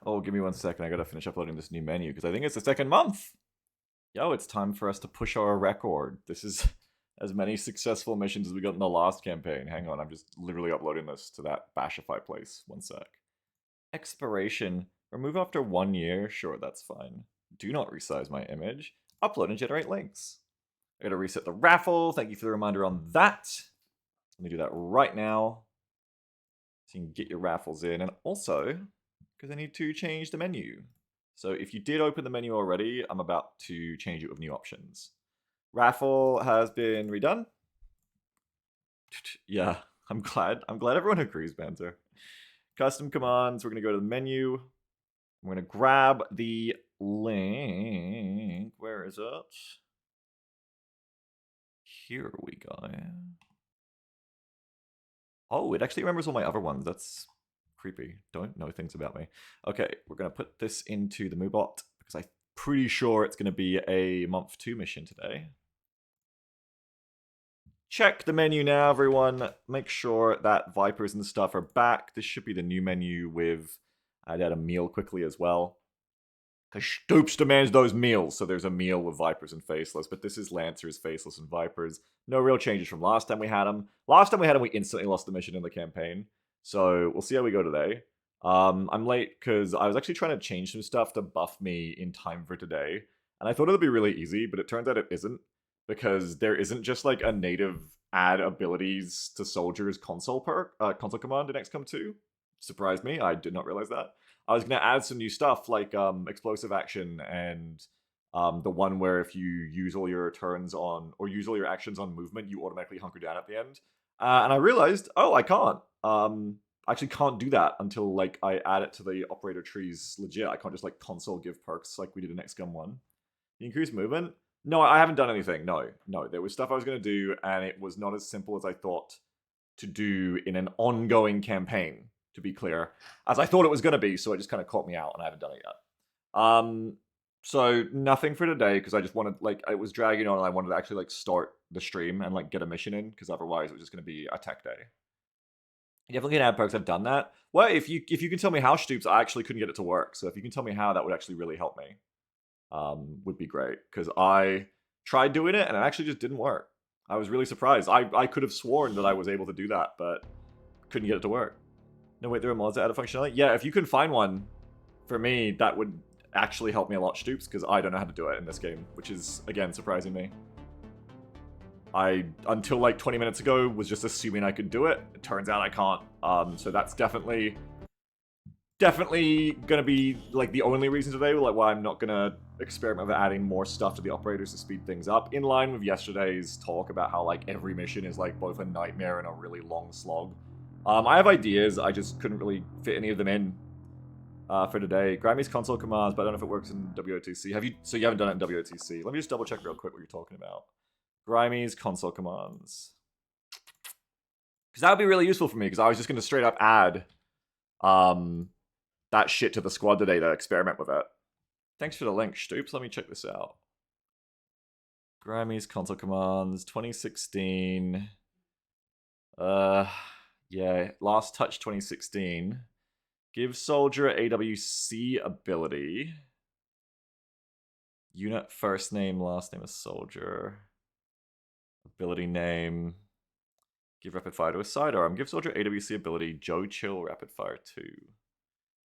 Oh, give me 1 second. I gotta finish uploading this new menu because I think it's the second month. Yo, it's time for us to push our record. This is as many successful missions as we got in the last campaign. Hang on, I'm just literally uploading this to that Bashify place. 1 sec. Expiration. Remove after 1 year. Sure, that's fine. Do not resize my image. Upload and generate links. I gotta reset the raffle. Thank you for the reminder on that. Let me do that right now. So you can get your raffles in. And also, because I need to change the menu. So if you did open the menu already, I'm about to change it with new options. Raffle has been redone. Yeah, I'm glad everyone agrees, Banter. Custom commands, we're gonna go to the menu. I'm gonna grab the link. Where is it? Here we go. Oh, it actually remembers all my other ones. That's creepy. Don't know things about me. Okay, we're gonna put this into the Moobot because I'm pretty sure it's gonna be a month 2 mission today. Check the menu now, everyone. Make sure that Vipers and stuff are back. This should be the new menu with... I'd add a meal quickly as well. Because Stoops demands those meals, so there's a meal with Vipers and Faceless. But this is Lancers, Faceless, and Vipers. No real changes from last time we had them. Last time we had them, we instantly lost the mission in the campaign. So we'll see how we go today. I'm late because I was actually trying to change some stuff to buff me in time for today. And I thought it would be really easy, but it turns out it isn't. Because there isn't just like a native add abilities to soldiers console command in XCOM 2. Surprised me, I did not realize that. I was going to add some new stuff like explosive action and the one where if you use all your turns on, or use all your actions on movement, you automatically hunker down at the end. And I realized, oh, I can't. I actually can't do that until like I add it to the operator trees legit. I can't just like console give perks like we did in XCOM 1. The increased movement? No, I haven't done anything. No. There was stuff I was going to do, and it was not as simple as I thought to do in an ongoing campaign, to be clear, as I thought it was going to be, so it just kind of caught me out, and I haven't done it yet. So nothing for today, because I just wanted, like, it was dragging on, and I wanted to actually, like, start the stream and, like, get a mission in, because otherwise it was just going to be a tech day. You definitely can add perks. I've done that. Well, if you can tell me how, Stoops, I actually couldn't get it to work, so if you can tell me how, that would actually really help me. Would be great, because I tried doing it and it actually just didn't work. I was really surprised. I could have sworn that I was able to do that, but couldn't get it to work. No, wait, there are mods that add a functionality? Yeah, if you can find one, for me, that would actually help me a lot, Stoops, because I don't know how to do it in this game, which is, again, surprising me. I, until like 20 minutes ago, was just assuming I could do it. It turns out I can't. So that's definitely gonna be like the only reason today, like why I'm not gonna experiment with adding more stuff to the operators to speed things up, in line with yesterday's talk about how like every mission is like both a nightmare and a really long slog. I have ideas, I just couldn't really fit any of them in for today. Grammy's console commands, but I don't know if it works in WOTC. So you haven't done it in WOTC. Let me just double check real quick what you're talking about. Grimey's console commands. Because that would be really useful for me, because I was just going to straight up add that shit to the squad today to experiment with it. Thanks for the link, Stoops. Let me check this out. Grimey's console commands, 2016. Yeah, last touch 2016. Give soldier AWC ability. Unit first name, last name of soldier. Ability name. Give rapid fire to a sidearm. Give soldier AWC ability Joe Chill rapid fire 2.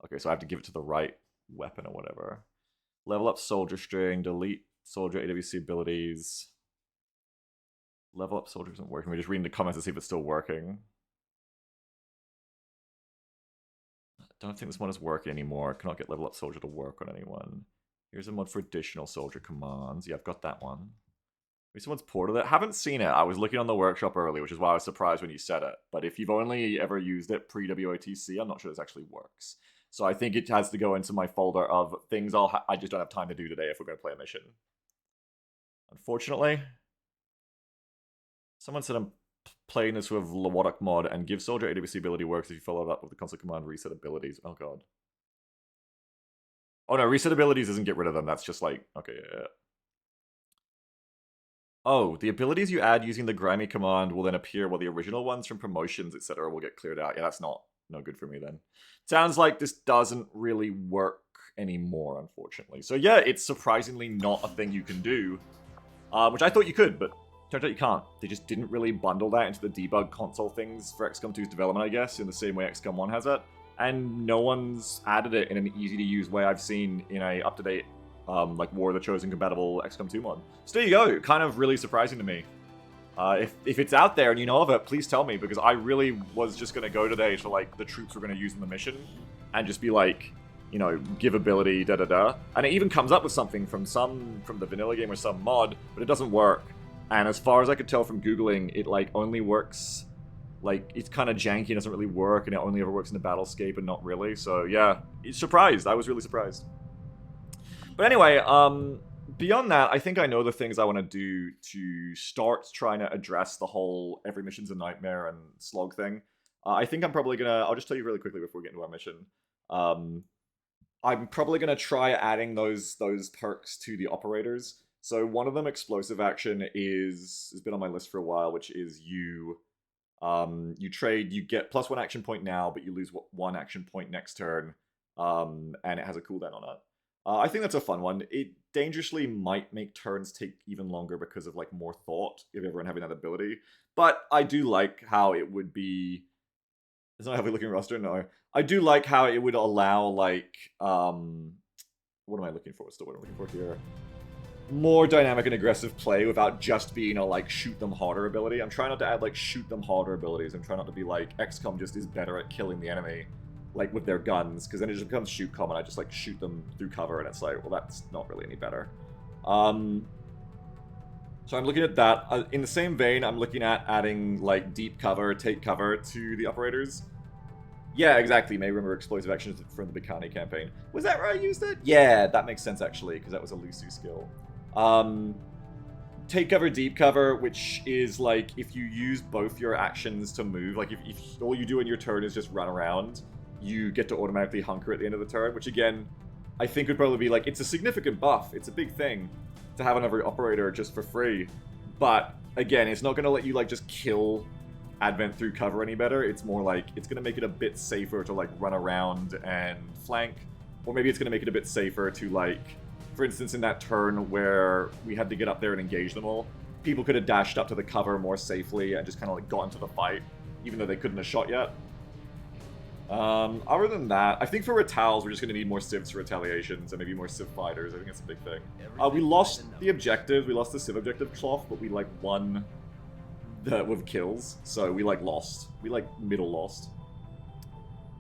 Okay, so I have to give it to the right weapon or whatever. Level up soldier string. Delete soldier AWC abilities. Level up soldier isn't working. We're just reading the comments to see if it's still working. I don't think this one is working anymore. I cannot get level up soldier to work on anyone. Here's a mod for additional soldier commands. Yeah, I've got that one. Maybe someone's ported it. Haven't seen it. I was looking on the workshop early, which is why I was surprised when you said it. But if you've only ever used it pre-WOTC, I'm not sure this actually works. So I think it has to go into my folder of things I just don't have time to do today if we're going to play a mission. Unfortunately. Someone said I'm playing this with Lawadok mod, and give soldier AWC ability works if you follow it up with the console command reset abilities. Oh god. Oh no, reset abilities doesn't get rid of them. That's just like, okay, yeah. Oh, the abilities you add using the Grimy command will then appear while the original ones from promotions, etc. will get cleared out. Yeah, that's not no good for me then. Sounds like this doesn't really work anymore, unfortunately. So yeah, it's surprisingly not a thing you can do, which I thought you could, but turns out you can't. They just didn't really bundle that into the debug console things for XCOM 2's development, I guess, in the same way XCOM 1 has it. And no one's added it in an easy-to-use way I've seen in a up-to-date, like War of the Chosen compatible XCOM 2 mod. So there you go, kind of really surprising to me. If it's out there and you know of it, please tell me, because I really was just going to go today to, like, the troops we're going to use in the mission, and just be like, you know, give ability, da-da-da. And it even comes up with something from the vanilla game or some mod, but it doesn't work. And as far as I could tell from Googling, it, like, only works, like, it's kind of janky, it doesn't really work, and it only ever works in the Battlescape and not really. So, yeah, surprised. I was really surprised. But anyway, beyond that, I think I know the things I want to do to start trying to address the whole every mission's a nightmare and slog thing. I think I'm probably going to... I'll just tell you really quickly before we get into our mission. I'm probably going to try adding those perks to the operators. So one of them, Explosive Action, has been on my list for a while, which is you trade, you get +1 action point now, but you lose 1 action point next turn, and it has a cooldown on it. I think that's a fun one. It dangerously might make turns take even longer because of, like, more thought, if everyone having that ability. But I do like how it would be... It's not a heavy looking roster, no. I do like how it would allow, like, what am I looking for? What's the word I'm looking for here? More dynamic and aggressive play without just being a, like, shoot them harder ability. I'm trying not to add, like, shoot them harder abilities. I'm trying not to be like, XCOM just is better at killing the enemy, like, with their guns, because then it just becomes shoot-com, and I just, like, shoot them through cover, and it's like, well, that's not really any better. So I'm looking at that. In the same vein, I'm looking at adding, like, deep cover, take cover to the operators. Yeah, exactly. You may remember Explosive Action from the Bikani campaign. Was that where I used it? Yeah, that makes sense, actually, because that was a Lusu skill. Take cover, deep cover, which is, like, if you use both your actions to move, like, if all you do in your turn is just run around, you get to automatically hunker at the end of the turn, which, again, I think would probably be, like, it's a significant buff. It's a big thing to have on every operator just for free. But, again, it's not going to let you, like, just kill Advent through cover any better. It's more like, it's going to make it a bit safer to, like, run around and flank. Or maybe it's going to make it a bit safer to, like, for instance, in that turn where we had to get up there and engage them all, people could have dashed up to the cover more safely and just kind of, like, got into the fight, even though they couldn't have shot yet. Other than that, I think for Retals, we're just going to need more civs for retaliations and maybe more civ fighters. I think that's a big thing. We lost the objective. We lost the civ objective cloth, but we, like, won with kills. So we, like, lost. We, like, middle lost.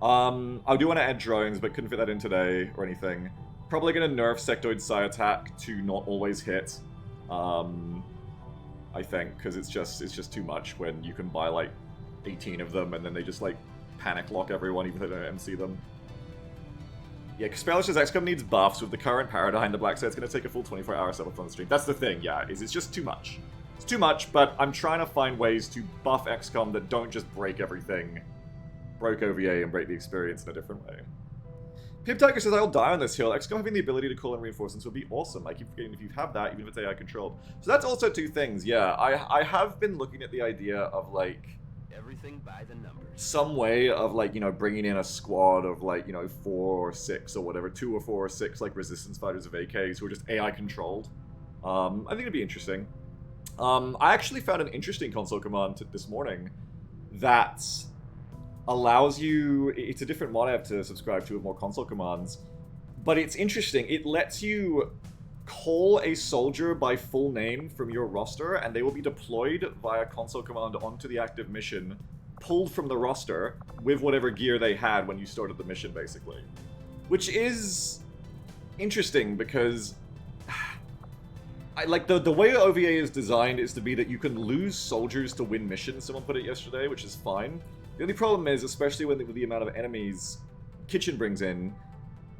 I do want to add drones, but couldn't fit that in today or anything. Probably going to nerf Sectoid Psi Attack to not always hit. I think, because it's just too much when you can buy, like, 18 of them and then they just, like, panic lock everyone even though they don't MC them. Yeah, Caspellish says XCOM needs buffs. With the current paradigm, the Black Site's going to take a full 24-hour setup on the stream. That's the thing, yeah, is it's just too much. It's too much, but I'm trying to find ways to buff XCOM that don't just break everything. Broke OVA and break the experience in a different way. Pip Tiger says, I'll die on this hill. XCOM having the ability to call in reinforcements would be awesome. I keep forgetting if you have that, even if it's AI controlled. So that's also two things, yeah. I have been looking at the idea of, like, everything by the numbers. Some way of, like, you know, bringing in a squad of, like, you know, 4 or 6 or whatever, 2 or 4 or 6, like, resistance fighters of AKs who are just AI controlled. I think it'd be interesting. I actually found an interesting console command this morning that allows you, it's a different mod I have to subscribe to with more console commands, but it's interesting. It lets you call a soldier by full name from your roster, and they will be deployed via console command onto the active mission, pulled from the roster with whatever gear they had when you started the mission, basically. Which is interesting because like the way OVA is designed is to be that you can lose soldiers to win missions. Someone put it yesterday, which is fine. The only problem is, especially with the amount of enemies Kitchen brings in,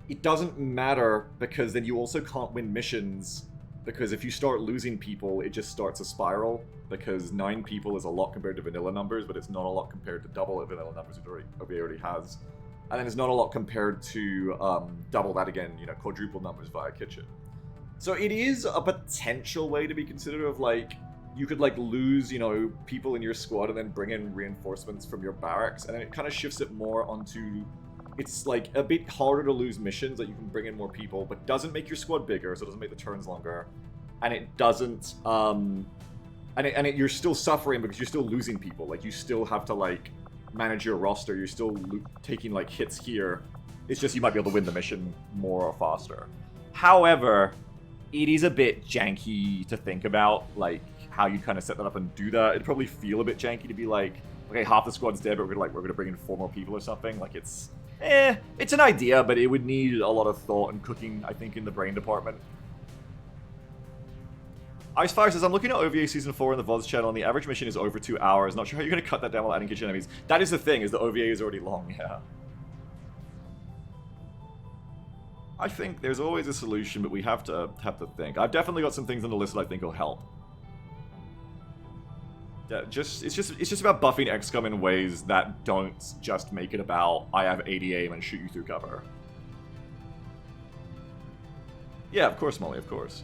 it doesn't matter because then you also can't win missions, because if you start losing people, it just starts a spiral, because 9 people is a lot compared to vanilla numbers, but it's not a lot compared to double vanilla numbers OVA already has. And then it's not a lot compared to double that again, you know, quadruple numbers via Kitchen. So it is a potential way to be considerate of, like, you could like lose, you know, people in your squad and then bring in reinforcements from your barracks, and then it kind of shifts it more onto, it's like a bit harder to lose missions that you can bring in more people, but doesn't make your squad bigger, so it doesn't make the turns longer, and it doesn't, you're still suffering because you're still losing people. Like, you still have to like manage your roster. You're still taking like hits here. It's just you might be able to win the mission more or faster. However, it is a bit janky to think about, like, how you kind of set that up and do that. It'd probably feel a bit janky to be like, okay, half the squad's dead, but we're gonna bring in 4 more people or something. Like, it's an idea, but it would need a lot of thought and cooking, I think, in the brain department. Icefire says, I'm looking at OVA Season 4 in the VODs channel, and the average mission is over 2 hours. Not sure how you're going to cut that down while adding kitchen enemies. That is the thing, is the OVA is already long, yeah. I think there's always a solution, but we have to think. I've definitely got some things on the list that I think will help. Yeah, it's just about buffing XCOM in ways that don't just make it about, I have 80 aim and shoot you through cover. Yeah, of course, Molly, of course.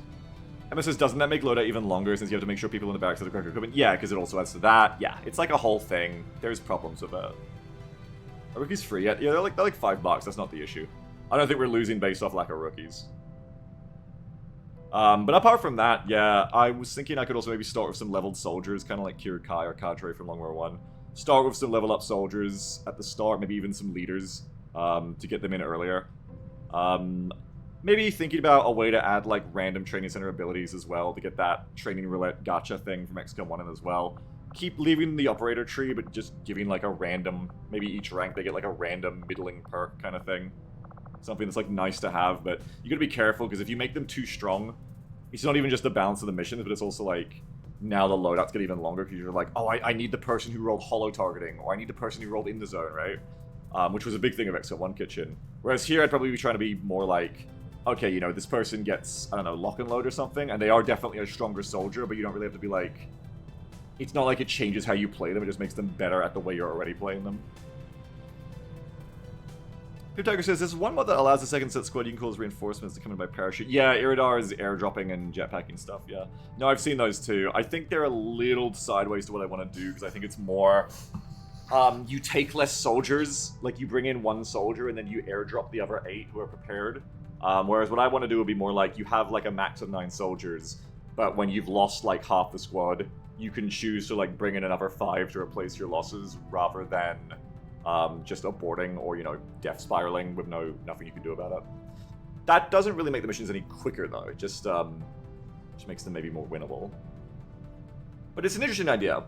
Emma says, doesn't that make loadout even longer since you have to make sure people in the barracks have the correct equipment? Yeah, because it also adds to that. Yeah, it's like a whole thing. There's problems with it. Are rookies free yet? Yeah, they're like $5. That's not the issue. I don't think we're losing based off lack of rookies. But apart from that, yeah, I was thinking I could also maybe start with some leveled soldiers, kind of like Kirikai or Cadre from Long War 1. Start with some level up soldiers at the start, maybe even some leaders, to get them in earlier. Maybe thinking about a way to add like random training center abilities as well to get that training roulette gacha thing from XCOM 1 in as well. Keep leaving the operator tree, but just giving like a random, maybe each rank they get like a random middling perk kind of thing. Something that's like nice to have, but you gotta be careful because if you make them too strong, it's not even just the balance of the missions, but it's also like now the loadouts get even longer because you're like, oh, I need the person who rolled holo targeting, or I need the person who rolled in the zone, right? Which was a big thing of XCOM Kitchen. Whereas here I'd probably be trying to be more like, okay, you know, this person gets, I don't know, lock and load or something, and they are definitely a stronger soldier, but you don't really have to be like, it's not like it changes how you play them, it just makes them better at the way you're already playing them. Pip Tiger says, there's one mod that allows the second set squad you can call as reinforcements to come in by parachute. Yeah, Iridar is airdropping and jetpacking stuff, yeah. No, I've seen those too. I think they're a little sideways to what I want to do, because I think it's more, you take less soldiers, like you bring in 1 soldier and then you airdrop the other 8 who are prepared. Whereas what I want to do would be more like, you have like a max of 9 soldiers, but when you've lost like half the squad, you can choose to like bring in another 5 to replace your losses, rather than just aborting or, you know, death spiraling with nothing you can do about it. That doesn't really make the missions any quicker though, it just makes them maybe more winnable. But it's an interesting idea,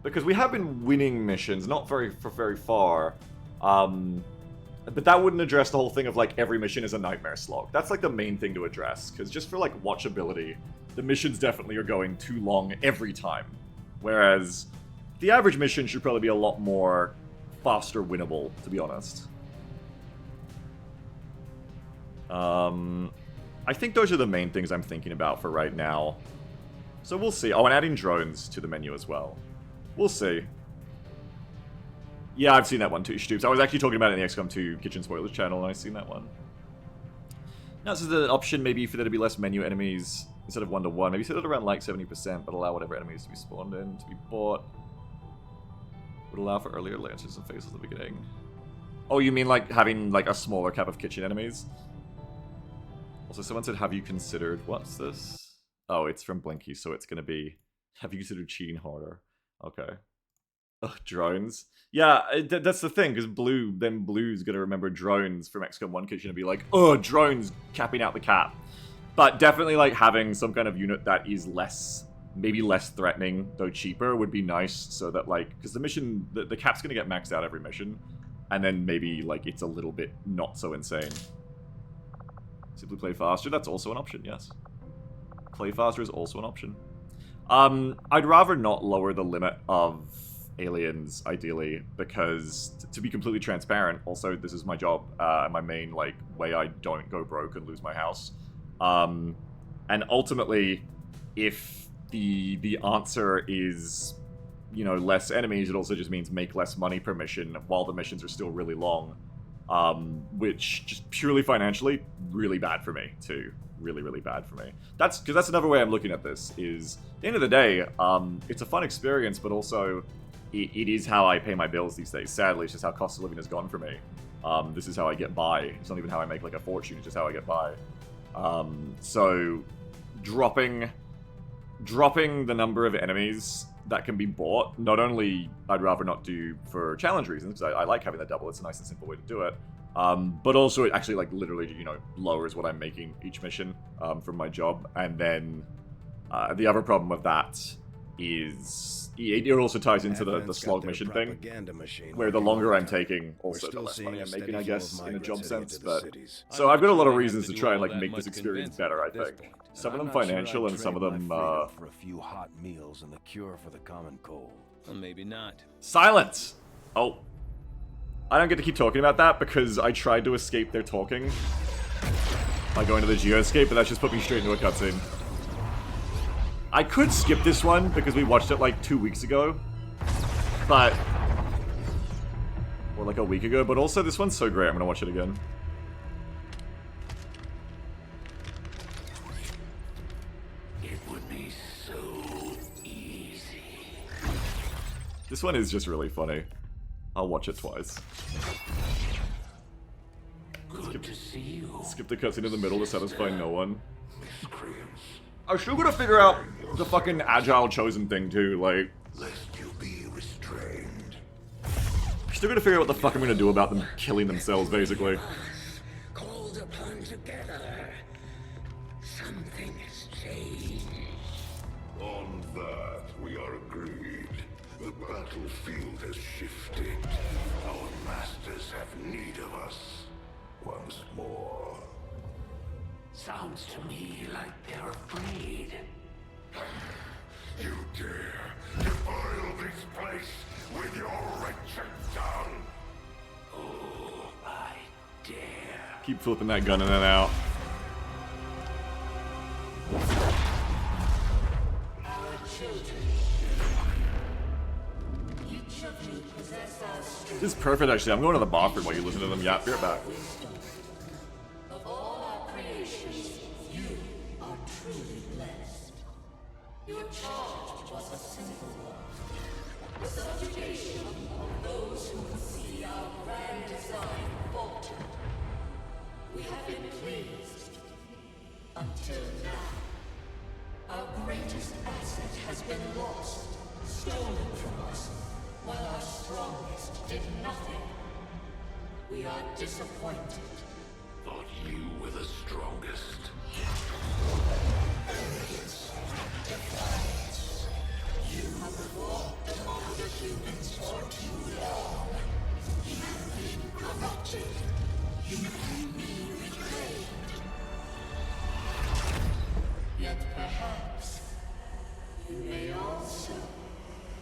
because we have been winning missions, not very far, but that wouldn't address the whole thing of, like, every mission is a nightmare slog. That's, like, the main thing to address, because just for, like, watchability, the missions definitely are going too long every time. Whereas, the average mission should probably be a lot more faster winnable, to be honest. I think those are the main things I'm thinking about for right now. So we'll see. Oh, and adding drones to the menu as well. We'll see. Yeah, I've seen that one too, Stoops. I was actually talking about it in the XCOM 2 Kitchen Spoilers channel, and I've seen that one. Now, this is an option maybe for there to be less menu enemies instead of 1-to-1. Maybe set it around like 70%, but allow whatever enemies to be spawned in to be bought. Would allow for earlier launches and phases at the beginning. Oh, you mean like having like a smaller cap of kitchen enemies? Also, someone said, have you considered... What's this? Oh, it's from Blinky, so it's going to be... Have you considered cheating harder? Okay. Ugh, drones. Yeah, that's the thing, because Blue's gonna remember drones from XCOM 1 Kitchen and be like, oh, drones capping out the cap. But definitely, like, having some kind of unit that is less, maybe less threatening, though cheaper, would be nice, so that, like, because the mission, the cap's gonna get maxed out every mission, and then maybe, like, it's a little bit not so insane. Simply play faster, that's also an option, yes. Play faster is also an option. I'd rather not lower the limit of aliens, ideally, because, to be completely transparent, also, this is my job, and my main, like, way I don't go broke and lose my house. And ultimately, if the answer is, you know, less enemies, it also just means make less money per mission while the missions are still really long. which just purely financially, really bad for me too. Really, really bad for me. That's because that's another way I'm looking at this. Is at the end of the day, it's a fun experience, but also it is how I pay my bills these days. Sadly, it's just how cost of living has gone for me. This is how I get by. It's not even how I make like a fortune. It's just how I get by. So dropping the number of enemies that can be bought, not only I'd rather not do for challenge reasons, because I like having that double. It's a nice and simple way to do it. But also it actually like literally, you know, lowers what I'm making each mission from my job. And then the other problem with that is it also ties into the slog mission thing, where the longer I'm taking, also the less money I'm making, I guess, in a job sense. But so I've got a lot of reasons to try and like make this experience better, I think. Some of them financial and some of them for a few hot meals and the cure for the common cold. Well, maybe not. Silence! Oh. I don't get to keep talking about that because I tried to escape their talking by going to the geoscape, but that's just put me straight into a cutscene. I could skip this one because we watched it like 2 weeks ago, but... or like a week ago, but also this one's so great, I'm gonna watch it again. It would be so easy. This one is just really funny. I'll watch it twice. Good to see you. Skip the cutscene in the middle to satisfy no one. Miscreants. I still gotta figure out the fucking agile chosen thing too, like... Lest you be restrained. I still gotta figure out what the fuck I'm gonna do about them killing themselves, basically. Called upon together. Something has changed. On that, we are agreed. The battlefield has shifted. Our masters have need of us. Once more. Sounds to me like they're afraid. You dare defile this place with your wretched tongue? Oh, I dare. Keep flipping that gun in and out. Our children. Each of you possess our strength. This is perfect, actually. I'm going to the bathroom while you listen to them yap. Be right back. Of all our creations, you are truly blessed. Your charge was a simple one. The subjugation of those who would see our grand design falter. We have been pleased. Until now. Our greatest asset has been lost, stolen from us, while our strongest did nothing. We are disappointed. Thought you were the strongest. You have fought among the humans for too long. You have been corrupted. You can be reclaimed. Yet perhaps you may also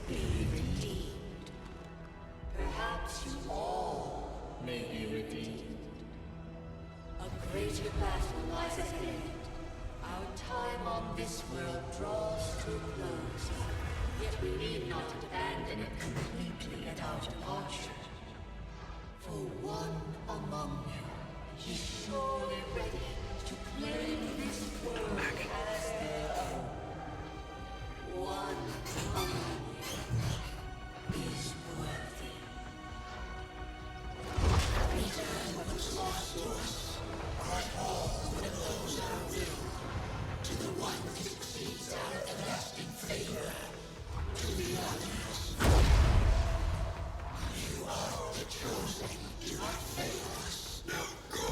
be redeemed. Perhaps you all may be redeemed. A greater battle lies ahead. Our time on this world draws to a close. Yet we need not abandon it completely at our departure. For one among you is surely ready to claim this world as their own. One among you is worthy. Return what was lost to us. All that owes our will to the one that succeeds our everlasting favor. To the others. You are the chosen. Do not fail us. Now go.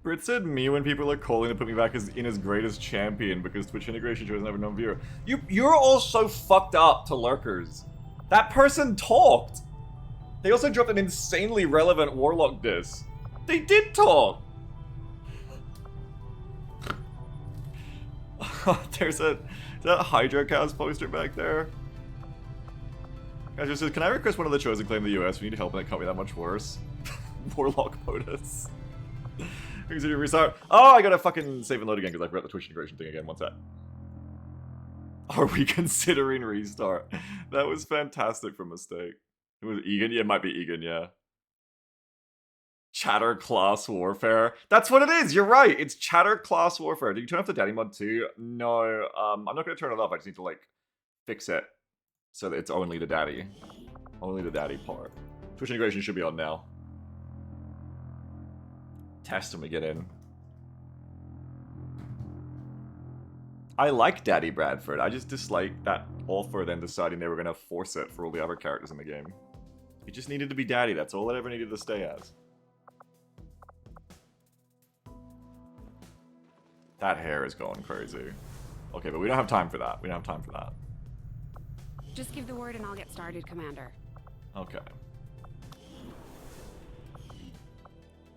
Brit said me when people are calling to put me back in as great as champion because Twitch integration shows never known viewer. You're all so fucked up to lurkers. That person talked. They also dropped an insanely relevant Warlock diss. They did talk. There's that Hydra Cast poster back there. Guys just says, can I request one of the chosen claim the US? We need help and it can't be that much worse. Warlock POTUS. Consider restart. Oh, I gotta fucking save and load again because I forgot the Twitch integration thing again. What's that? Are we considering restart? That was fantastic for mistake. It was Egan? Yeah, it might be Egan, yeah. Chatter class warfare. That's what it is, you're right. It's chatter class warfare. Did you turn off the daddy mod too? No, I'm not gonna turn it off. I just need to like fix it so that it's only the daddy. Only the daddy part. Twitch integration should be on now. Test when we get in. I like Daddy Bradford. I just dislike that author then deciding they were gonna force it for all the other characters in the game. He just needed to be Daddy. That's all it ever needed to stay as. That hair is going crazy. Okay, but we don't have time for that. We don't have time for that. Just give the word and I'll get started, Commander. Okay.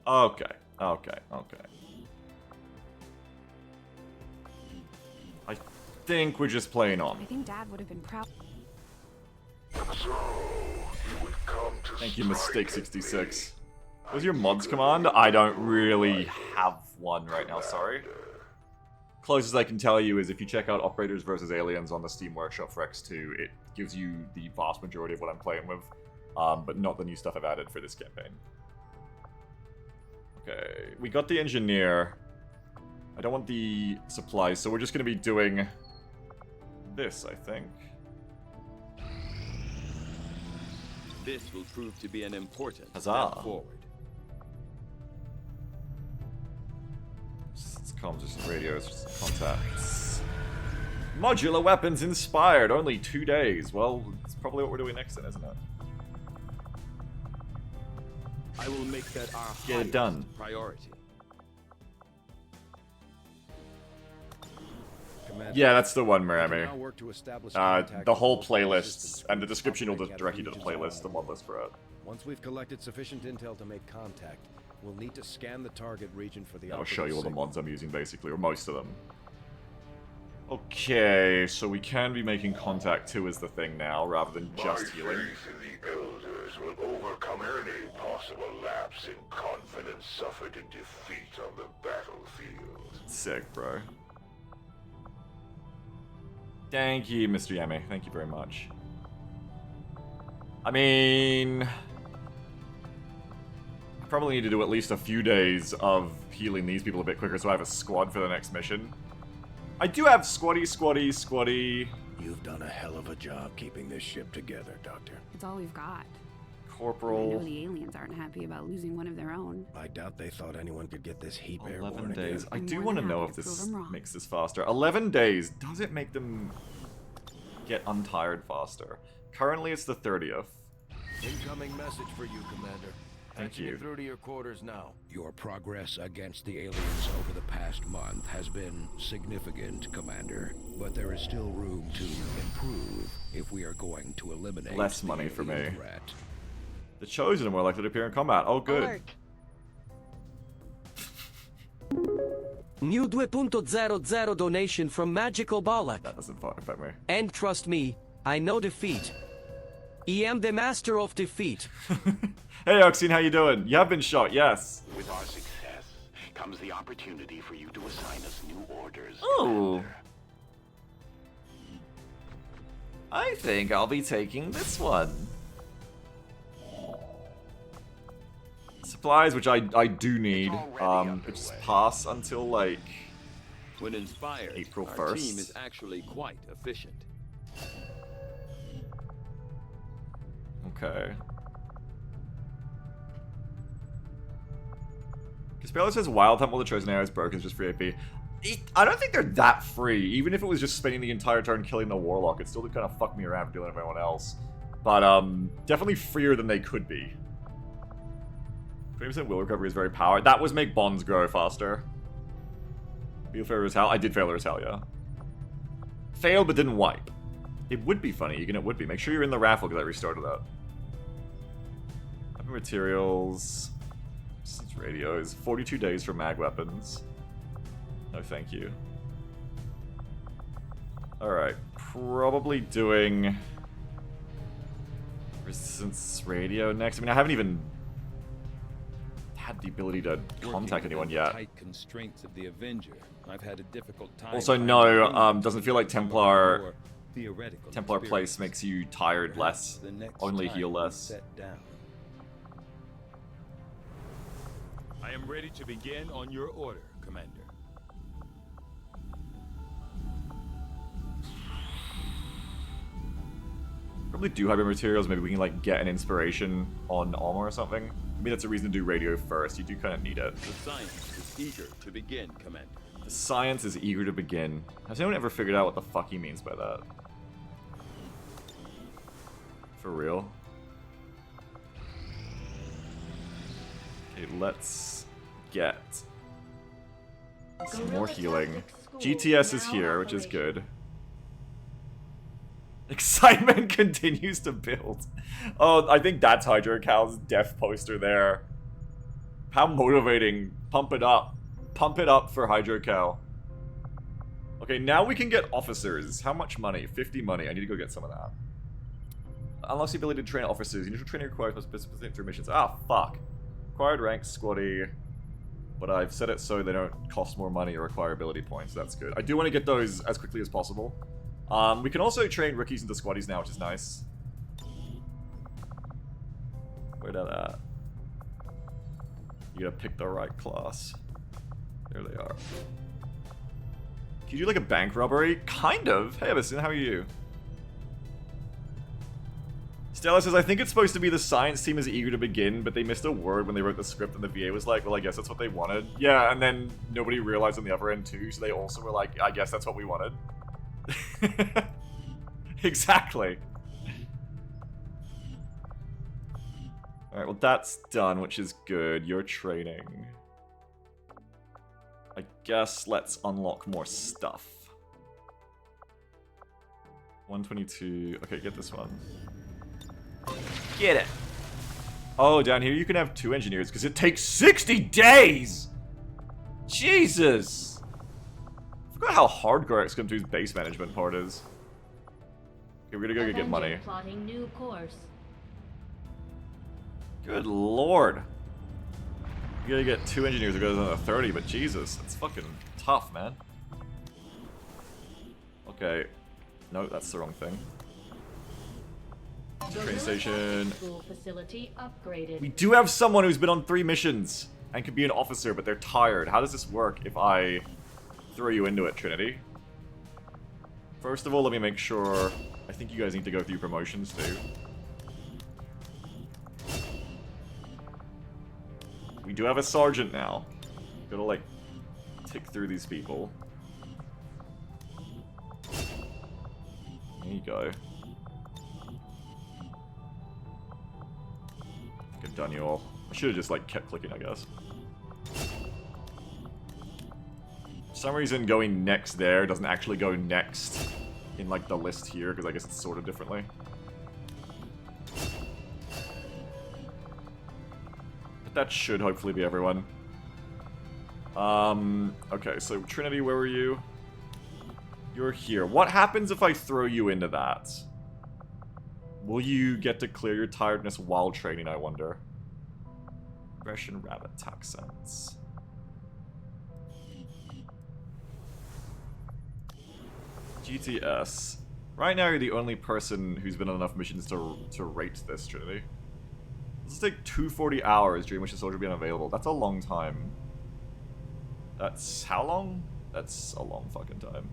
Okay. Okay. Okay. I think we're just playing I on. think Dad would have been proud. So, you would come to Thank you, strike Mistake at 66. me. Was your mods command? I don't really have one right now, sorry. Closest I can tell you is if you check out Operators vs. Aliens on the Steam Workshop for X2, it gives you the vast majority of what I'm playing with, but not the new stuff I've added for this campaign. Okay, we got the engineer. I don't want the supplies, so we're just going to be doing this, I think. This will prove to be an important Huzzah. step forward. It's comms, just radios, just contacts. Modular weapons inspired, only 2 days. Well, it's probably what we're doing next then, isn't it? I will make that our Get it highest done. priority. Yeah, that's the one, We Miami. can now work to establish contact The with whole local playlist, resistance and the groups description will operating just at direct you to the regions playlist, the along mod list for it. Once we've collected sufficient intel to make contact, we'll need to scan the target region for the That'll show you all the signal. mods I'm using, basically, or most of them. Okay, so we can be making contact too is the thing now, rather than My just faith healing. in the Elders will overcome any possible lapse in confidence suffered in defeat on the battlefield. Sick, bro. Thank you, Mr. Yami. Thank you very much. I mean... I probably need to do at least a few days of healing these people a bit quicker so I have a squad for the next mission. I do have squaddy. You've done a hell of a job keeping this ship together, Doctor. It's all we've got. I know Corporal. the aliens aren't happy about losing one of their own. I doubt they thought anyone could get this heap 11 airborne days. again. I I'm do more want to than know happy if to prove this 'em wrong. makes this faster. 11 days. Does it make them get untired faster? Currently, it's the 30th. Incoming message for you, Commander. Thank Patching you. it through to your quarters now. Your progress against the aliens over the past month has been significant, Commander. But there is still room to improve if we are going to eliminate Less the money for alien me. threat. The Chosen are more likely to appear in combat. Oh, good. Alert. New 2.00 donation from Magical Bollock. That doesn't affect me. And trust me, I know defeat. I am the master of defeat. Hey, Oxine, how you doing? You have been shot, yes. With our success comes the opportunity for you to assign us new orders. Ooh. I think I'll be taking this one. Supplies, which I do need. It's pass until like When inspired, April our 1st. team is actually quite efficient. okay. Caspello says Wild Hunt while the Chosen Arrow is broken is just free AP. I don't think they're that free. Even if it was just spending the entire turn killing the Warlock, it still did kind of fuck me around dealing with everyone else. But definitely freer than they could be. 20% will recovery is very powered. That was make bonds grow faster. Fail as hell. I did fail as hell, yeah. Failed but didn't wipe. It would be funny, Egan, it would be. Make sure you're in the raffle because I restarted that. Weapon materials. Since radios. 42 days for mag weapons. No, thank you. Alright. Probably doing resistance radio next. I mean, I haven't even had have the ability to contact Working anyone within the yet. tight constraints of the Avenger, I've had a difficult time. Also, finding no, anyone doesn't who feel like has some of the Templar more theoretical Place experience. makes you tired less. Perhaps the next Only time heal we less. set down. I am ready to begin on your order, Commander. Probably do hybrid materials. Maybe we can like get an inspiration on armor or something. Maybe that's a reason to do radio first. You do kind of need it. The science is eager to begin, Commander. The science is eager to begin. Has anyone ever figured out what the fuck he means by that? For real? Okay, let's get some more healing. GTS is here, which is good. Excitement continues to build. Oh, I think that's Hydro Cal's death poster there. How motivating. Pump it up. Pump it up for Hydro Cal. Okay, now we can get officers. How much money? 50 money. I need to go get some of that. Unlocks the ability to train officers. Initial training required for specific through missions. Ah, fuck. Required rank, squaddy. But I've set it so they don't cost more money or require ability points. That's good. I do want to get those as quickly as possible. We can also train rookies into squaddies now, which is nice. Where that at? You gotta pick the right class. There they are. Can you do like a bank robbery? Kind of. Hey, Everson, how are you? Stella says, I think it's supposed to be the science team is eager to begin, but they missed a word when they wrote the script and the VA was like, well, I guess that's what they wanted. Yeah, and then nobody realized on the other end too, so they also were like, I guess that's what we wanted. Exactly. Alright, well that's done, which is good. You're training. I guess let's unlock more stuff. 122. Okay, get this one. Get it! Oh, down here you can have 2 engineers, because it takes 60 days! Jesus! I forgot how hardcore XCOM 2's base management part is. Okay, we're gonna go get money. Plotting new course. Good lord. You gotta get 2 engineers to go to another 30, but Jesus, that's fucking tough, man. Okay. No, that's the wrong thing. Train station. School facility upgraded. We do have someone who's been on 3 missions and could be an officer, but they're tired. How does this work if I throw you into it, Trinity? First of all, let me make sure. I think you guys need to go through promotions too. We do have a sergeant now. Gotta like tick through these people. There you go. Good done, you all. I should have just like kept clicking, I guess. For some reason, going next there doesn't actually go next in like the list here, because I guess it's sorted differently. But that should hopefully be everyone. Okay, so Trinity, where were you? You're here. What happens if I throw you into that? Will you get to clear your tiredness while training, I wonder? Aggression, rabbit, toxins. GTS. Right now, you're the only person who's been on enough missions to rate this, Trinity. This will take 240 hours, during which the soldier will be unavailable. That's a long time. That's how long? That's a long fucking time.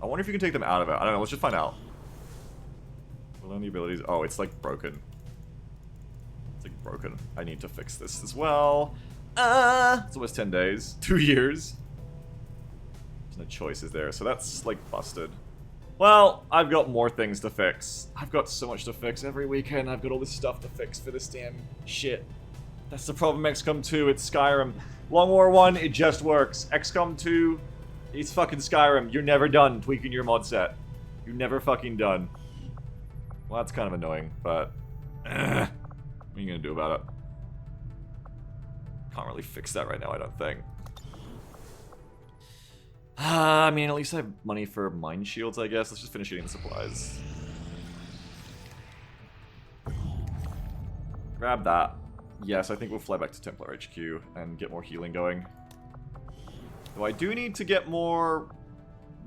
I wonder if you can take them out of it. I don't know, let's just find out. We'll learn the abilities. Oh, it's like broken. It's like broken. I need to fix this as well. It's almost 10 days. 2 years. There's no choices there, so that's like busted. Well, I've got more things to fix. I've got so much to fix. Every weekend I've got all this stuff to fix for this damn shit. That's the problem. XCOM 2, it's Skyrim. Long War 1, it just works. XCOM 2, it's fucking Skyrim. You're never done tweaking your mod set. You're never fucking done. Well, that's kind of annoying, but... what are you gonna do about it? Can't really fix that right now, I don't think. I mean, at least I have money for mine shields, I guess. Let's just finish eating supplies. Grab that. Yes, I think we'll fly back to Templar HQ and get more healing going. Though I do need to get more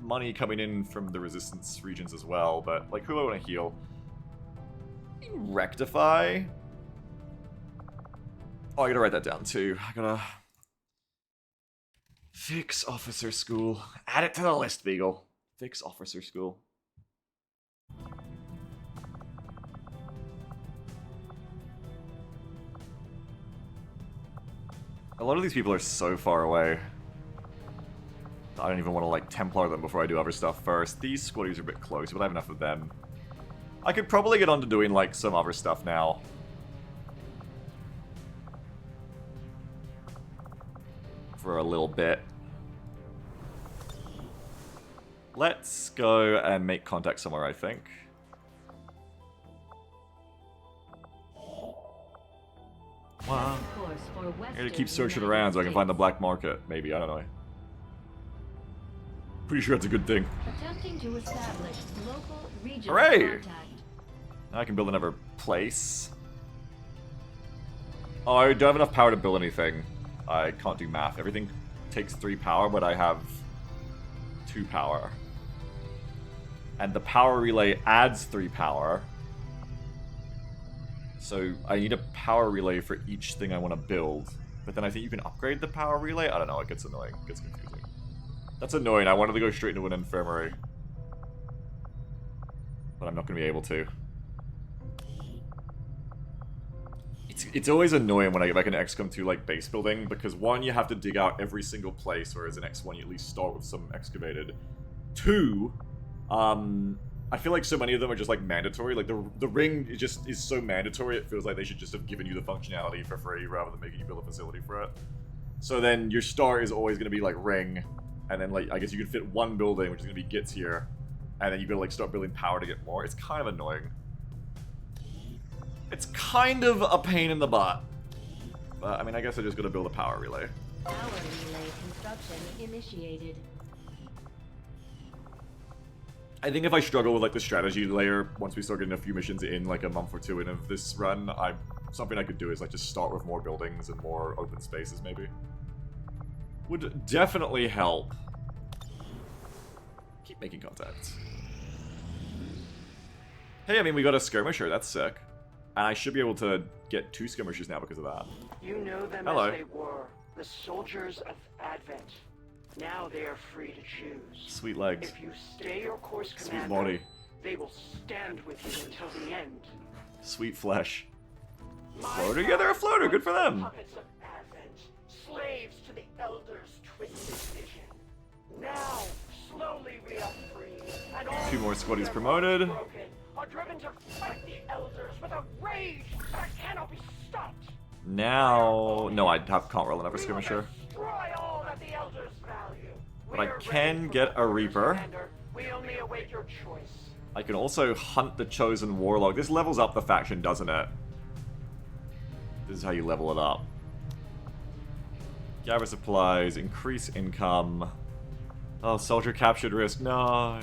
money coming in from the resistance regions as well, but, like, who do I want to heal? Rectify? Oh, I gotta write that down too. I gotta... Fix Officer School. Add it to the list, Beagle. Fix Officer School. A lot of these people are so far away. I don't even want to, like, Templar them before I do other stuff first. These squaddies are a bit close, but I have enough of them. I could probably get on to doing, like, some other stuff now. For a little bit. Let's go and make contact somewhere, I think. Wow. I'm gonna keep searching around so I can find the black market, maybe, I don't know. Pretty sure that's a good thing. Attempting to establish local regional Hooray! contact. Now I can build another place. Oh, I don't have enough power to build anything. I can't do math. Everything takes 3 power, but I have 2 power. And the power relay adds 3 power. So I need a power relay for each thing I want to build. But then I think you can upgrade the power relay? I don't know, it gets annoying. It gets confusing. That's annoying. I wanted to go straight into an infirmary. But I'm not going to be able to. It's always annoying when I get back into XCOM 2, like, base building, because 1, you have to dig out every single place, whereas in X1 you at least start with some excavated. 2, I feel like so many of them are just, like, mandatory. Like, the ring is so mandatory, it feels like they should just have given you the functionality for free rather than making you build a facility for it. So then your start is always going to be, like, ring, and then, like, I guess you can fit 1 building, which is going to be Gits here, and then you got to, like, start building power to get more. It's kind of annoying. It's kind of a pain in the butt. But, I mean, I guess I just gotta build a power relay. Power relay construction initiated. I think if I struggle with, like, the strategy layer, once we start getting a few missions in, like, a month or 2 in of this run, something I could do is, like, just start with more buildings and more open spaces, maybe. Would definitely help. Keep making contact. Hey, I mean, we got a skirmisher, that's sick. And I should be able to get 2 skirmishers now because of that. You know them Hello. as they were, the soldiers of Advent. Now they are free to choose. Sweet legs. If you stay your course, Sweet Commander, body. they will stand with you until the end. Sweet flesh. Floater? Yeah, they're a floater. Good for them. Puppets of Advent, slaves to the Elders' twisted vision. Now, slowly we are free, and all 2 more squaddies their promoted. bonds broken, are driven to fight the Elders with a rage that cannot be stopped. Now... No, I can't roll another skirmisher. Destroy all that the Elders value. But I can get a Reaper. Commander, we only await your choice. I can also hunt the Chosen Warlock. This levels up the faction, doesn't it? This is how you level it up. Gather supplies, increase income. Oh, soldier captured risk. No.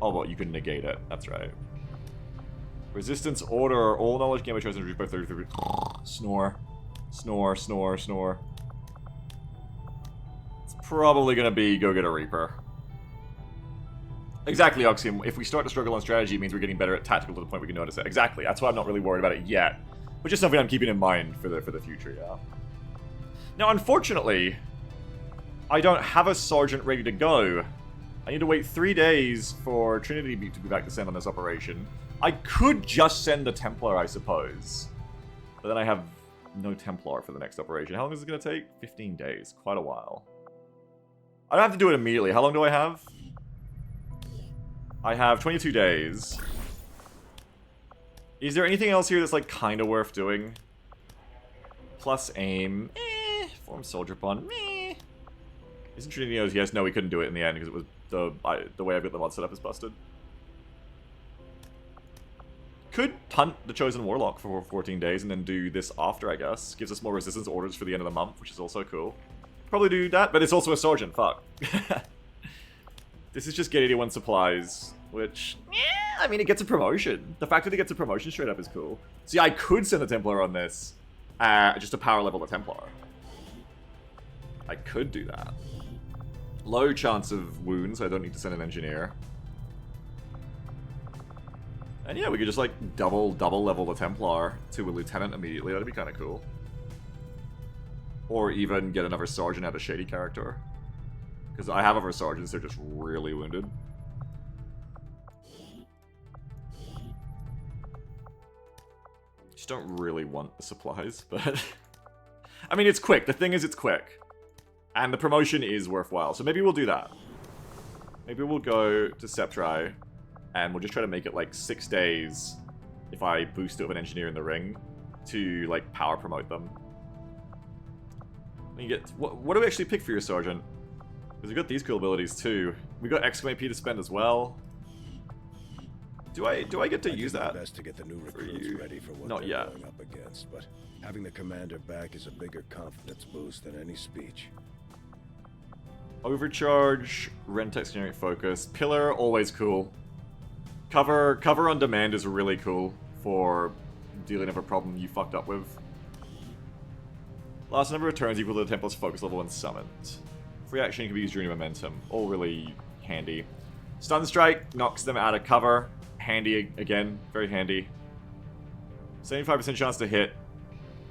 Oh, well, you can negate it. That's right. Resistance order. All knowledge gain by chosen reduced by 33. Snore. Snore, snore, snore. It's probably gonna be go get a Reaper. Exactly, Oxium. If we start to struggle on strategy, it means we're getting better at tactical to the point we can notice it. Exactly. That's why I'm not really worried about it yet. But just something I'm keeping in mind for the future, yeah. Now, unfortunately, I don't have a sergeant ready to go. I need to wait 3 days for Trinity to be back to send on this operation. I could just send the Templar, I suppose. But then I have no Templar for the next operation. How long is it going to take? 15 days. Quite a while. I don't have to do it immediately. How long do I have? I have 22 days. Is there anything else here that's, like, kind of worth doing? Plus aim. Form soldier bond. Isn't Trinity knows? Yes, no, we couldn't do it in the end because it was the way I've got the mod set up is busted. Could hunt the Chosen Warlock for 14 days and then do this after, I guess. Gives us more resistance orders for the end of the month, which is also cool. Probably do that, but it's also a sergeant, fuck. This is just get 81 supplies, which, yeah, I mean, it gets a promotion. The fact that it gets a promotion straight up is cool. See, I could send a Templar on this, just to power level the Templar. I could do that. Low chance of wounds, so I don't need to send an engineer. And yeah, we could just like double level the Templar to a lieutenant immediately. That'd be kind of cool. Or even get another sergeant out of Shady character. Because I have other sergeants, they're just really wounded. Just don't really want the supplies, but... I mean, it's quick. The thing is, it's quick. And the promotion is worthwhile, so maybe we'll do that. Maybe we'll go to Septri, and we'll just try to make it like 6 days if I boost it with an engineer in the ring to like power promote them. You get what do we actually pick for your sergeant? Because we got these cool abilities too. We got XCOM AP to spend as well. Do I get to use that? Best to get the new recruits ready for what Not they're yet. going up against, but having the commander back is a bigger confidence boost than any speech. Overcharge, Rentex generate focus, Pillar always cool. Cover on demand is really cool for dealing with a problem you fucked up with. Last number of turns equal to the Templar's focus level when summoned. Free action can be used during momentum. All really handy. Stun Strike knocks them out of cover. Handy again. Very handy. 75% chance to hit.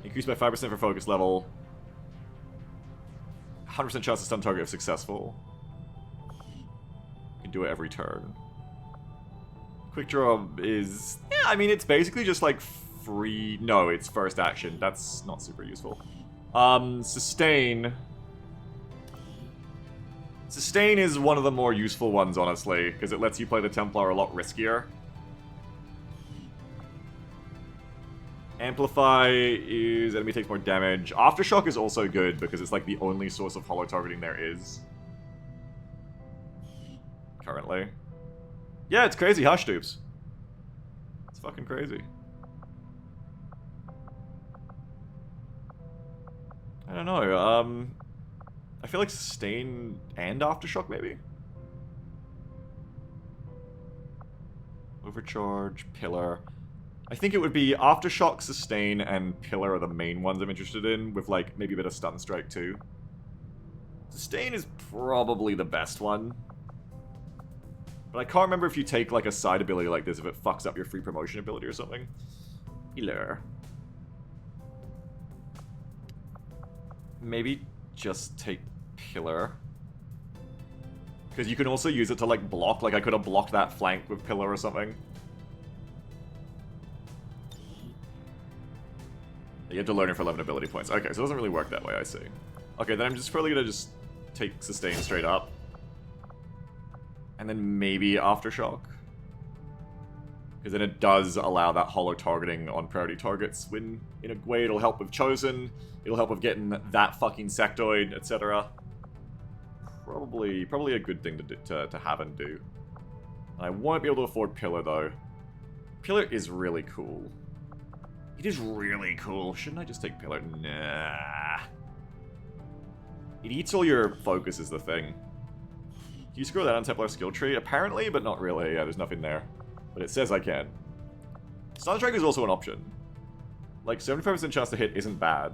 Increased by 5% for focus level. 100% chance to stun target if successful. You can do it every turn. Quick Draw is... yeah, I mean, it's basically just like free... no, it's first action. That's not super useful. Sustain. Sustain is one of the more useful ones, honestly, because it lets you play the Templar a lot riskier. Amplify is enemy takes more damage. Aftershock is also good because it's like the only source of holo targeting there is. Currently. Yeah, it's crazy, Hush Dupes. It's fucking crazy. I don't know, I feel like Sustain and Aftershock, maybe? Overcharge, Pillar. I think it would be Aftershock, Sustain, and Pillar are the main ones I'm interested in, with, like, maybe a bit of Stun Strike, too. Sustain is probably the best one. But I can't remember if you take, like, a side ability like this, if it fucks up your free promotion ability or something. Pillar. Maybe just take Pillar. Because you can also use it to, like, block. Like, I could have blocked that flank with Pillar or something. You have to learn it for 11 ability points. Okay, so it doesn't really work that way, I see. Okay, then I'm just probably gonna just take Sustain straight up. And then maybe Aftershock. Because then it does allow that holo targeting on priority targets when, in a way, it'll help with Chosen, it'll help with getting that fucking sectoid, etc. Probably a good thing to do, to have and do. I won't be able to afford Pillar, though. Pillar is really cool. It is really cool. Shouldn't I just take Pillar? Nah. It eats all your focus is the thing. Can you scroll that on Templar skill tree? Apparently, but not really. Yeah, there's nothing there. But it says I can. Stun Strike is also an option. Like, 75% chance to hit isn't bad.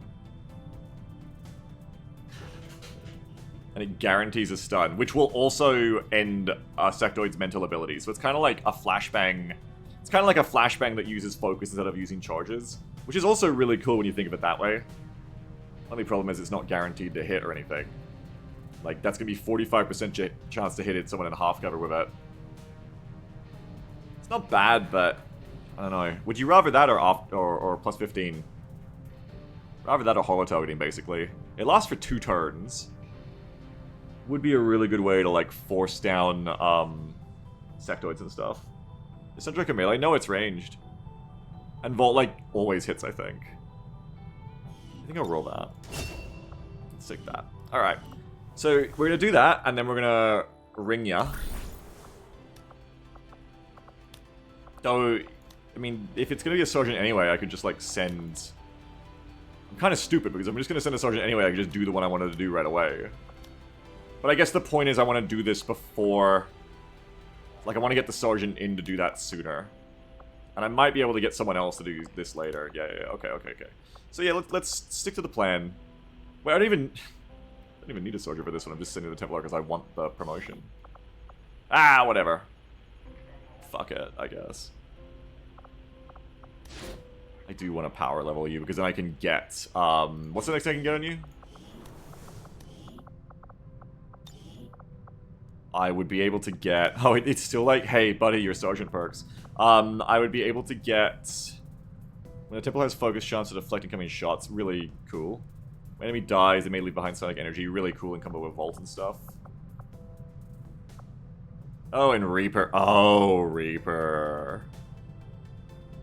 And it guarantees a stun, which will also end Sectoid's mental ability. So it's kind of like a flashbang. It's kind of like a flashbang that uses focus instead of using charges. Which is also really cool when you think of it that way. Only problem is it's not guaranteed to hit or anything. Like, that's going to be 45% chance to hit someone in half cover with it. It's not bad, but I don't know. Would you rather that or plus 15? Rather that or holo targeting, basically. It lasts for 2 turns. Would be a really good way to, like, force down sectoids and stuff. Is Sunstrike a melee? No, it's ranged. And Volt, like, always hits, I think. I think I'll roll that. Let's take that. Alright. So, we're gonna do that, and then we're gonna ring ya. Though, I mean, if it's gonna be a sergeant anyway, I could just, like, send... I'm kind of stupid, because I'm just gonna send a sergeant anyway, I could just do the one I wanted to do right away. But I guess the point is I want to do this before... Like, I want to get the sergeant in to do that sooner. And I might be able to get someone else to do this later. Yeah, okay. So yeah, let's stick to the plan. Wait, I don't even need a soldier for this one. I'm just sending the Templar because I want the promotion. Ah, whatever. Fuck it, I guess. I do want to power level you because then I can get, what's the next thing I can get on you? I would be able to get, oh, it's still like, hey, buddy, your sergeant perks. I would be able to get, when a Templar has focus chance to deflect incoming shots, really cool. When enemy dies, they may leave behind sonic energy, really cool in combo with Volt and stuff. Oh, and Reaper. Oh, Reaper.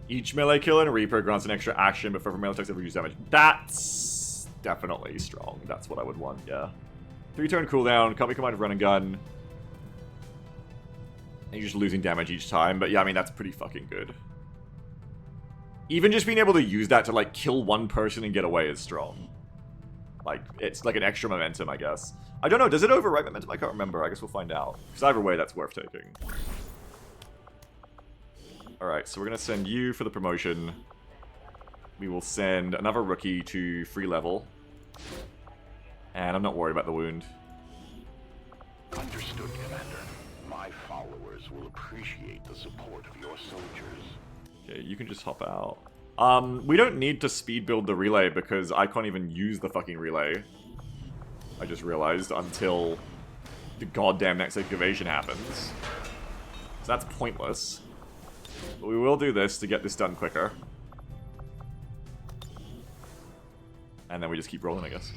Each melee kill in Reaper grants an extra action before melee attacks ever use damage. That's definitely strong. That's what I would want, yeah. 3-turn cooldown, can't be combined with run and gun. And you're just losing damage each time, but yeah, I mean, that's pretty fucking good. Even just being able to use that to, like, kill one person and get away is strong. Like, it's like an extra momentum, I guess. I don't know, does it overwrite momentum? I can't remember. I guess we'll find out. Because either way, that's worth taking. Alright, so we're going to send you for the promotion. We will send another rookie to free level. And I'm not worried about the wound. Understood, Commander. My followers will appreciate the support of your soldiers. Okay, you can just hop out. We don't need to speed build the relay because I can't even use the fucking relay. I just realized until the goddamn next excavation happens. So that's pointless. But we will do this to get this done quicker. And then we just keep rolling, I guess.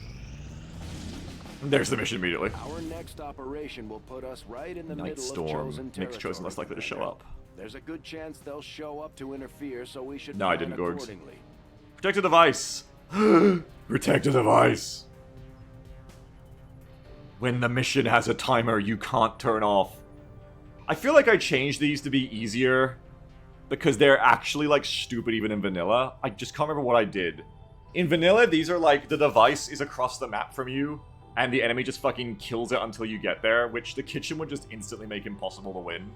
There's the mission immediately. Our next operation will put us right in the Night middle Storm of chosen territory. makes Chosen less likely to show up. There's a good chance they'll show up to interfere, so we should No, I plan didn't, Gorgs. accordingly. Protect a device! Protect a device! When the mission has a timer you can't turn off. I feel like I changed these to be easier because they're actually, like, stupid even in vanilla. I just can't remember what I did. In vanilla, these are like, the device is across the map from you, and the enemy just fucking kills it until you get there, which the kitchen would just instantly make impossible to win.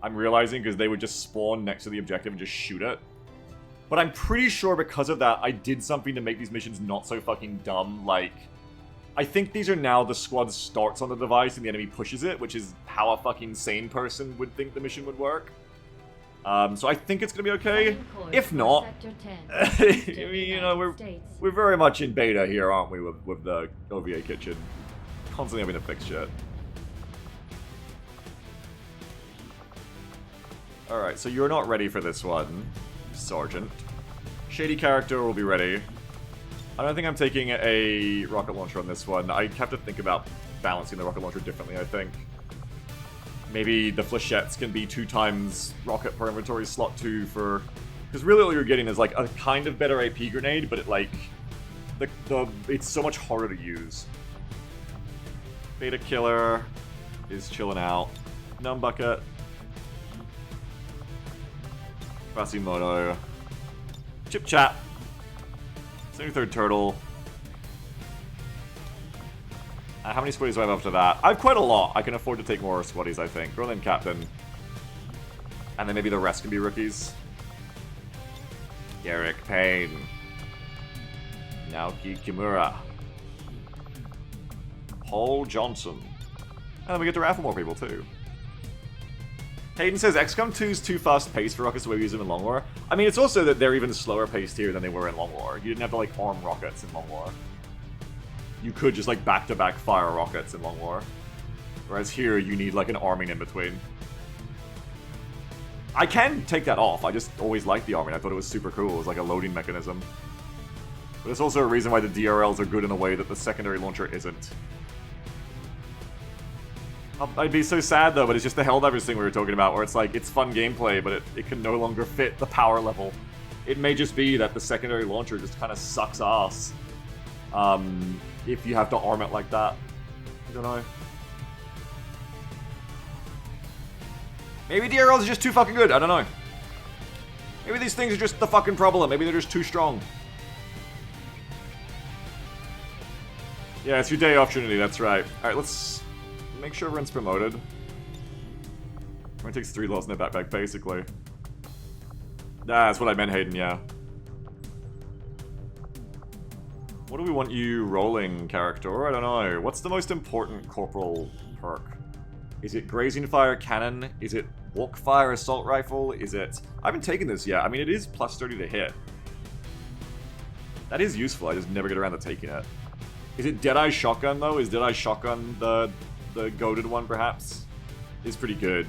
I'm realizing because they would just spawn next to the objective and just shoot it. But I'm pretty sure because of that, I did something to make these missions not so fucking dumb, like... I think these are now the squad starts on the device and the enemy pushes it, which is how a fucking sane person would think the mission would work. So I think it's gonna be okay. If not, I mean, you know, we're very much in beta here, aren't we, with the OvA Kitchen? Constantly having to fix shit. Alright, so you're not ready for this one, Sergeant. Shady character will be ready. I don't think I'm taking a rocket launcher on this one. I have to think about balancing the rocket launcher differently, I think. Maybe the flechettes can be 2 times rocket per inventory slot 2 for... Because really all you're getting is like a kind of better AP grenade, but it like... it's so much harder to use. Beta Killer is chilling out. Numb Bucket. Quasimodo. Chip Chat. 73rd Turtle. How many squaddies do I have after that? I have quite a lot. I can afford to take more squaddies, I think. Roland Captain. And then maybe the rest can be rookies. Garrick Payne. Naoki Kimura. Paul Johnson. And then we get to raffle more people, too. Hayden says, XCOM 2 is too fast-paced for rockets the way we use them in Long War. I mean, it's also that they're even slower paced here than they were in Long War. You didn't have to, like, arm rockets in Long War. You could just, like, back-to-back fire rockets in Long War. Whereas here, you need, like, an arming in between. I can take that off. I just always liked the arming. I thought it was super cool. It was like a loading mechanism. But it's also a reason why the DRLs are good in a way that the secondary launcher isn't. I'd be so sad though, but it's just the Helldivers thing we were talking about, where it's like, it's fun gameplay, but it can no longer fit the power level. It may just be that the secondary launcher just kind of sucks ass. If you have to arm it like that. I don't know. Maybe DRLs are just too fucking good, I don't know. Maybe these things are just the fucking problem, maybe they're just too strong. Yeah, it's your day off, Trinity, that's right. Alright, let's... make sure everyone's promoted. Everyone takes 3 loss in their backpack, basically. That's what I meant, Hayden, yeah. What do we want you rolling, character? I don't know. What's the most important corporal perk? Is it Grazing Fire Cannon? Is it Walk Fire Assault Rifle? Is it... I haven't taken this yet. I mean, it is plus 30 to hit. That is useful. I just never get around to taking it. Is it Deadeye Shotgun, though? Is Deadeye Shotgun the goated one, perhaps? It's pretty good.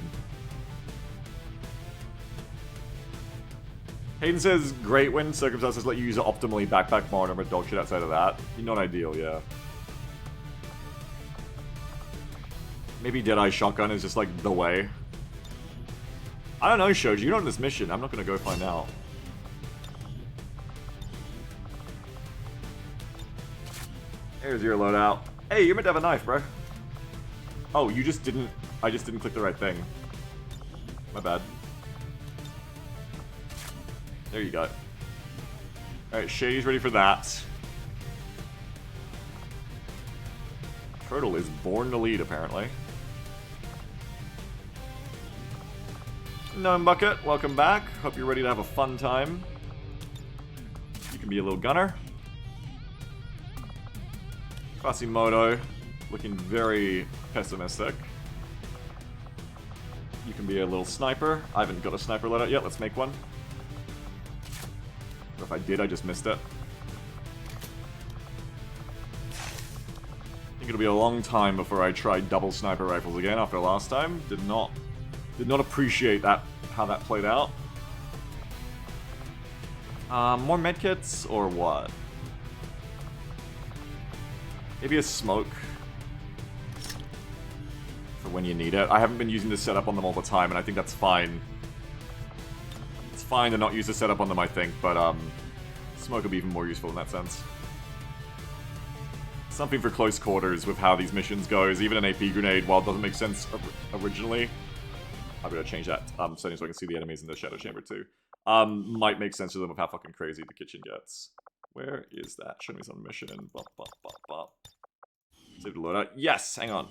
Hayden says, great when circumstances let you use it optimally, backpack more, but dog shit outside of that. Not ideal, yeah. Maybe Deadeye Shotgun is just like the way. I don't know, Shoji, you're on this mission. I'm not gonna go find out. Here's your loadout. Hey, you're meant to have a knife, bro. Oh, you just didn't... I just didn't click the right thing. My bad. There you go. Alright, Shady's ready for that. Turtle is born to lead, apparently. Gnome Bucket, welcome back. Hope you're ready to have a fun time. You can be a little gunner. Quasimodo, looking very pessimistic. You can be a little sniper. I haven't got a sniper loadout yet, let's make one. Or if I did, I just missed it. I think it'll be a long time before I try double sniper rifles again after last time. Did not appreciate that, how that played out. More medkits or what? Maybe a smoke for when you need it. I haven't been using this setup on them all the time, and I think that's fine. It's fine to not use the setup on them, I think, but smoke will be even more useful in that sense. Something for close quarters with how these missions goes. Even an AP grenade, while it doesn't make sense originally, I'm gonna change that setting so I can see the enemies in the shadow chamber too. Might make sense to them of how fucking crazy the kitchen gets. Where is that? Show me some mission. Bop, bop, bop, bop. Save the loadout. Yes, hang on.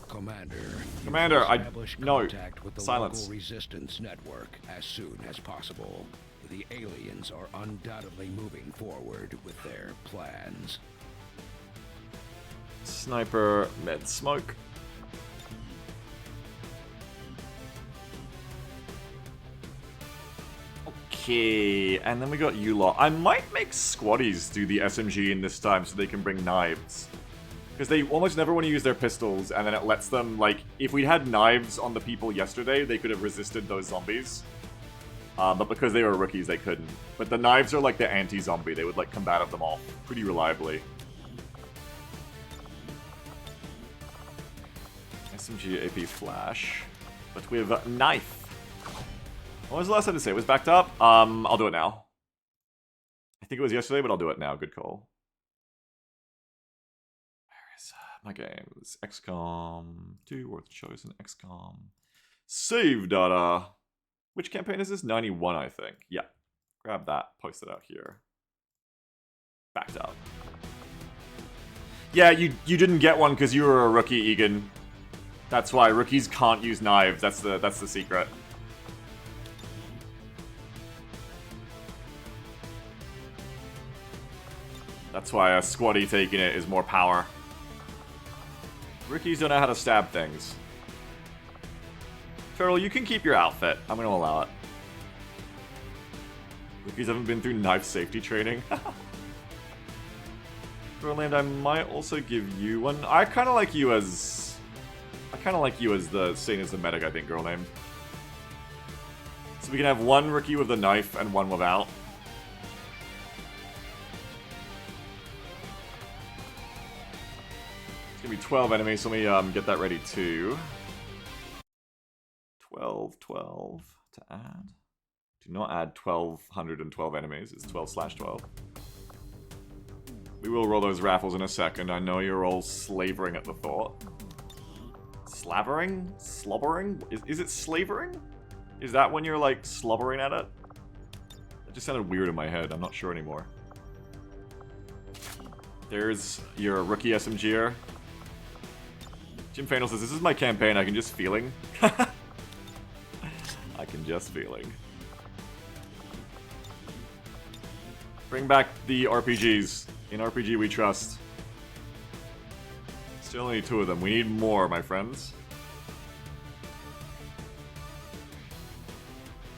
Commander, I no contact with the silence. local resistance network as soon as possible. The aliens are undoubtedly moving forward with their plans. Sniper, med smoke. Okay, and then we got you lot. I might make squaddies do the SMG in this time so they can bring knives. Because they almost never want to use their pistols, and then it lets them, like, if we had knives on the people yesterday, they could have resisted those zombies. But because they were rookies, they couldn't. But the knives are like the anti-zombie. They would, like, combat them off pretty reliably. SMG, AP, flash. But we have a knife. When was the last time to say it was backed up? I'll do it now. I think it was yesterday, but I'll do it now. Good call. Where is my games? XCOM 2, Worth Chosen, XCOM. Save data. Which campaign is this? 91, I think. Yeah. Grab that, post it out here. Backed up. Yeah, you didn't get one because you were a rookie, Egan. That's why rookies can't use knives. That's the secret. That's why a squaddie taking it is more power. Rookies don't know how to stab things. Turtle, you can keep your outfit. I'm gonna allow it. Rookies haven't been through knife safety training. Roland, I might also give you one. I kind of like you as the same as the medic, I think, girl name. So we can have one rookie with the knife and one without. It's gonna be 12 enemies, so let me get that ready too. 12 to add. Do not add 1,212 enemies. It's 12/12. We will roll those raffles in a second. I know you're all slavering at the thought. Slavering? Slobbering? Is it slavering? Is that when you're, like, slobbering at it? It just sounded weird in my head. I'm not sure anymore. There's your rookie SMGer. Jim Fanel says, this is my campaign. I can just feeling. I can just feeling. Bring back the RPGs. In RPG we trust. Still need 2 of them. We need more, my friends.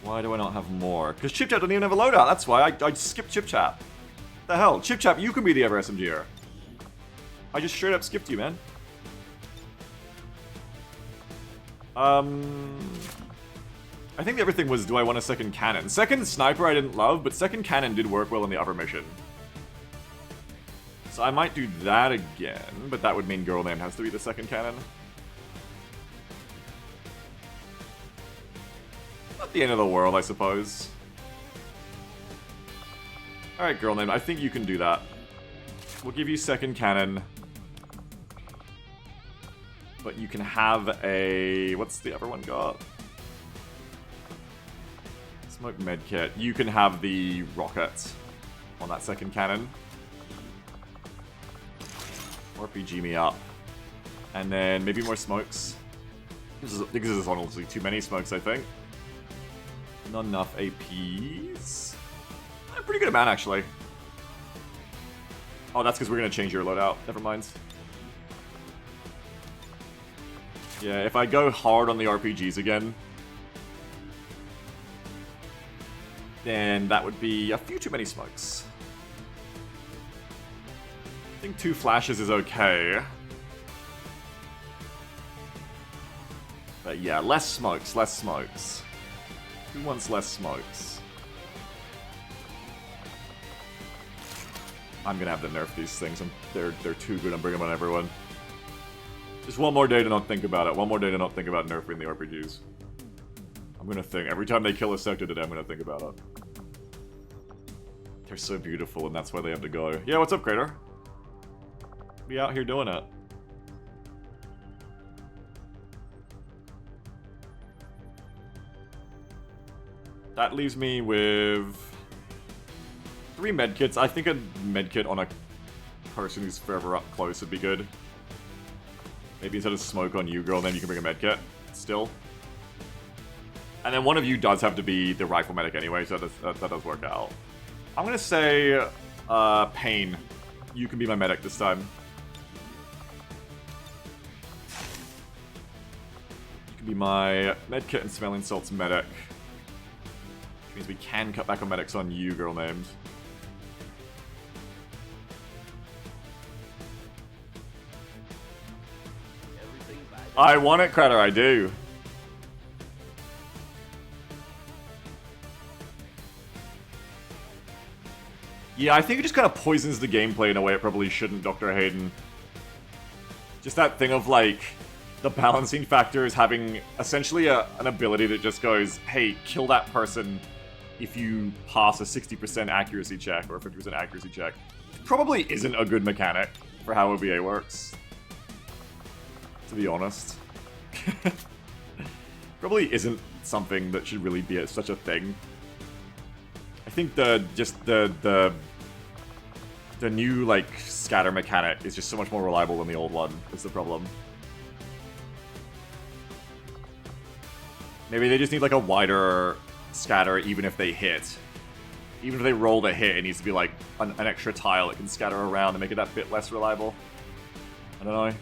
Why do I not have more? Because Chip Chap doesn't even have a loadout. That's why I skipped Chip Chap. The hell? Chip Chap, you can be the ever SMGer. I just straight up skipped you, man. I think everything was, do I want a second cannon? Second sniper I didn't love, but second cannon did work well in the other mission. So I might do that again, but that would mean girl name has to be the second cannon. Not the end of the world, I suppose. Alright, girl name, I think you can do that. We'll give you second cannon. But you can have a... What's the other one got? Smoke medkit. You can have the rocket on that second cannon. RPG me up. And then maybe more smokes. This is honestly too many smokes, I think. Not enough APs. I'm pretty good amount, actually. Oh, that's because we're going to change your loadout. Never mind. Yeah, if I go hard on the RPGs again, then that would be a few too many smokes. I think 2 flashes is okay. But yeah, less smokes, less smokes. Who wants less smokes? I'm gonna have to nerf these things. They're too good. I'm bringing them on everyone. Just one more day to not think about it. One more day to not think about nerfing the RPGs. I'm gonna think. Every time they kill a sector today, I'm gonna think about it. They're so beautiful, and that's why they have to go. Yeah, what's up, Crater? Be out here doing it. That leaves me with 3 medkits. I think a medkit on a person who's further up close would be good. Maybe instead of smoke on you, girl, then you can bring a medkit still. And then one of you does have to be the rifle medic anyway, so that does work out. I'm gonna say, Pain. You can be my medic this time. You can be my medkit and smelling salts medic. Which means we can cut back on medics on you, girl named. I want it, Crater, I do. Yeah, I think it just kind of poisons the gameplay in a way it probably shouldn't, Dr. Hayden. Just that thing of, like, the balancing factor is having essentially an ability that just goes, hey, kill that person if you pass a 60% accuracy check or a 50% accuracy check. It probably isn't a good mechanic for how OVA works. To be honest. Probably isn't something that should really be such a thing. I think the new, like, scatter mechanic is just so much more reliable than the old one, is the problem. Maybe they just need, like, a wider scatter even if they hit. Even if they roll the hit, it needs to be, like, an extra tile that can scatter around and make it that bit less reliable. I don't know.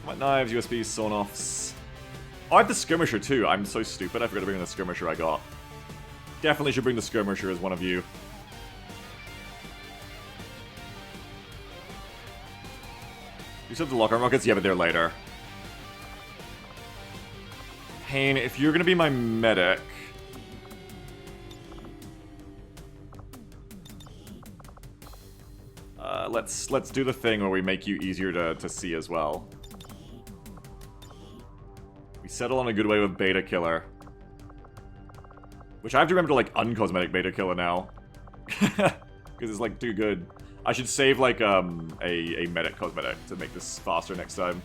What knives, USB, sawn-offs. Oh, I have the skirmisher too. I'm so stupid. I forgot to bring the skirmisher I got. Definitely should bring the skirmisher as one of you. You said the lock-on rockets? Yeah, but they're later. Pain, if you're gonna be my medic... let's do the thing where we make you easier to see as well. We settle on a good way with Beta Killer. Which I have to remember to, like, uncosmetic Beta Killer now. Because it's, like, too good. I should save, like, a medic cosmetic to make this faster next time.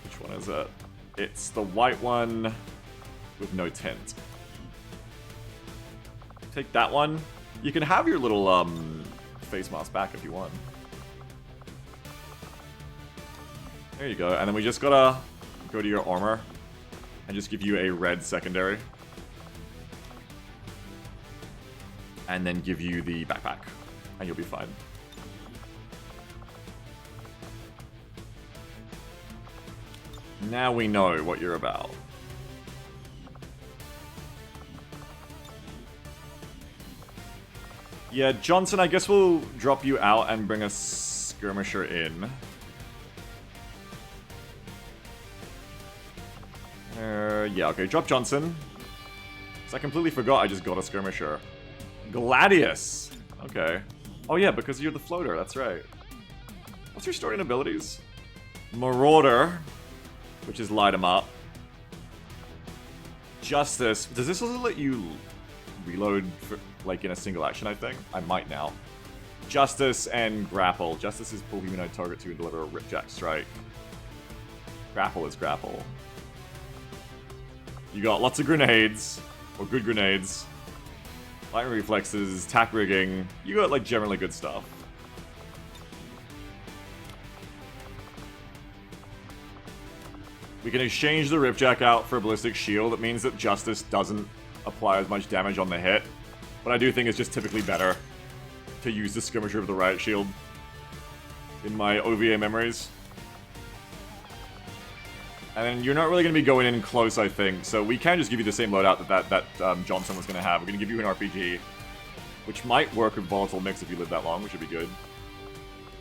Which one is it? It's the white one with no tint. Take that one. You can have your little, face mask back if you want. There you go, and then we just gotta go to your armor and just give you a red secondary. And then give you the backpack, and you'll be fine. Now we know what you're about. Yeah, Johnson, I guess we'll drop you out and bring a skirmisher in. Yeah, okay, drop Johnson. Because I completely forgot I just got a skirmisher. Gladius! Okay. Oh yeah, because you're the floater, that's right. What's your story and abilities? Marauder, which is light him up. Justice. Does this also let you reload for, like in a single action, I think? I might now. Justice and Grapple. Justice is pull humanoid target to and deliver a Ripjack strike. Grapple is Grapple. You got lots of grenades, or good grenades. Light reflexes, tack rigging. You got like generally good stuff. We can exchange the Ripjack out for a ballistic shield. It means that Justice doesn't apply as much damage on the hit. But I do think it's just typically better to use the Skirmisher of the Riot Shield in my OVA memories. And then you're not really going to be going in close, I think. So we can just give you the same loadout that Johnson was going to have. We're going to give you an RPG, which might work with Volatile Mix if you live that long, which would be good.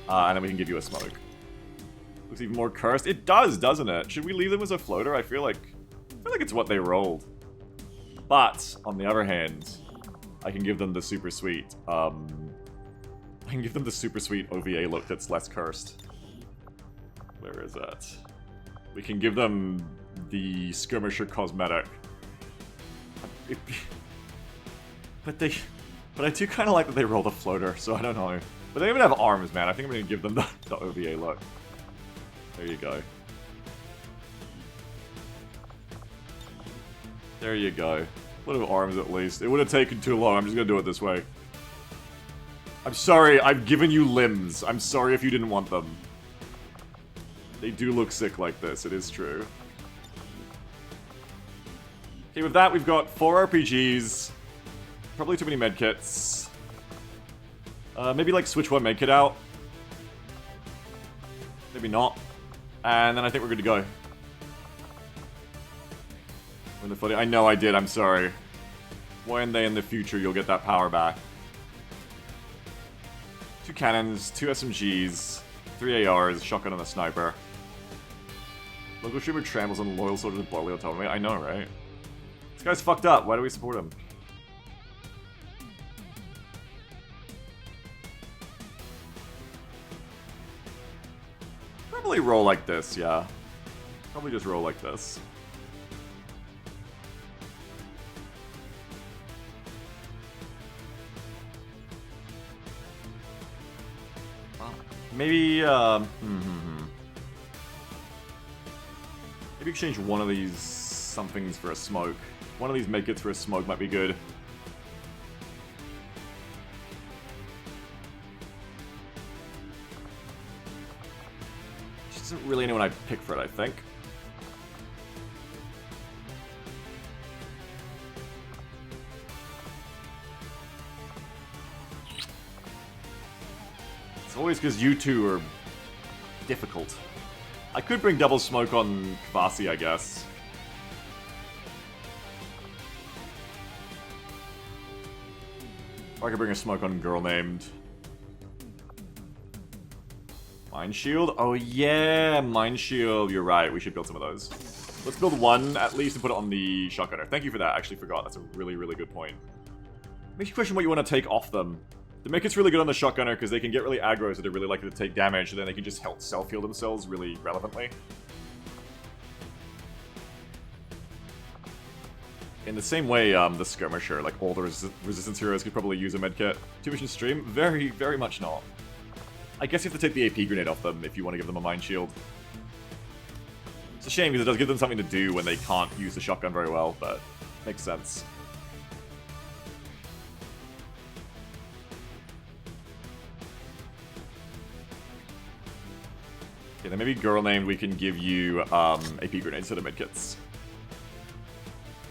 And then we can give you a Smoke. Looks even more cursed. It does, doesn't it? Should we leave them as a floater? I feel like it's what they rolled. But, on the other hand, I can give them the super sweet, OVA look that's less cursed. Where is that? We can give them the Skirmisher cosmetic. But I do kind of like that they roll the floater, so I don't know. But they even have arms, man. I think I'm going to give them the OVA look. There you go. There you go. A little arms at least. It would have taken too long. I'm just going to do it this way. I'm sorry, I've given you limbs. I'm sorry if you didn't want them. They do look sick like this, it is true. Okay, with that, we've got 4 RPGs. Probably too many medkits. Maybe, like, switch one medkit out. Maybe not. And then I think we're good to go. I know I did, I'm sorry. One day in the future, you'll get that power back. 2 cannons, 2 SMGs, 3 ARs, shotgun and a sniper. Local streamer trambles on loyal soldiers of bodily autonomy. I know, right? This guy's fucked up. Why do we support him? Probably roll like this, yeah. Probably just roll like this. Maybe, Maybe exchange one of these somethings for a smoke. One of these medkits for a smoke might be good. Just isn't really anyone I'd pick for it, I think. It's always because you two are difficult. I could bring double smoke on Kvasi, I guess. Or I could bring a smoke on girl named Mind Shield. Oh yeah, Mind Shield. You're right. We should build some of those. Let's build one at least and put it on the shotgunner. Thank you for that. I actually forgot. That's a really, really good point. Makes you question what you want to take off them. The medkit's really good on the shotgunner because they can get really aggro, so they're really likely to take damage, and then they can just help self-heal themselves really relevantly. In the same way, the Skirmisher, like all the resistance heroes could probably use a medkit. 2-mission stream? Very, very much not. I guess you have to take the AP grenade off them if you want to give them a Mind Shield. It's a shame because it does give them something to do when they can't use the shotgun very well, but makes sense. then maybe girl named, we can give you AP grenades instead of medkits.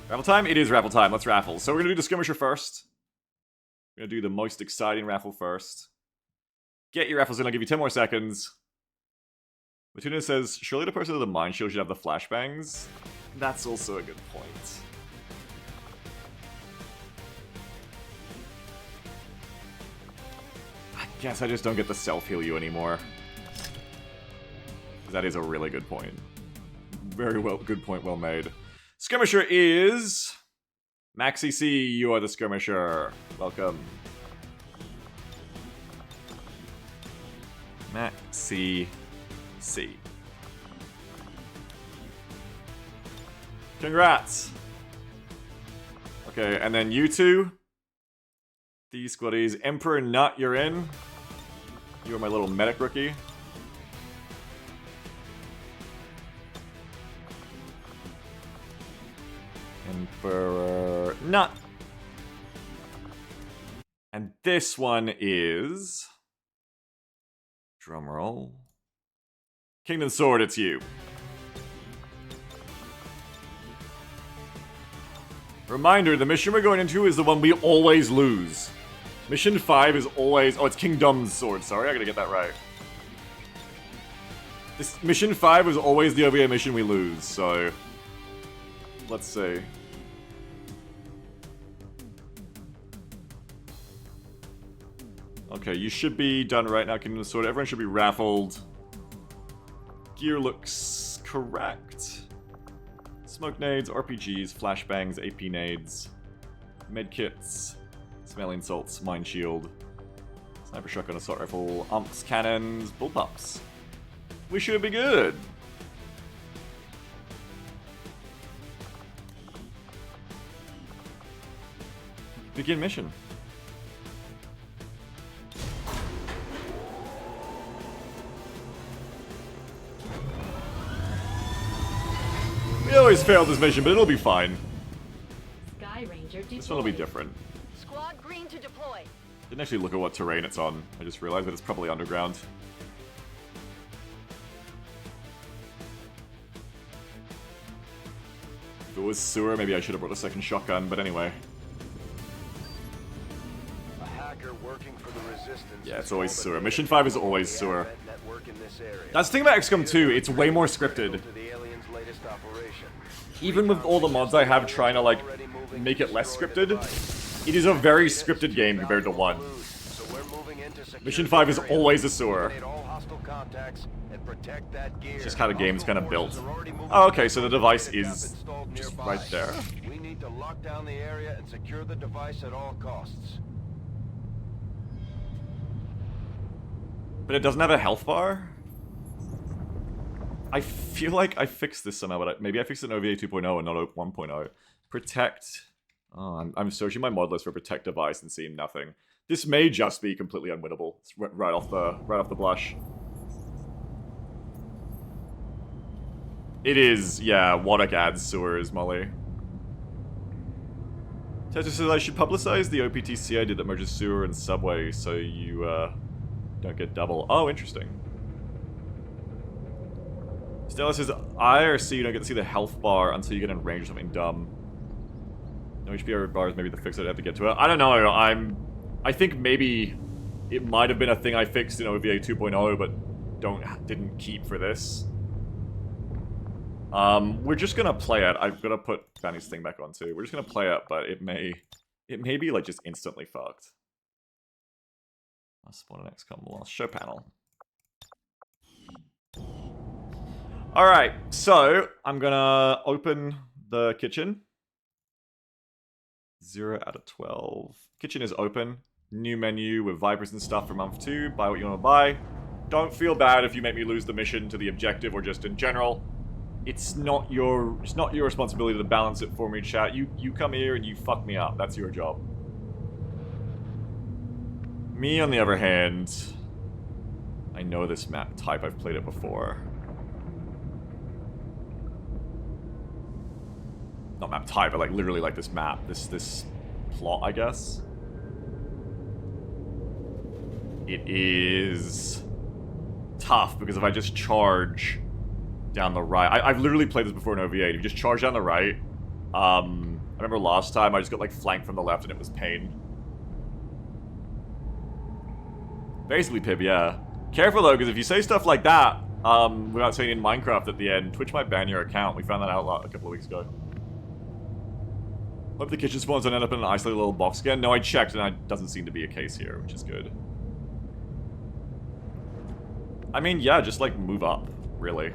Raffle time? It is raffle time. Let's raffle. So we're going to do the skirmisher first. We're going to do the most exciting raffle first. Get your raffles in. I'll give you 10 more seconds. Latuna says, surely the person with the mind shield should have the flashbangs. That's also a good point. I guess I just don't get to self-heal you anymore. That is a really good point. Very well, good point, well made. Skirmisher is... Maxi C, you are the skirmisher. Welcome. Maxi C. Congrats! Okay, and then you two. These squaddies. Emperor Nut, you're in. You are my little medic rookie. Emperor Nut. And this one is... Drumroll. Kingdom Sword, it's you. Reminder, the mission we're going into is the one we always lose. Mission 5 is always... Oh, it's Kingdom's Sword, sorry, I gotta get that right. This Mission 5 was always the OvA mission we lose, so... Let's see. Okay, you should be done right now, Kingdom Sword. Everyone should be raffled. Gear looks correct. Smoke nades, RPGs, flashbangs, AP nades, medkits, smelling salts, mine shield, sniper shotgun, assault rifle, umps, cannons, bullpups. We should be good. Begin mission. We always fail this mission, but it'll be fine. Sky Ranger This one will be different. Squad green to deploy. Didn't actually look at what terrain it's on. I just realized that it's probably underground. If it was sewer, maybe I should have brought a second shotgun, but anyway. A hacker working for the Resistance. Yeah, it's always sewer. Mission 5 is always sewer. That's the thing about XCOM 2, it's way more scripted. Even with all the mods I have trying to, like, make it less scripted, it is a very scripted game compared to 1. Mission 5 is always a sewer. It's just how the game's kind of built. Oh, okay, so the device is just right there. We need to lock down the area and secure the device at all costs. But it doesn't have a health bar? I feel like I fixed this somehow, but maybe I fixed it in OvA 2.0 and not 1.0. Protect. Oh, I'm searching my mod list for protect device and seeing nothing. This may just be completely unwinnable. It's right off the blush. It is, yeah. Waddock adds sewers, Molly. Tetris says I should publicize the OPTC I did that merges sewer and subway so you don't get double. Oh, interesting. Stella says IRC you don't get to see the health bar until you get in range of something dumb. No HP bars, maybe the fix I'd have to get to it. I don't know. I think maybe it might have been a thing I fixed in OvA 2.0, but didn't keep for this. We're just gonna play it. I've got to put Fanny's thing back on too. We're just gonna play it, but it may be like just instantly fucked. I'll spawn an XCOM lost show panel. Alright, so I'm gonna open the kitchen. 0 out of 12. Kitchen is open. New menu with Vipers and stuff for month 2. Buy what you want to buy. Don't feel bad if you make me lose the mission to the objective or just in general. It's not your responsibility to balance it for me, chat. You come here and you fuck me up. That's your job. Me, on the other hand, I know this map type. I've played it before. Not map type, but like literally like this map. This plot, I guess. It is tough, because if I just charge down the right... I've literally played this before in OVA. If you just charge down the right... I remember last time I just got, like, flanked from the left and it was pain. Basically, Pib, yeah. Careful, though, because if you say stuff like that, without saying in Minecraft at the end, Twitch might ban your account. We found that out a couple of weeks ago. Hope the kitchen spawns don't end up in an isolated little box again. No, I checked, and it doesn't seem to be a case here, which is good. I mean, yeah, just, like, move up, really.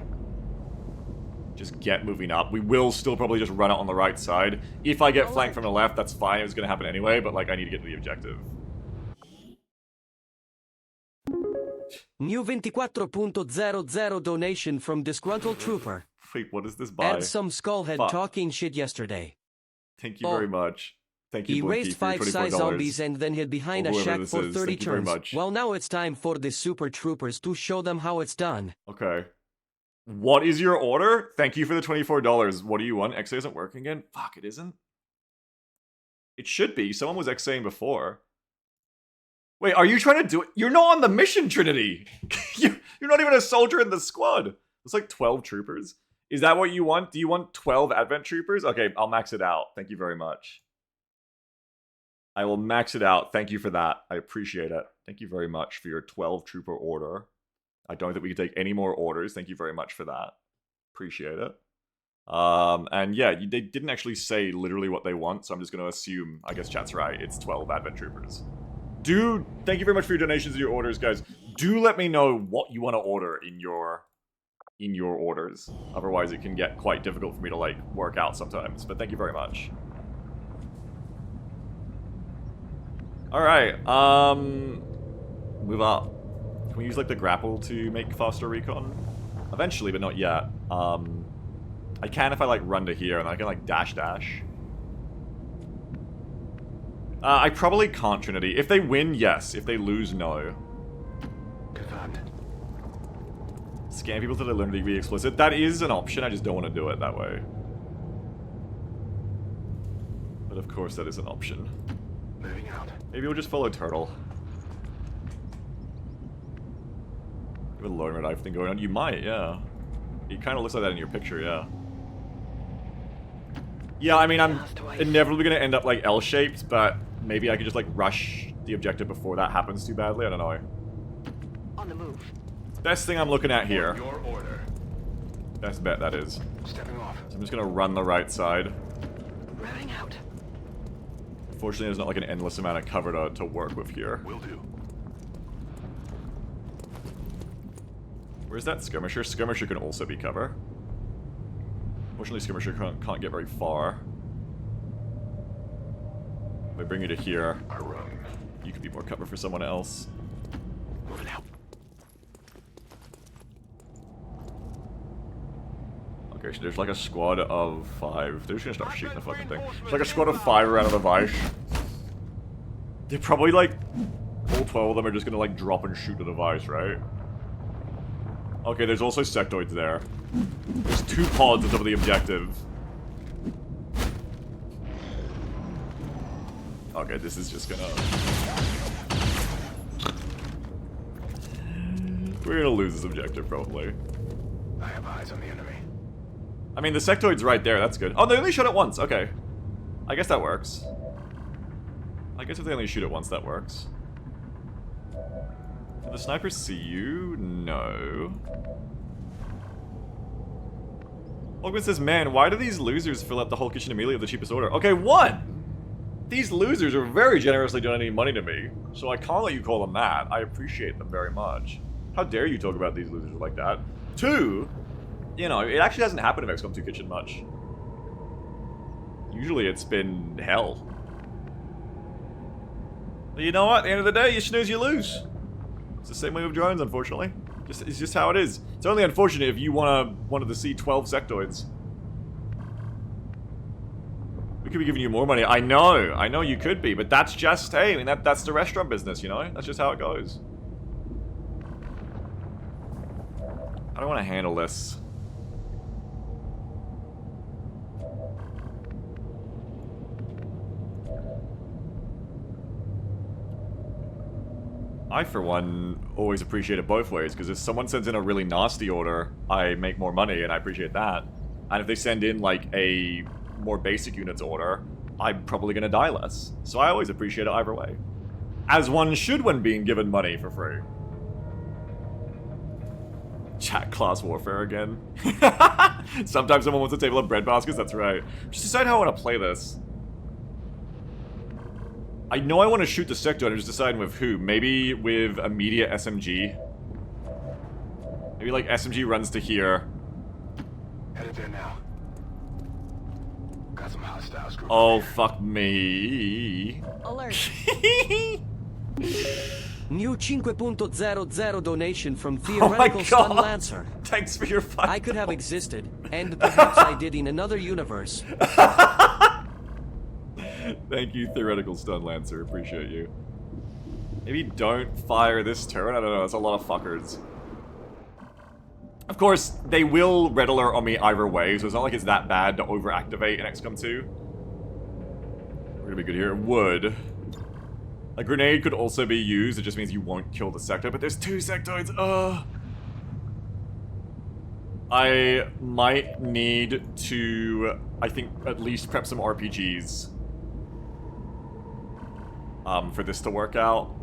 Just get moving up. We will still probably just run out on the right side. If I get flanked from the left, that's fine. It was going to happen anyway, but, like, I need to get to the objective. New 24.00 donation from Disgruntled Trooper. Wait, what is this by? Had some skullhead Fuck. talking shit yesterday. Thank you very much. Thank you, He Blinky, raised for your 5 size $24. zombies and then hid behind Or a whoever shack this for is. 30 Thank you very turns. much. Well, now it's time for the Super Troopers to show them how it's done. Okay. What is your order? Thank you for the $24. What do you want? XA isn't working again? Fuck, it isn't? It should be. Someone was XAing before. Wait, are you trying to do it? You're not on the mission, Trinity! You're not even a soldier in the squad! It's like 12 troopers. Is that what you want? Do you want 12 Advent troopers? Okay, I'll max it out. Thank you very much. I will max it out. Thank you for that. I appreciate it. Thank you very much for your 12 trooper order. I don't think we can take any more orders. Thank you very much for that. Appreciate it. And yeah, they didn't actually say literally what they want, so I'm just going to assume, I guess chat's right, it's 12 Advent troopers. Thank you very much for your donations and your orders, guys. Do let me know what you want to order in your orders. Otherwise, it can get quite difficult for me to, like, work out sometimes. But thank you very much. Alright, move up. Can we use, like, the grapple to make faster recon? Eventually, but not yet. I can if I, like, run to here, and I can, like, dash. I probably can't, Trinity. If they win, yes. If they lose, no. Confirmed. Scan people till they learn to be explicit. That is an option, I just don't want to do it that way. But of course that is an option. Moving out. Maybe we'll just follow Turtle. You have a low red thing going on. You might, yeah. It kind of looks like that in your picture, yeah. Yeah, I mean, I'm inevitably going to end up, like, L-shaped, but maybe I could just, like, rush the objective before that happens too badly. I don't know. On the move. Best thing I'm looking at here. Your order. Best bet, that is. Stepping off. So I'm just going to run the right side. Running out. Fortunately, there's not, like, an endless amount of cover to work with here. Will do. Where's that skirmisher? Skirmisher can also be cover. Fortunately, skirmisher can't get very far. If I bring you to here, I run. you could be more cover for someone else. Moving out. Okay, so there's like a squad of 5. They're just gonna start shooting the fucking thing. There's like a squad of 5 around the Vice. They're probably like, all 12 of them are just gonna like drop and shoot the device, right? Okay, there's also sectoids there. There's 2 pods on top of the objective. Okay, this is just gonna... We're gonna lose this objective, probably. I have eyes on the enemy. I mean, the sectoid's right there, that's good. Oh, they only shot it once, okay. I guess that works. I guess if they only shoot it once, that works. Did the snipers see you? No. Ogman says, man, why do these losers fill up the whole kitchen immediately at the cheapest order? Okay, one! These losers are very generously donating money to me, so I can't let you call them that. I appreciate them very much. How dare you talk about these losers like that? 2, you know, it actually hasn't happened in XCOM 2 Kitchen much. Usually it's been hell. But you know what? At the end of the day, you snooze, you lose. It's the same way with drones, unfortunately. It's just how it is. It's only unfortunate if you wanted to see 12 sectoids. We could be giving you more money. I know you could be, but that's just, hey, I mean, that's the restaurant business, you know? That's just how it goes. I don't want to handle this. I, for one, always appreciate it both ways, because if someone sends in a really nasty order, I make more money, and I appreciate that. And if they send in, like, a more basic units order, I'm probably gonna die less. So I always appreciate it either way. As one should when being given money for free. Chat class warfare again. Sometimes someone wants a table of bread baskets, that's right. Just decide how I want to play this. I know I want to shoot the sector, and I'm just deciding with who. Maybe with immediate SMG. Maybe like SMG runs to here. Headed there now. Got some hostiles. Oh, fuck me. Alert. New 5.00 donation from Theoretical Stun Lancer. Thanks for your fight. I could have existed, and perhaps I did in another universe. Thank you, Theoretical Stun Lancer. Appreciate you. Maybe don't fire this turn? I don't know, that's a lot of fuckers. Of course, they will red alert on me either way, so it's not like it's that bad to overactivate in XCOM 2. We're gonna be good here. Wood. A grenade could also be used, it just means you won't kill the sector, but there's 2 sectoids, I might need to, I think, at least prep some RPGs. For this to work out.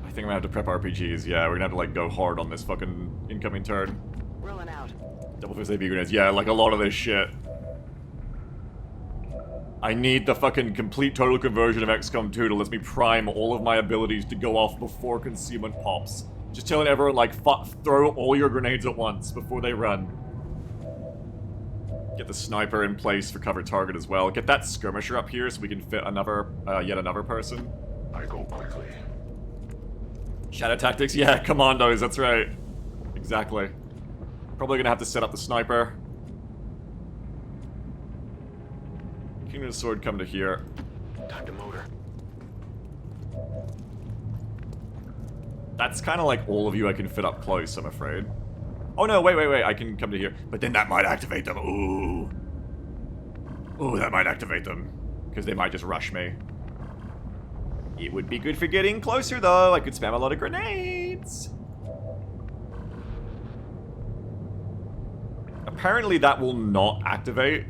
I think I'm gonna have to prep RPGs, yeah, we're gonna have to, like, go hard on this fucking incoming turn. Rolling out. Double fist AP grenades. Yeah, like a lot of this shit. I need the fucking complete total conversion of XCOM 2 to let me prime all of my abilities to go off before concealment pops. Just telling everyone, like, throw all your grenades at once before they run. Get the sniper in place for cover target as well. Get that skirmisher up here so we can fit another, yet another person. I go quickly. Shadow tactics? Yeah, commandos, that's right. Exactly. Probably gonna have to set up the sniper. Kingdom's Sword come to here. Time to motor. That's kind of like all of you I can fit up close, I'm afraid. Oh no, wait, I can come to here. But then that might activate them. Ooh. Ooh, that might activate them. Because they might just rush me. It would be good for getting closer, though. I could spam a lot of grenades. Apparently that will not activate.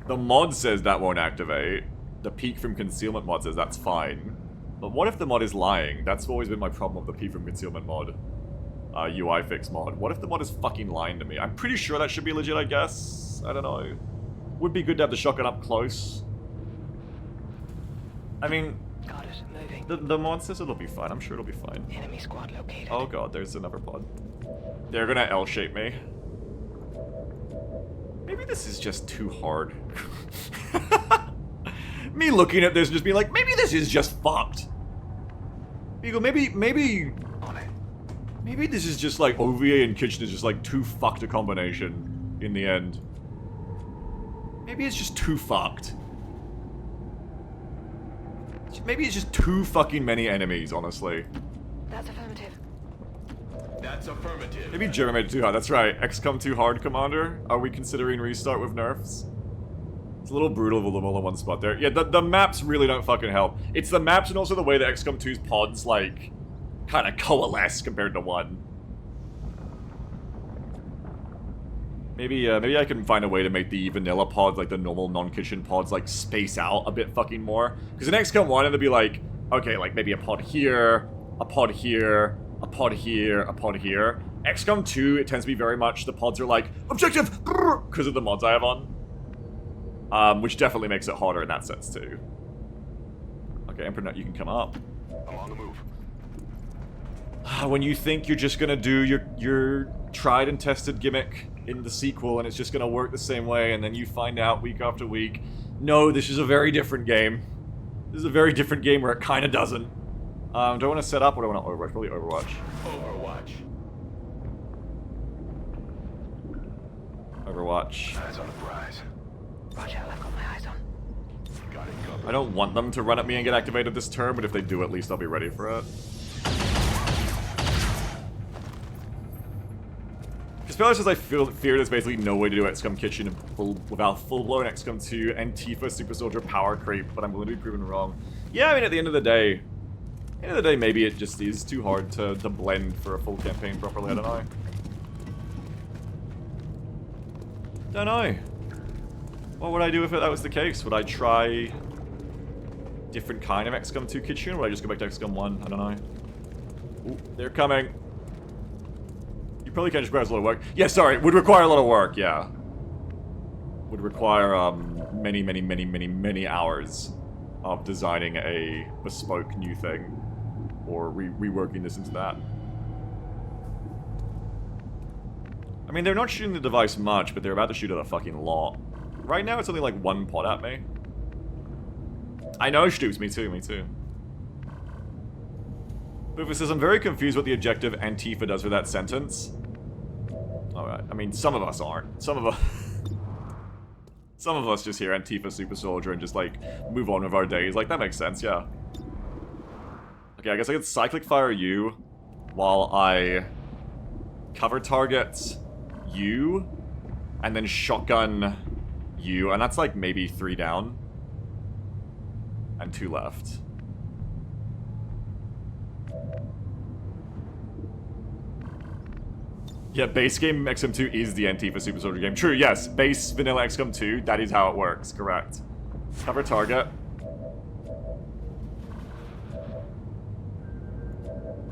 The mod says that won't activate. The peek from concealment mod says that's fine. But what if the mod is lying? That's always been my problem with the peek from concealment mod. UI fix mod. What if the mod is fucking lying to me? I'm pretty sure that should be legit, I guess. I don't know. Would be good to have the shotgun up close. I mean, Got it. Moving. the mod says it'll be fine. I'm sure it'll be fine. Enemy squad located. Oh god, there's another pod. They're gonna L-shape me. Maybe this is just too hard. Me looking at this and just being like, maybe this is just fucked. You go, maybe this is just like OvA and Kitchen is just like too fucked a combination in the end. Maybe it's just too fucked. Maybe it's just too fucking many enemies, honestly. That's affirmative. That's affirmative. Maybe Jeremy made it too hard. That's right. XCOM too hard, Commander. Are we considering restart with nerfs? It's a little brutal with them all in one spot there. Yeah, the maps really don't fucking help. It's the maps and also the way that XCOM 2's pods, like, kind of coalesce compared to 1. Maybe I can find a way to make the vanilla pods, like the normal non-kitchen pods, like, space out a bit fucking more. Because in XCOM 1, it'd be like, okay, like, maybe a pod here, a pod here, a pod here, a pod here. XCOM 2, it tends to be very much, the pods are like, objective! Because of the mods I have on. Which definitely makes it harder in that sense, too. Okay, Emperor Nut, you can come up. On the move. When you think you're just gonna do your tried and tested gimmick in the sequel and it's just gonna work the same way, and then you find out week after week, no, this is a very different game. This is a very different game where it kinda doesn't. Do I want to set up or do I want to Overwatch? Probably Overwatch. Overwatch. Eyes on the prize. Roger, I've got my eyes on. Got it covered. I don't want them to run at me and get activated this turn, but if they do, at least I'll be ready for it. Because says I fear there's basically no way to do XCOM Kitchen without full-blown XCOM 2 Antifa Super Soldier power creep, but I'm willing to be proven wrong. Yeah, I mean, at the end of the day, maybe it just is too hard to blend for a full campaign properly. I don't know. Don't know. What would I do if that was the case? Would I try different kind of XCOM 2 Kitchen, or would I just go back to XCOM 1? I don't know. Ooh, they're coming. You probably can't just require a lot of work. Yeah, sorry, would require a lot of work, yeah. Would require, many hours of designing a bespoke new thing. Or reworking this into that. I mean, they're not shooting the device much, but they're about to shoot it a fucking lot. Right now, it's only like one pot at me. I know, Stoops, me too. Boofa says, I'm very confused what the objective Antifa does with that sentence. Alright, I mean, some of us aren't. Some of us just hear Antifa Super Soldier and just, like, move on with our days. Like, that makes sense, yeah. Okay, I guess I can cyclic fire you while I cover target you and then shotgun you, and that's like maybe 3 down and 2 left. Yeah, base game XCOM 2 is the Antifa Super Soldier game. True, yes, base vanilla XCOM 2, that is how it works, correct. Cover target.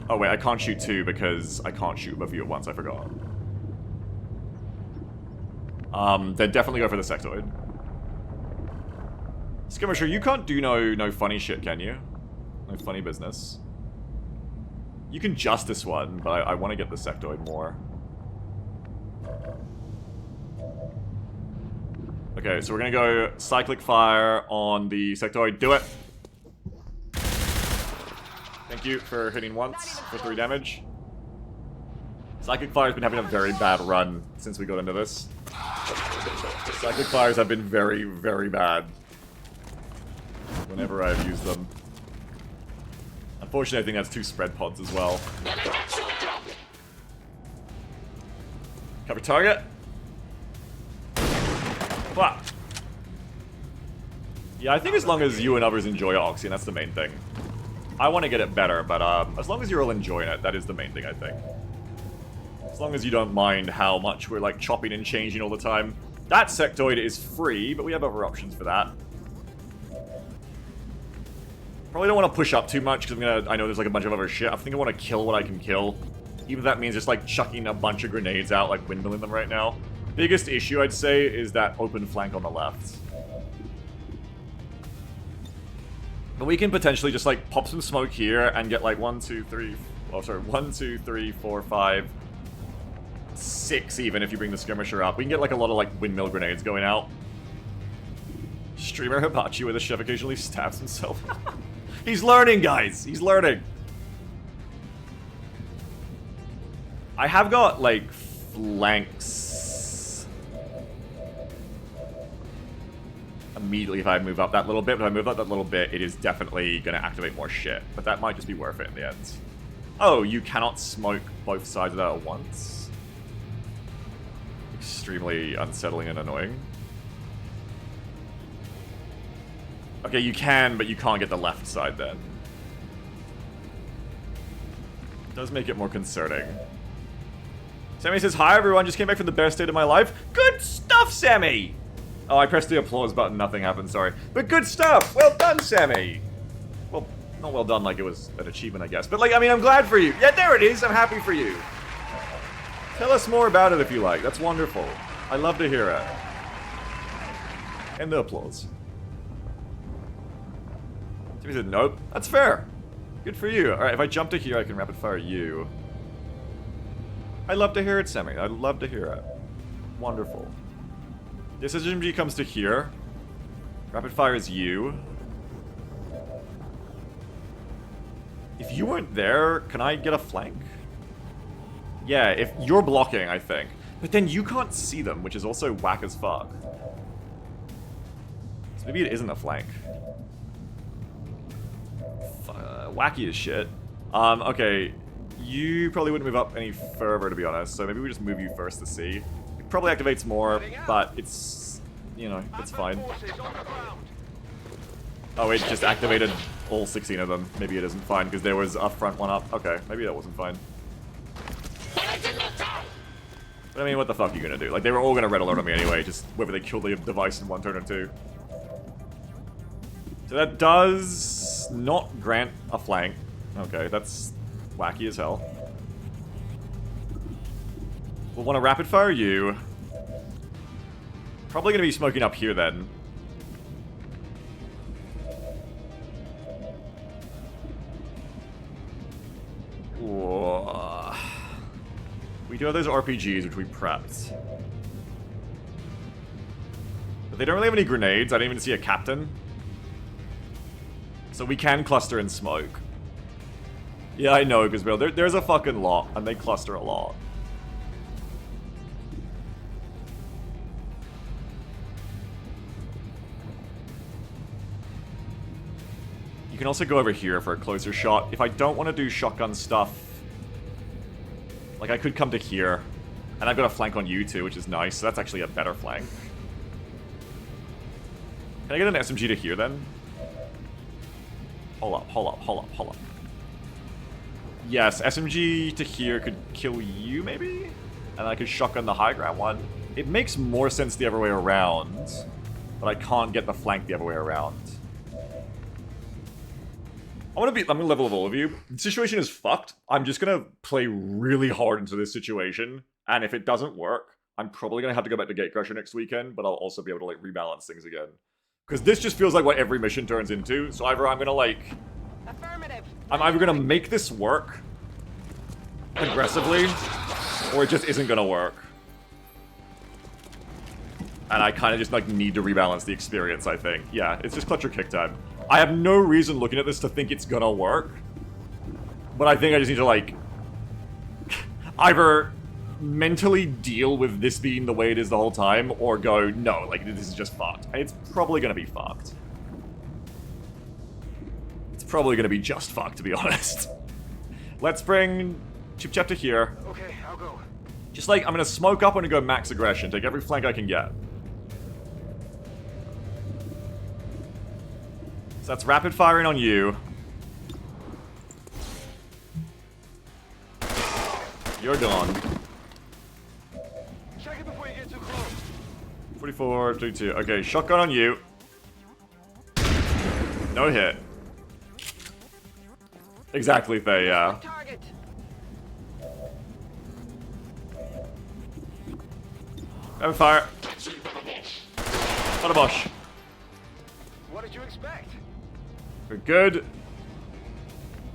Oh wait, I can't shoot 2 because I can't shoot both of you at once, I forgot. Then definitely go for the sectoid. Skirmisher, you can't do no funny shit, can you? No funny business. You can justice one, but I want to get the sectoid more. Okay, so we're gonna go cyclic fire on the sectoid. Do it! Thank you for hitting once for 3 damage. Cyclic Fire's been having a very bad run since we got into this. Cyclic Fires have been very, very bad whenever I've used them. Unfortunately, I think that's 2 spread pods as well. Cover target. Wow. Yeah, I think as long as you and others enjoy Oxy, that's the main thing. I want to get it better, but as long as you're all enjoying it, that is the main thing, I think. As long as you don't mind how much we're, like, chopping and changing all the time. That sectoid is free, but we have other options for that. Probably don't want to push up too much, because I know there's, like, a bunch of other shit. I think I want to kill what I can kill. Even if that means just, like, chucking a bunch of grenades out, like, windmilling them right now. Biggest issue, I'd say, is that open flank on the left. But we can potentially just, like, pop some smoke here and get, like, 1, 2, 3... Oh, sorry, 1, 2, 3, 4, 5... 6 even, if you bring the skirmisher up. We can get, like, a lot of, like, windmill grenades going out. Streamer Hibachi with a chef occasionally stabs himself. He's learning, guys! He's learning! I have got, like, flanks... immediately if I move up that little bit. But if I move up that little bit, it is definitely going to activate more shit. But that might just be worth it in the end. Oh, you cannot smoke both sides of that at once? Extremely unsettling and annoying. Okay, you can, but you can't get the left side then. It does make it more concerning. Sammy says, hi everyone, just came back from the best day of my life. Good stuff, Sammy! Oh, I pressed the applause button, nothing happened, sorry. But good stuff! Well done, Sammy! Well, not well done like it was an achievement, I guess. But, like, I mean, I'm glad for you. Yeah, there it is, I'm happy for you. Tell us more about it if you like, that's wonderful. I love to hear it. And the applause. Timmy said, nope. That's fair. Good for you. Alright, if I jump to here, I can rapid fire you. I love to hear it, Sammy. I love to hear it. Wonderful. This SMG comes to here. Rapid fires you. If you weren't there, can I get a flank? Yeah, if you're blocking, I think. But then you can't see them, which is also whack as fuck. So maybe it isn't a flank. Wacky as shit. Okay. You probably wouldn't move up any further, to be honest, so maybe we just move you first to see. It probably activates more, but it's, you know, it's fine. Oh, it just activated all 16 of them. Maybe it isn't fine, because there was a front one up. Okay, maybe that wasn't fine. But I mean, what the fuck are you gonna do? Like, they were all gonna red alert on me anyway, just whether they killed the device in one turn or two. So that does not grant a flank. Okay, that's wacky as hell. We'll want to rapid fire you. Probably gonna be smoking up here then. Whoa. We do have those RPGs, which we prepped. But they don't really have any grenades. I didn't even see a captain. So we can cluster and smoke. Yeah, I know, because there's a fucking lot, and they cluster a lot. You can also go over here for a closer shot. If I don't want to do shotgun stuff, like I could come to here. And I've got a flank on you too, which is nice. So that's actually a better flank. Can I get an SMG to here then? Hold up, hold up, hold up, hold up. Yes, SMG to here could kill you maybe? And I could shotgun the high ground one. It makes more sense the other way around. But I can't get the flank the other way around. I'm gonna level with all of you. The situation is fucked. I'm just gonna play really hard into this situation. And if it doesn't work, I'm probably gonna have to go back to Gatecrusher next weekend, but I'll also be able to like rebalance things again. Because this just feels like what every mission turns into. So either I'm gonna like... Affirmative. I'm either gonna make this work aggressively, or it just isn't gonna work. And I kind of just like need to rebalance the experience, I think. Yeah, it's just clutch or kick time. I have no reason looking at this to think it's gonna work. But I think I just need to like... either mentally deal with this being the way it is the whole time, or go, no, like, this is just fucked. And it's probably gonna be fucked. It's probably gonna be just fucked, to be honest. Let's bring Chip Chap to here. Okay, I'll go. Just like, I'm gonna smoke up and go max aggression, take every flank I can get. So that's rapid firing on you. You're gone. Check it before you get too close. 44, 32. Okay, shotgun on you. No hit. Exactly, Faye, yeah. Target. Rapid fire. What a bosh. What did you expect? We're good.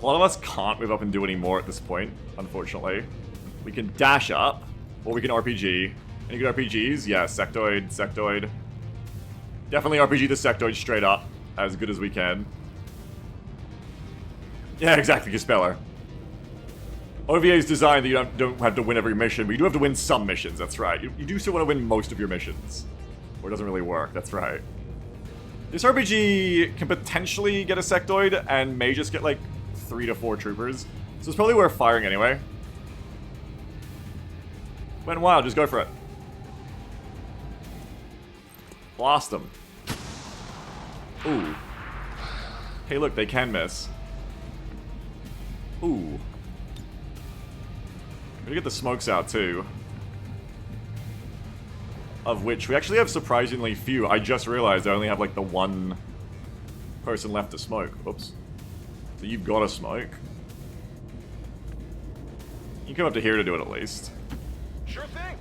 A lot of us can't move up and do any more at this point, unfortunately. We can dash up, or we can RPG. Any good RPGs? Yeah, Sectoid, Sectoid. Definitely RPG the Sectoid straight up, as good as we can. Yeah, exactly, Gispeller. OVA is designed that you don't have to win every mission, but you do have to win some missions, that's right. You do still want to win most of your missions. Or it doesn't really work, that's right. This RPG can potentially get a Sectoid, and may just get like 3 to 4 troopers. So it's probably worth firing anyway. Went wild, just go for it. Blast them. Ooh. Hey look, they can miss. Ooh. I'm gonna get the smokes out too. Of which we actually have surprisingly few. I just realized I only have like the one person left to smoke. Oops. So you've got to smoke. You can come up to here to do it at least. Sure thing.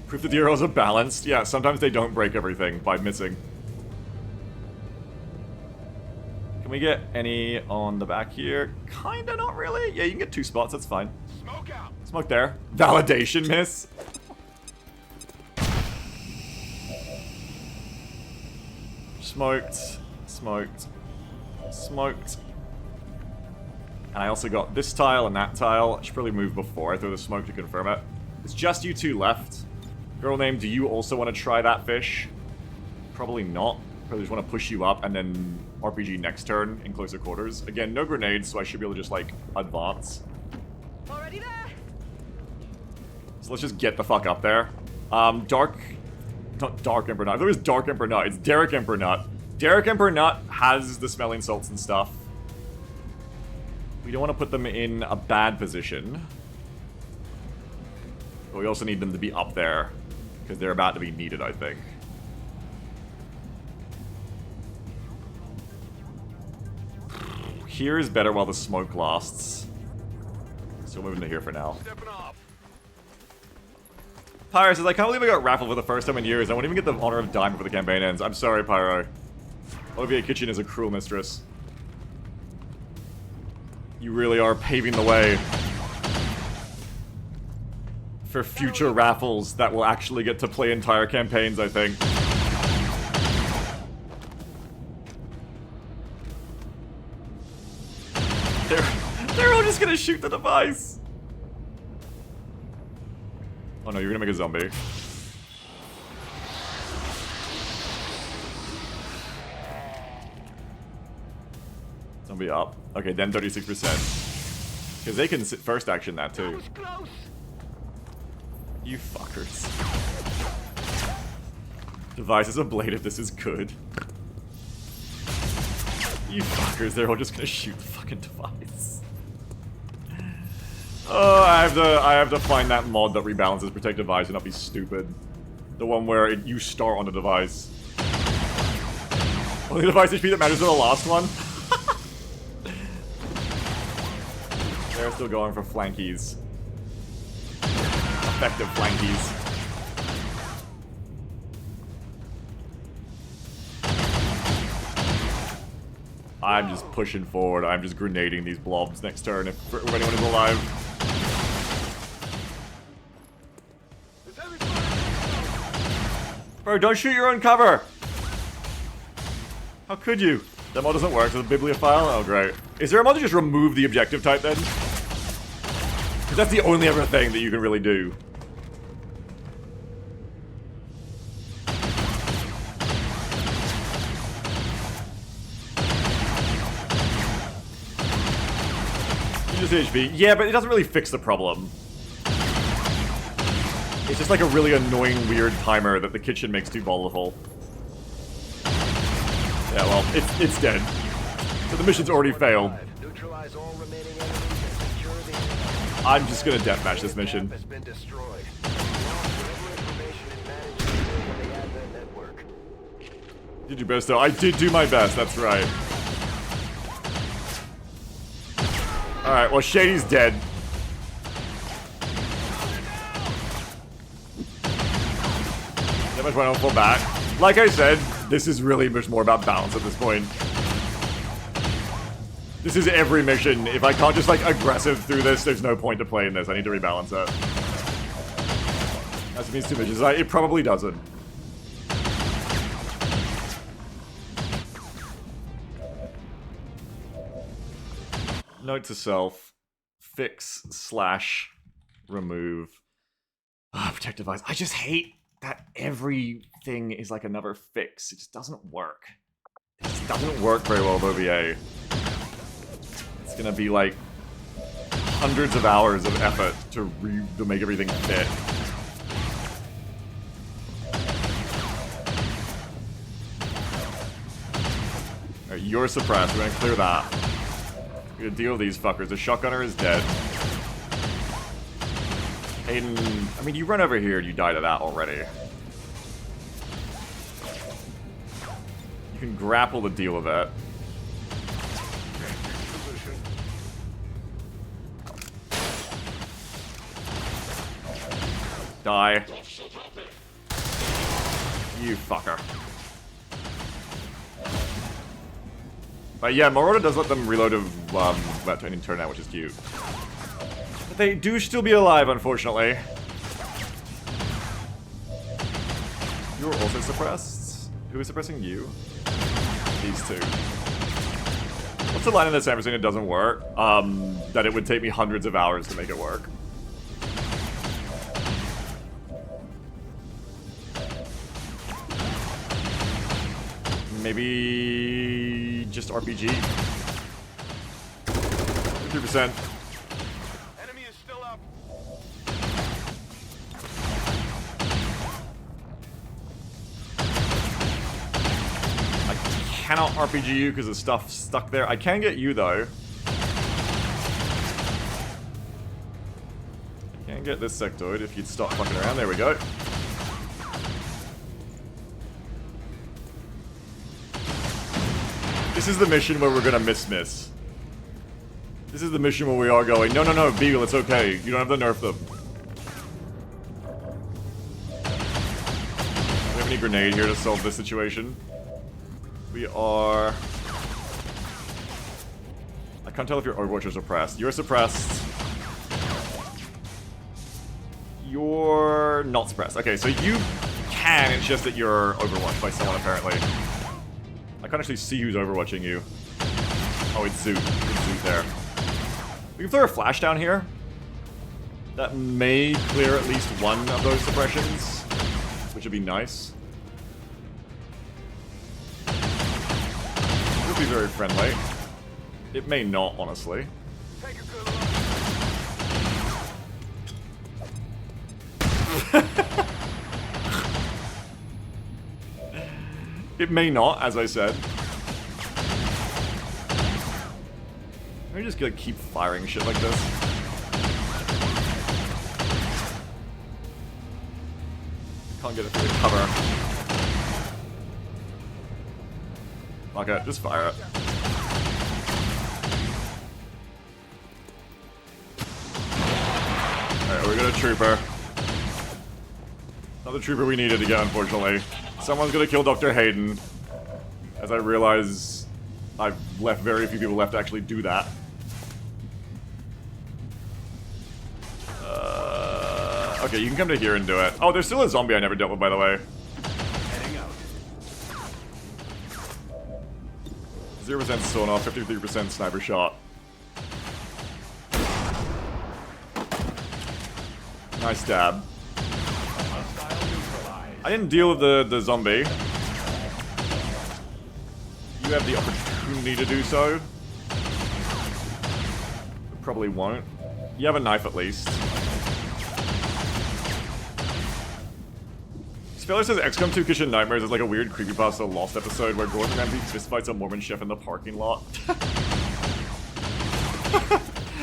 Proof that the arrows are balanced. Yeah, sometimes they don't break everything by missing. Can we get any on the back here? Kinda, not really. Yeah, you can get 2 spots, that's fine. Smoke out. Smoke there. Validation miss. Smoked. Smoked. Smoked. And I also got this tile and that tile. I should probably move before I throw the smoke to confirm it. It's just you 2 left. Girl named, do you also want to try that fish? Probably not. Probably just want to push you up and then RPG next turn in closer quarters. Again, no grenades, so I should be able to just, like, advance. Already there. So let's just get the fuck up there. Not Dark Emperor Nut. I thought it was Dark Emperor Nut. It's Derek Emperor Nut. Derek Emperor Nut has the smelling salts and stuff. We don't want to put them in a bad position. But we also need them to be up there. Because they're about to be needed, I think. Here is better while the smoke lasts. So we're moving to here for now. Pyro says, I can't believe I got raffled for the first time in years. I won't even get the honor of dying before the campaign ends. I'm sorry, Pyro. OvA Kitchen is a cruel mistress. You really are paving the way for future raffles that will actually get to play entire campaigns, I think. They're all just gonna shoot the device. Oh no, you're gonna make a zombie. Zombie up. Okay, then 36%. Because they can first action that too. You fuckers. Device is a blade if this is good. You fuckers, they're all just gonna shoot the fucking device. Oh, I have to find that mod that rebalances protect device and not be stupid. The one where you start on the device. Only device HP that matters is the last one. They're still going for flankies. Effective flankies. I'm just pushing forward. I'm just grenading these blobs next turn if anyone is alive. Bro, don't shoot your own cover! How could you? That mod doesn't work, so the bibliophile? Oh, great. Is there a mod to just remove the objective type then? Because that's the only other thing that you can really do. Just HP. Yeah, but it doesn't really fix the problem. It's just like a really annoying, weird timer that the kitchen makes too volatile. Yeah, well, it's dead. So the mission's already failed. I'm just gonna deathmatch this mission. Did your best though. I did do my best, that's right. Alright, well Shady's dead. That much why I don't fall back. Like I said, this is really much more about balance at this point. This is every mission. If I can't just like aggressive through this, there's no point to playing this. I need to rebalance it. That means 2 missions. It probably doesn't. Note to self. Fix/remove. Protect device. I just hate that everything is like another fix. It just doesn't work. It just doesn't work very well with OVA. It's gonna be like hundreds of hours of effort to make everything fit. Alright, you're suppressed. We're gonna clear that. We're gonna deal with these fuckers. The shotgunner is dead. Aiden, I mean, you run over here and you die to that already. You can grapple to deal with it. Die. You fucker. But yeah, Marauder does let them reload without turning turn out, which is cute. But they do still be alive, unfortunately. You were also suppressed? Who is suppressing you? These two. What's the line in this episode that doesn't work? That it would take me hundreds of hours to make it work. Maybe just RPG. 3%. Enemy is still up. I cannot RPG you because the stuff's stuck there. I can get you though. I can get this sectoid if you'd stop fucking around. There we go. This is the mission where we're gonna miss. This is the mission where we are going, no, Beagle, it's okay. You don't have to nerf them. Do we have any grenade here to solve this situation? We are... I can't tell if your Overwatch is suppressed. You're suppressed. You're not suppressed. Okay, so you can, it's just that you're overwatched by someone apparently. I can't actually see who's overwatching you. Oh, it's Zoot. It's Zoot there. We can throw a flash down here. That may clear at least one of those suppressions, which would be nice. It would be very friendly. It may not, honestly. Take a good look. It may not, as I said. Let me just gonna keep firing shit like this. Can't get it through the cover. Okay, just fire it. Alright, we got a trooper. Not the trooper we needed to get, unfortunately. Someone's gonna kill Dr. Hayden. As I realize I've left very few people left to actually do that. Okay, you can come to here and do it. Oh, there's still a zombie I never dealt with, by the way. Heading out. 0% sonar, 53% sniper shot. Nice stab. I didn't deal with the zombie. You have the opportunity to do so. Probably won't. You have a knife at least. Speller says XCOM 2 Kitchen Nightmares is like a weird creepypasta Lost episode where Gordon Ramsay fistfights a Mormon chef in the parking lot.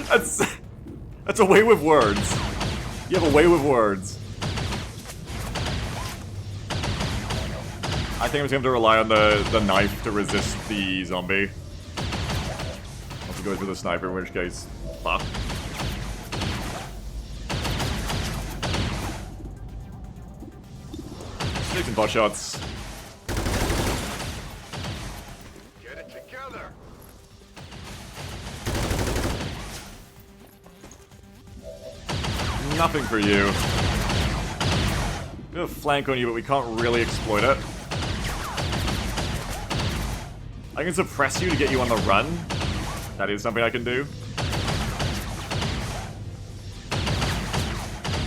That's a way with words. You have a way with words. I think I'm just going to have to rely on the knife to resist the zombie. Unless it goes with the sniper, in which case, fuck. Let's take some butt shots. Get it together. Nothing for you. We have a flank on you, but we can't really exploit it. I can suppress you to get you on the run. That is something I can do.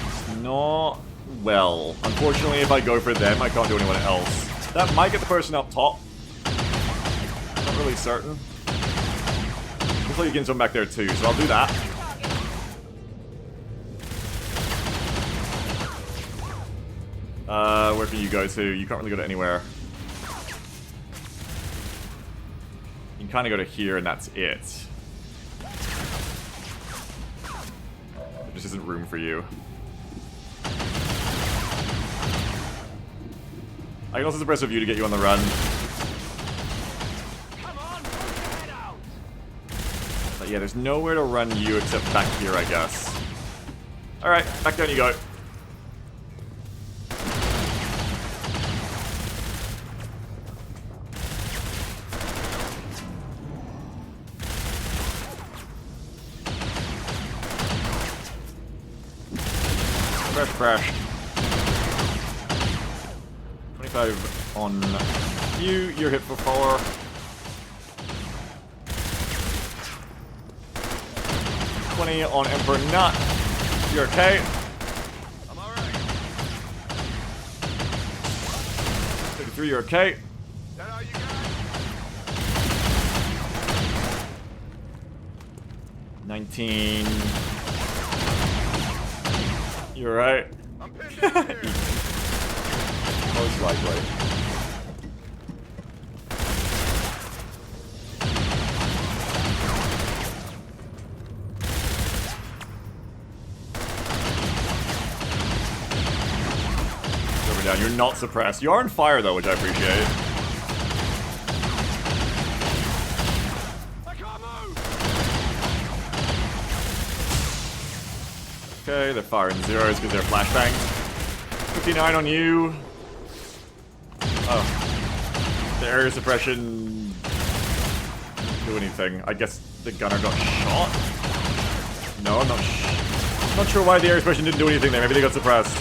It's not well. Unfortunately, if I go for them, I can't do anyone else. That might get the person up top. Not really certain. Hopefully you get someone back there too, so I'll do that. Where can you go to? You can't really go to anywhere. You can kind of go to here and that's it. There just isn't room for you. I can also suppress a view to get you on the run. Come on, head out. But yeah, there's nowhere to run you except back here, I guess. Alright, back down you go. Crashed. 25 on you. You're hit for 4. $20 on Emperor Nut. You're okay. I'm alright. 33, you're okay. That all you got? 19. You're right. Most likely. Over down. You're not suppressed. You are on fire though, which I appreciate. Okay, they're firing zeros because they're flashbangs. 59 on you. Oh. The area suppression didn't do anything. I guess the gunner got shot? No, I'm not sure why the area suppression didn't do anything there. Maybe they got suppressed.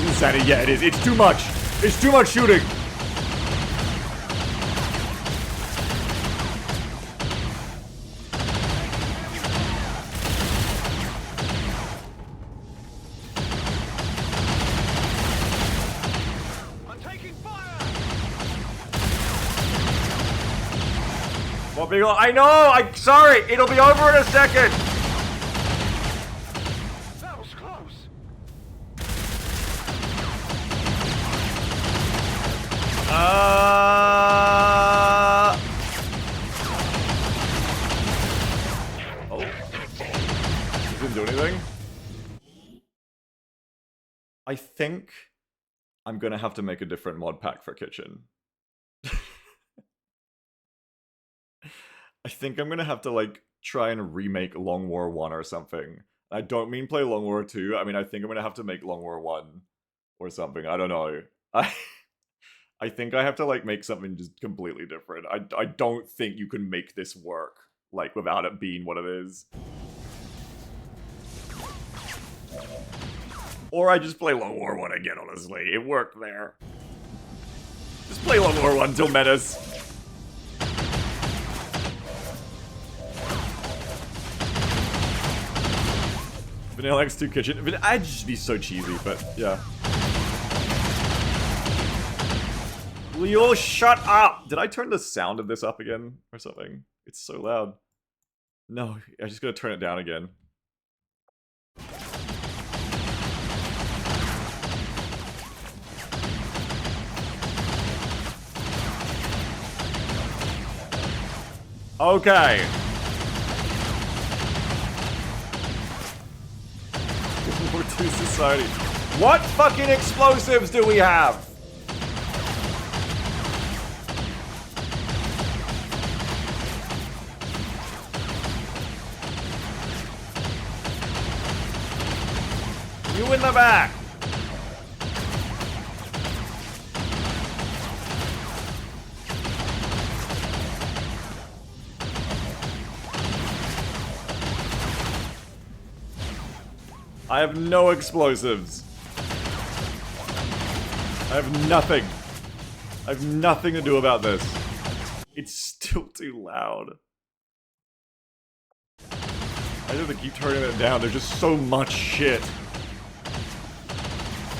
Insanity, yeah, it is. It's too much. It's too much shooting. I know! I'm sorry! It'll be over in a second! That was close. Oh. Didn't do anything? I think I'm gonna have to make a different mod pack for Kitchen. I think I'm gonna have to, like, try and remake Long War 1 or something. I don't mean play Long War 2, I mean, I think I'm gonna have to make Long War 1 or something, I don't know. I think I have to, like, make something just completely different. I don't think you can make this work, like, without it being what it is. Or I just play Long War 1 again, honestly. It worked there. Just play Long War 1 till Menace. Vanilla X2 Kitchen. I'd just be so cheesy, but yeah. Will you all shut up? Did I turn the sound of this up again or something? It's so loud. No, I just gotta turn it down again. Okay. War II Society. What fucking explosives do we have? You in the back. I have no explosives. I have nothing. I have nothing to do about this. It's still too loud. I have to keep turning it down. There's just so much shit.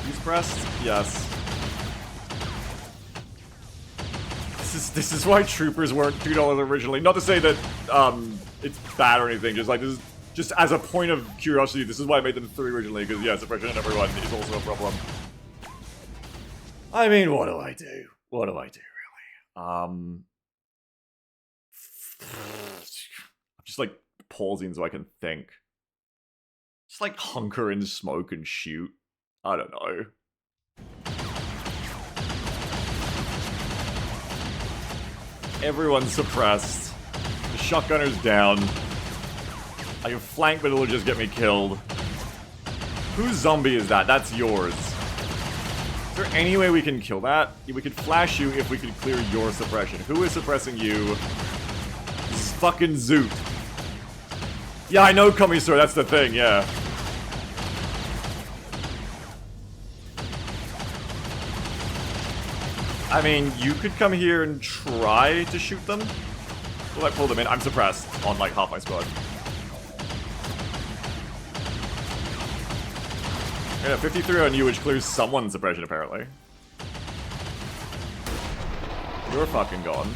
Use pressed? Yes. This is why troopers weren't $2 originally. Not to say that it's bad or anything. Just like this is just as a point of curiosity. This is why I made them 3 originally. Because yeah, suppression in everyone is also a problem. I mean, what do I do? What do I do really? I'm just like pausing so I can think. Just like hunker and smoke and shoot. I don't know. Everyone's suppressed. The shotgunner's down. I can flank, but it'll just get me killed. Whose zombie is that? That's yours. Is there any way we can kill that? We could flash you if we could clear your suppression. Who is suppressing you? This is fucking Zoot. Yeah, I know, Commissar, that's the thing, yeah. I mean, you could come here and try to shoot them. Will I pull them in? I'm suppressed on like half my squad. Yeah, 53 on you, which clears someone's suppression apparently. You're fucking gone.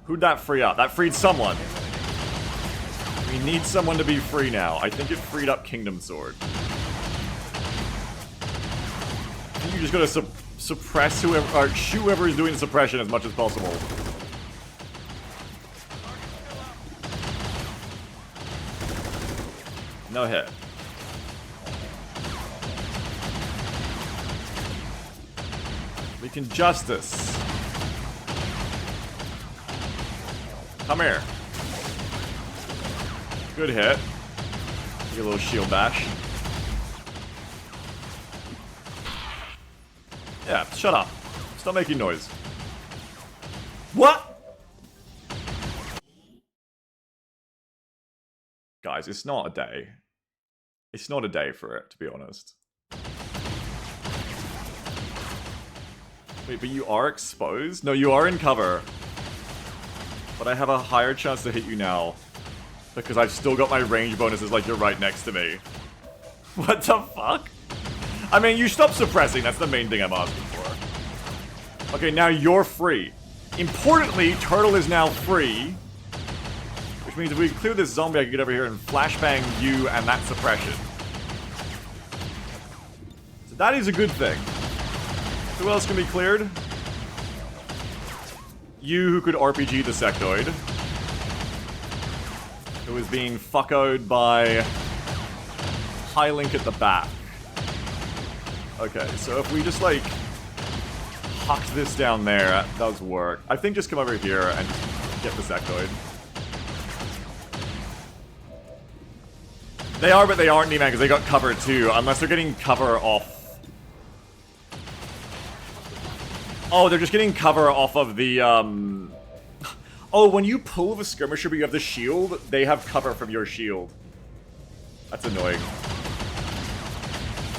Who'd that free up? That freed someone. We need someone to be free now. I think it freed up Kingdom Sword. I think you just gotta suppress whoever, or shoot whoever is doing suppression as much as possible. No hit. We can justice. Come here. Good hit. Get a little shield bash. Yeah, shut up. Stop making noise. What? Guys, it's not a day. It's not a day for it, to be honest. Wait, but you are exposed? No, you are in cover. But I have a higher chance to hit you now. Because I've still got my range bonuses like you're right next to me. What the fuck? I mean, you stop suppressing. That's the main thing I'm asking for. Okay, now you're free. Importantly, Turtle is now free. Which means if we clear this zombie, I can get over here and flashbang you and that suppression. So that is a good thing. Who else can be cleared? You who could RPG the sectoid. Who is being fuckoed by High Link at the back. Okay, so if we just like huck this down there, that does work. I think just come over here and just get the sectoid. They are, but they aren't, Neman, because they got cover too, unless they're getting cover off. Oh, they're just getting cover off of the, Oh, when you pull the skirmisher but you have the shield, they have cover from your shield. That's annoying.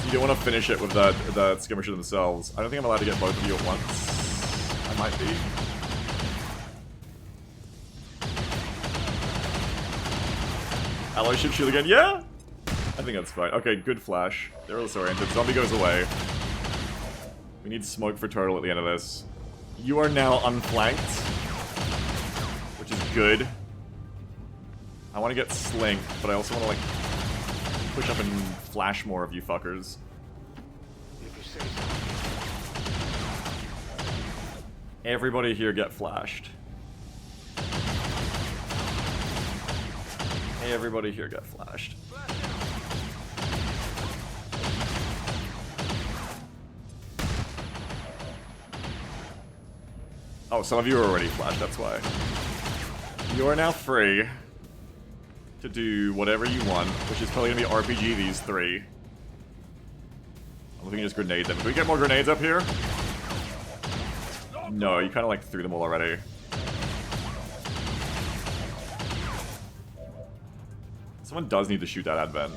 You don't want to finish it with the skirmisher themselves. I don't think I'm allowed to get both of you at once. I might be. Alloy ship shield again? Yeah! I think that's fine. Okay, good flash. They're also oriented. Zombie goes away. We need smoke for Turtle at the end of this. You are now unflanked. Which is good. I want to get Slink, but I also want to, like, push up and flash more of you fuckers. Everybody here get flashed. Hey, everybody here get flashed. Oh, some of you are already flashed, that's why. You are now free to do whatever you want, which is probably going to be RPG these three. I'm looking at just grenade them. Can we get more grenades up here? No, you kind of like threw them all already. Someone does need to shoot that advent.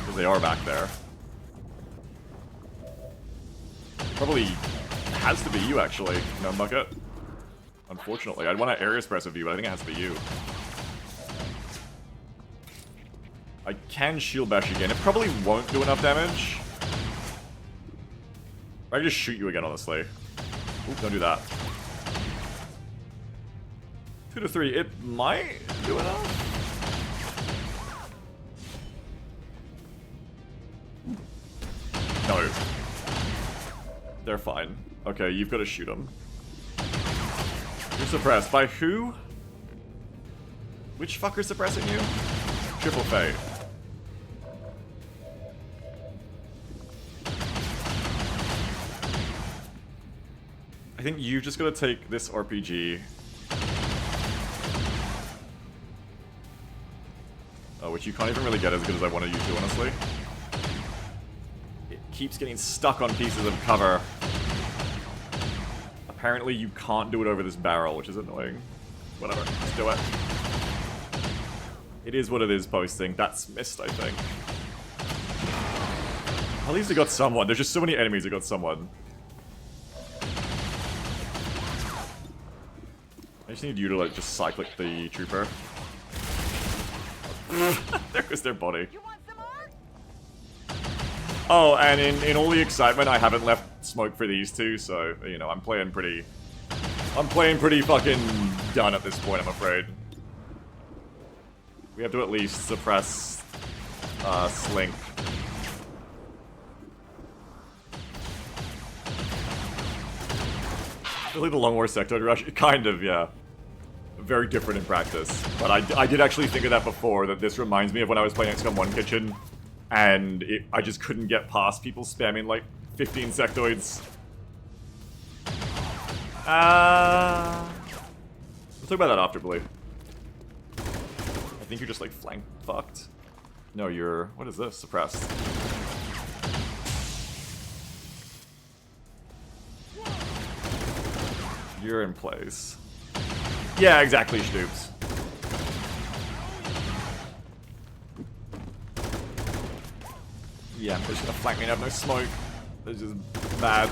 Because they are back there. Probably has to be you, actually. No, Bucket. Unfortunately. I'd want to area suppress with you, but I think it has to be you. I can shield bash again. It probably won't do enough damage. I can just shoot you again, honestly. Oop, don't do that. 2 to 3. It might do enough. No. They're fine. Okay, you've got to shoot them. You're suppressed. By who? Which fucker's suppressing you? Triple Fate. I think you've just got to take this RPG. Oh, which you can't even really get as good as I wanted you to, honestly. It keeps getting stuck on pieces of cover. Apparently you can't do it over this barrel, which is annoying. Whatever, let's do it. It is what it is, posting. That's missed, I think. At least it got someone. There's just so many enemies that got someone. I just need you to, like, just cyclic the trooper. There goes their body. Oh, and in all the excitement, I haven't left smoke for these two, so, you know, I'm playing pretty fucking done at this point, I'm afraid. We have to at least suppress Slink. Really, the Long War Sectoid Rush? Kind of, yeah. Very different in practice. But I did actually think of that before, that this reminds me of when I was playing XCOM 1 Kitchen, and I just couldn't get past people spamming like 15 sectoids. We'll talk about that after, Blue. I think you're just like flank fucked. No, you're... what is this? Suppressed. You're in place. Yeah, exactly, Stoops. Yeah, I'm just gonna flank me and have no smoke. This is bad.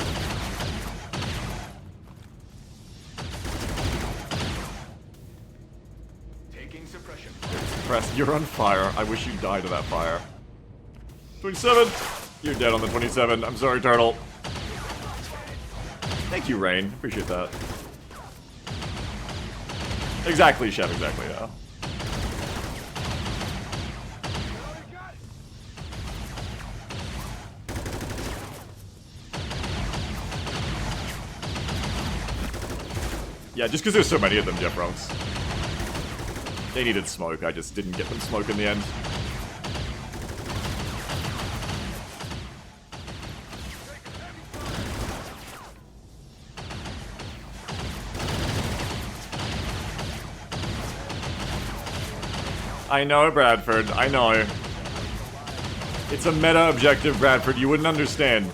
Taking suppression. Suppressed. You're on fire. I wish you died of that fire. 27! You're dead on the 27. I'm sorry, Turtle. Thank you, Rain. Appreciate that. Exactly, Chef. Exactly, yeah. Yeah, just because there's so many of them, Jeff Bronx. They needed smoke, I just didn't get them smoke in the end. I know, Bradford, I know. It's a meta objective, Bradford, you wouldn't understand.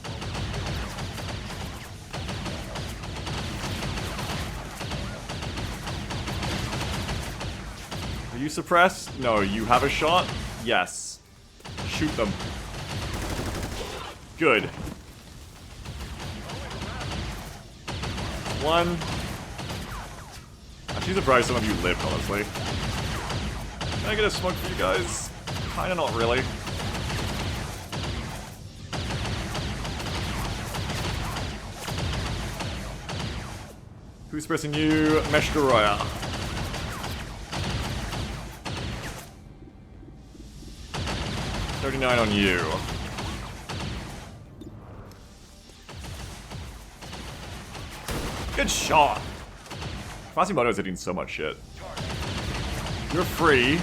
Are you suppressed? No, you have a shot? Yes. Shoot them. Good. One. Actually surprised some of you lived, honestly. Can I get a smoke for you guys? Kinda not really. Who's pressing you? Meshkaraya. $39 on you. Good shot. Quasimodo's hitting so much shit. You're free. You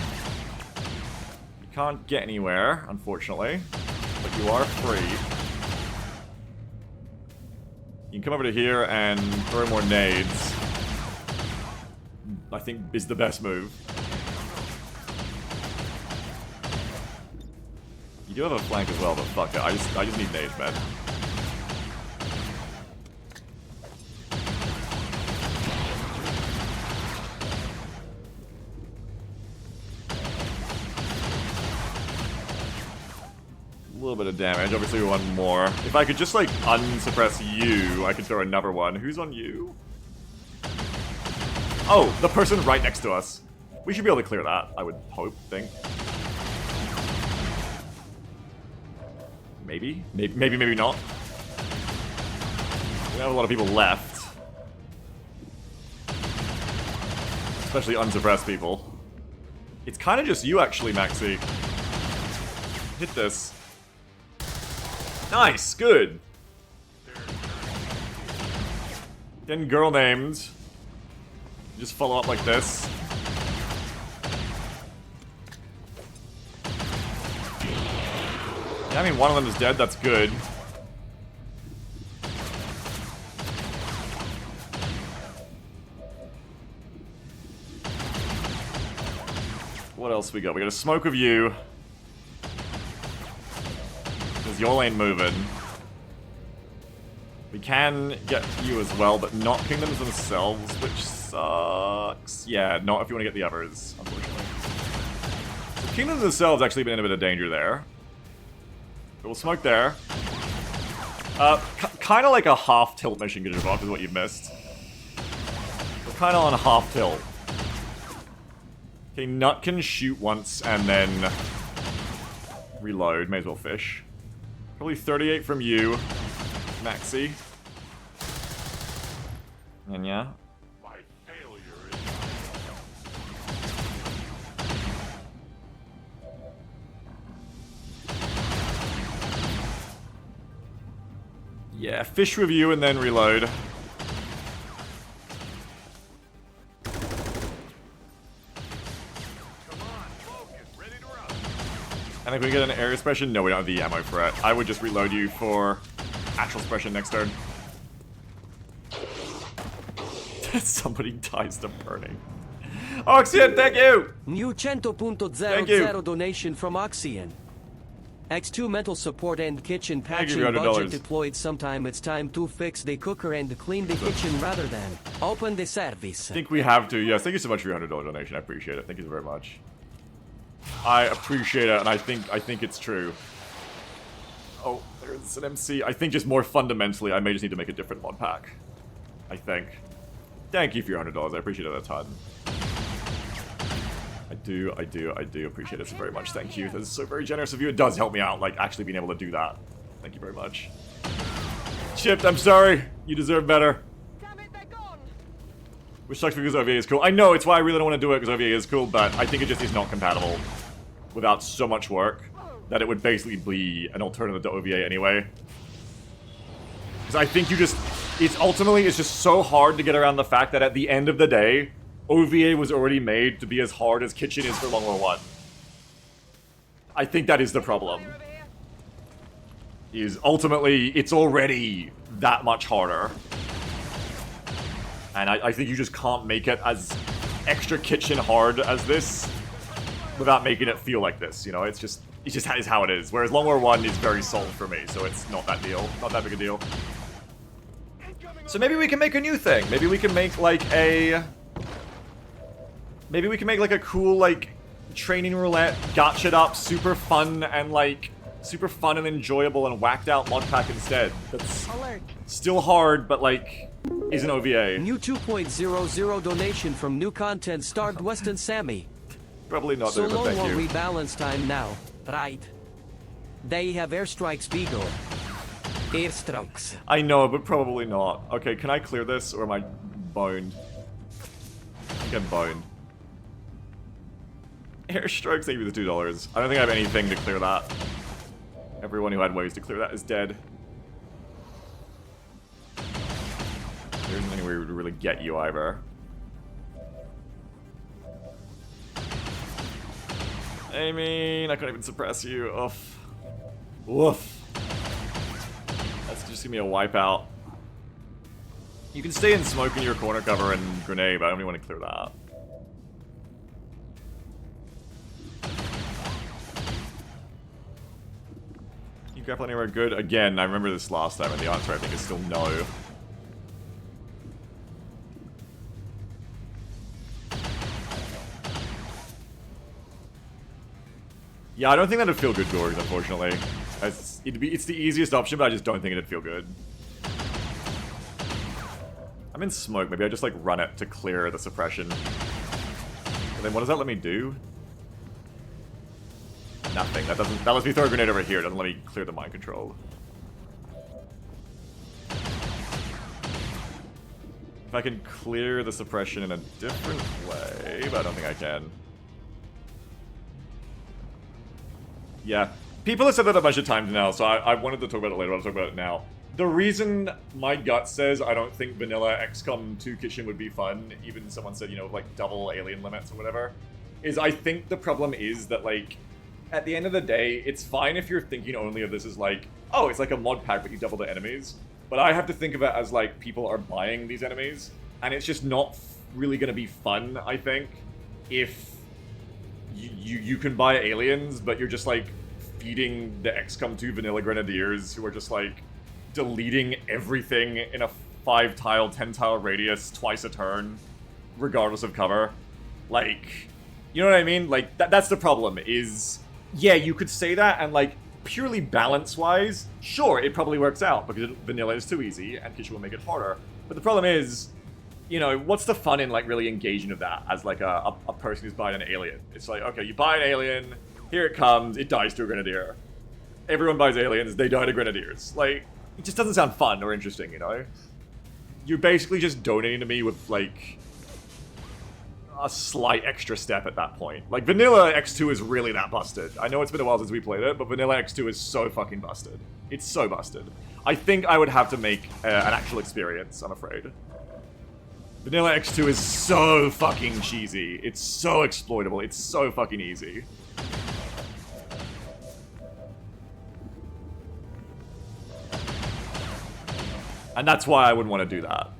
can't get anywhere, unfortunately. But you are free. You can come over to here and throw more nades. I think is the best move. You do have a flank as well, but fuck it. I just need nades, man. A little bit of damage. Obviously we want more. If I could just like unsuppress you, I could throw another one. Who's on you? Oh, the person right next to us. We should be able to clear that, I would hope, think. Maybe? Maybe not. We have a lot of people left. Especially unsuppressed people. It's kind of just you, actually, Maxi. Hit this. Nice, good. Getting girl named. Just follow up like this. Yeah, I mean, one of them is dead, that's good. What else we got? We got a smoke of you. Because your lane moving. We can get you as well, but not kingdoms themselves, which sucks. Yeah, not if you want to get the others, unfortunately. The kingdoms themselves actually been in a bit of danger there. But we'll smoke there. Kind of like a half tilt mission gauge off is what you've missed. We're kind of on a half tilt. Okay, Nut can shoot once and then reload. May as well fish. Probably 38 from you, Maxi. And yeah. Yeah, fish review and then reload. And if we get an air suppression, no, we don't have the ammo for it. I would just reload you for actual suppression next turn. Somebody dies to burning. Oxian, thank you! New 100.00 donation from Oxian. X2 mental support and kitchen patching $100. budget deployed. Sometime it's time to fix the cooker and clean the kitchen rather than open the service. I think we have to. Yes, thank you so much for your $100 donation. I appreciate it. Thank you very much. I appreciate it, and I think it's true. Oh, there's an MC. I think just more fundamentally, I may just need to make a different mod pack. I think. Thank you for your $100. I appreciate it a ton. I do appreciate it so very much. Thank you. That is so very generous of you. It does help me out, like, actually being able to do that. Thank you very much. Chipped, I'm sorry. You deserve better. Damn it, they're gone. Which sucks because OVA is cool. I know, it's why I really don't want to do it, because OVA is cool, but I think it just is not compatible without so much work that it would basically be an alternative to OVA anyway. Because I think you just... It's just so hard to get around the fact that at the end of the day, OVA was already made to be as hard as Kitchen is for Long War 1. I think that is the problem. Is ultimately, it's already that much harder. And I think you just can't make it as extra Kitchen hard as this without making it feel like this, you know? It's just how it is. Whereas Long War 1 is very solid for me, so it's not that deal. Not that big a deal. So maybe we can make a new thing. Maybe we can make like a... Maybe we can make like a cool, like, training roulette, gotcha up, super fun and enjoyable and whacked out mod pack instead. That's still hard, but like, isn't OVA. New 2.00 donation from new content starred Weston Sammy. Probably not so there, but long thank war you. rebalance time now, right? They have airstrikes Beagle. Airstrikes. I know, but probably not. Okay, can I clear this, or am I boned? I think I'm boned. Airstrikes, thank you for the $2. I don't think I have anything to clear that. Everyone who had ways to clear that is dead. There isn't any way to really get you either. I mean, I couldn't even suppress you. Oof. Woof. That's just gonna be a wipeout. You can stay in smoke in your corner cover and grenade, but I don't even want to clear that. You grapple anywhere good? Again, I remember this last time, and the answer I think is still no. Yeah, I don't think that'd feel good, Gorg, unfortunately. It's the easiest option, but I just don't think it'd feel good. I'm in smoke, maybe I just like run it to clear the suppression. And then what does that let me do? Nothing. That lets me throw a grenade over here, it doesn't let me clear the mind control. If I can clear the suppression in a different way, but I don't think I can. Yeah. People have said that a bunch of times now, so I wanted to talk about it later, but I'll talk about it now. The reason my gut says I don't think vanilla XCOM 2 Kitchen would be fun, even someone said, you know, like double alien limits or whatever, is I think the problem is that, like, at the end of the day, it's fine if you're thinking only of this as like, oh, it's like a mod pack, but you double the enemies. But I have to think of it as, like, people are buying these enemies, and it's just not really going to be fun, I think, if you can buy aliens, but you're just, like, feeding the XCOM 2 vanilla grenadiers who are just, like, deleting everything in a 5-tile, 10-tile radius twice a turn, regardless of cover. Like, you know what I mean? Like, that's the problem, is, yeah, you could say that, and, like, purely balance-wise, sure, it probably works out, because vanilla is too easy, and Kitchen will make it harder. But the problem is, you know, what's the fun in, like, really engaging with that as, like, a person who's buying an alien? It's like, okay, you buy an alien, here it comes, it dies to a grenadier. Everyone buys aliens, they die to grenadiers. Like, it just doesn't sound fun or interesting, you know? You're basically just donating to me with, like, a slight extra step at that point. Like, Vanilla X2 is really that busted. I know it's been a while since we played it, but Vanilla X2 is so fucking busted. It's so busted. I think I would have to make an actual experience, I'm afraid. Vanilla X2 is so fucking cheesy. It's so exploitable. It's so fucking easy. And that's why I wouldn't want to do that.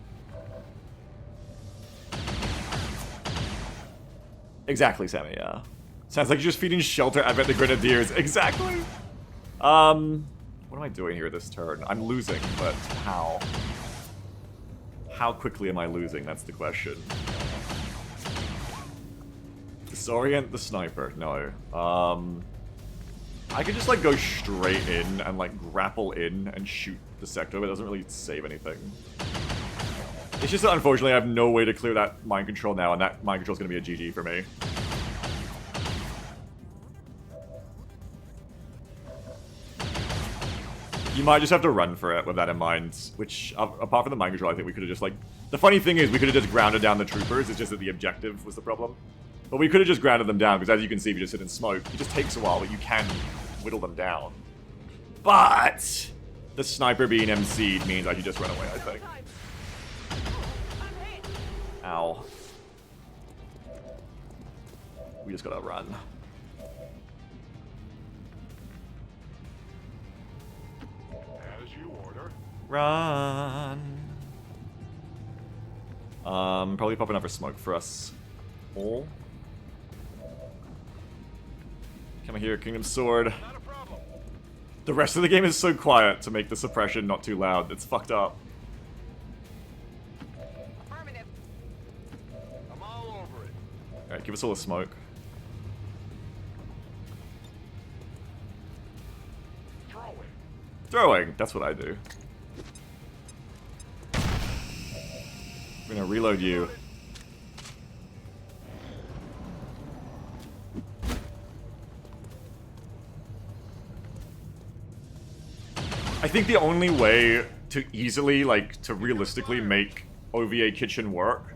Exactly, Sammy, yeah. Sounds like you're just feeding shelter at the Grenadiers. Exactly! What am I doing here this turn? I'm losing, but how? How quickly am I losing? That's the question. Disorient the sniper. No. I could just, like, go straight in and, like, grapple in and shoot the sector, but it doesn't really save anything. It's just that, unfortunately, I have no way to clear that mind control now, and that mind control is going to be a GG for me. You might just have to run for it with that in mind, which, apart from the mind control, I think we could have just, like... The funny thing is, we could have just grounded down the troopers, it's just that the objective was the problem. But we could have just grounded them down, because as you can see, if you just sit in smoke, it just takes a while, but you can whittle them down. But the sniper being MC'd means I should just run away, I think. Ow. We just gotta run. As you order. Run. Probably popping up for smoke for us all. Come here, Kingdom Sword. The rest of the game is so quiet to make the suppression not too loud. It's fucked up. Affirmative. I'm all over it. Alright, give us all a smoke. Throwing, that's what I do. We're gonna reload you. I think the only way to easily, like, to realistically make OvA Kitchen work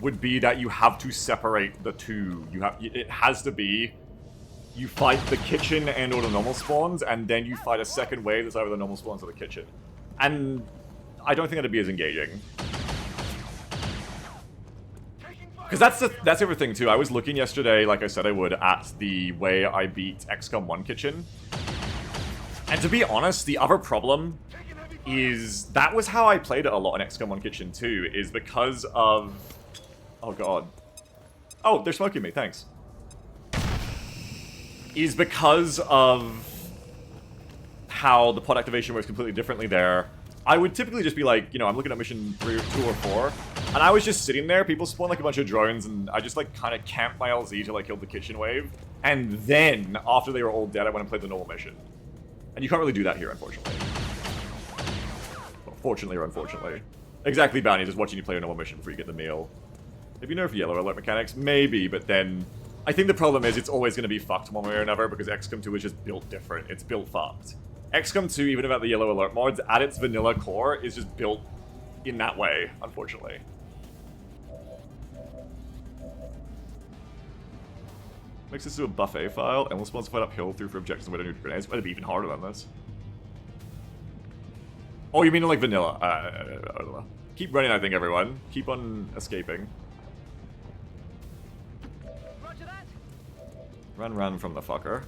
would be that you have to separate the two. It has to be you fight the kitchen and or the normal spawns, and then you fight a second wave that's either the normal spawns or the kitchen. And I don't think that'd be as engaging. Because that's everything too. I was looking yesterday, like I said I would, at the way I beat XCOM 1 Kitchen. And to be honest, the other problem is that was how I played it a lot in XCOM 1 Kitchen too, is because of... Oh god. Oh, they're smoking me, thanks. Is because of how the pod activation works completely differently there. I would typically just be like, you know, I'm looking at mission 3, 2, or 4, and I was just sitting there, people spawn like a bunch of drones, and I just like kind of camped my LZ till I killed the kitchen wave, and then, after they were all dead, I went and played the normal mission. And you can't really do that here, unfortunately. Well, fortunately or unfortunately. Exactly, Bounty, just watching you play a normal mission before you get the meal. Have you nerfed yellow alert mechanics? Maybe, but then... I think the problem is it's always going to be fucked one way or another because XCOM 2 is just built different. It's built fucked. XCOM 2, even without the yellow alert mods, at its vanilla core, is just built in that way, unfortunately. Makes this to a buffet file, and we'll spawn fight uphill through for objectives and wait on new grenades. It'd be even harder than this. Oh, you mean like vanilla? I don't know. Keep running, I think, everyone. Keep on escaping. Run from the fucker.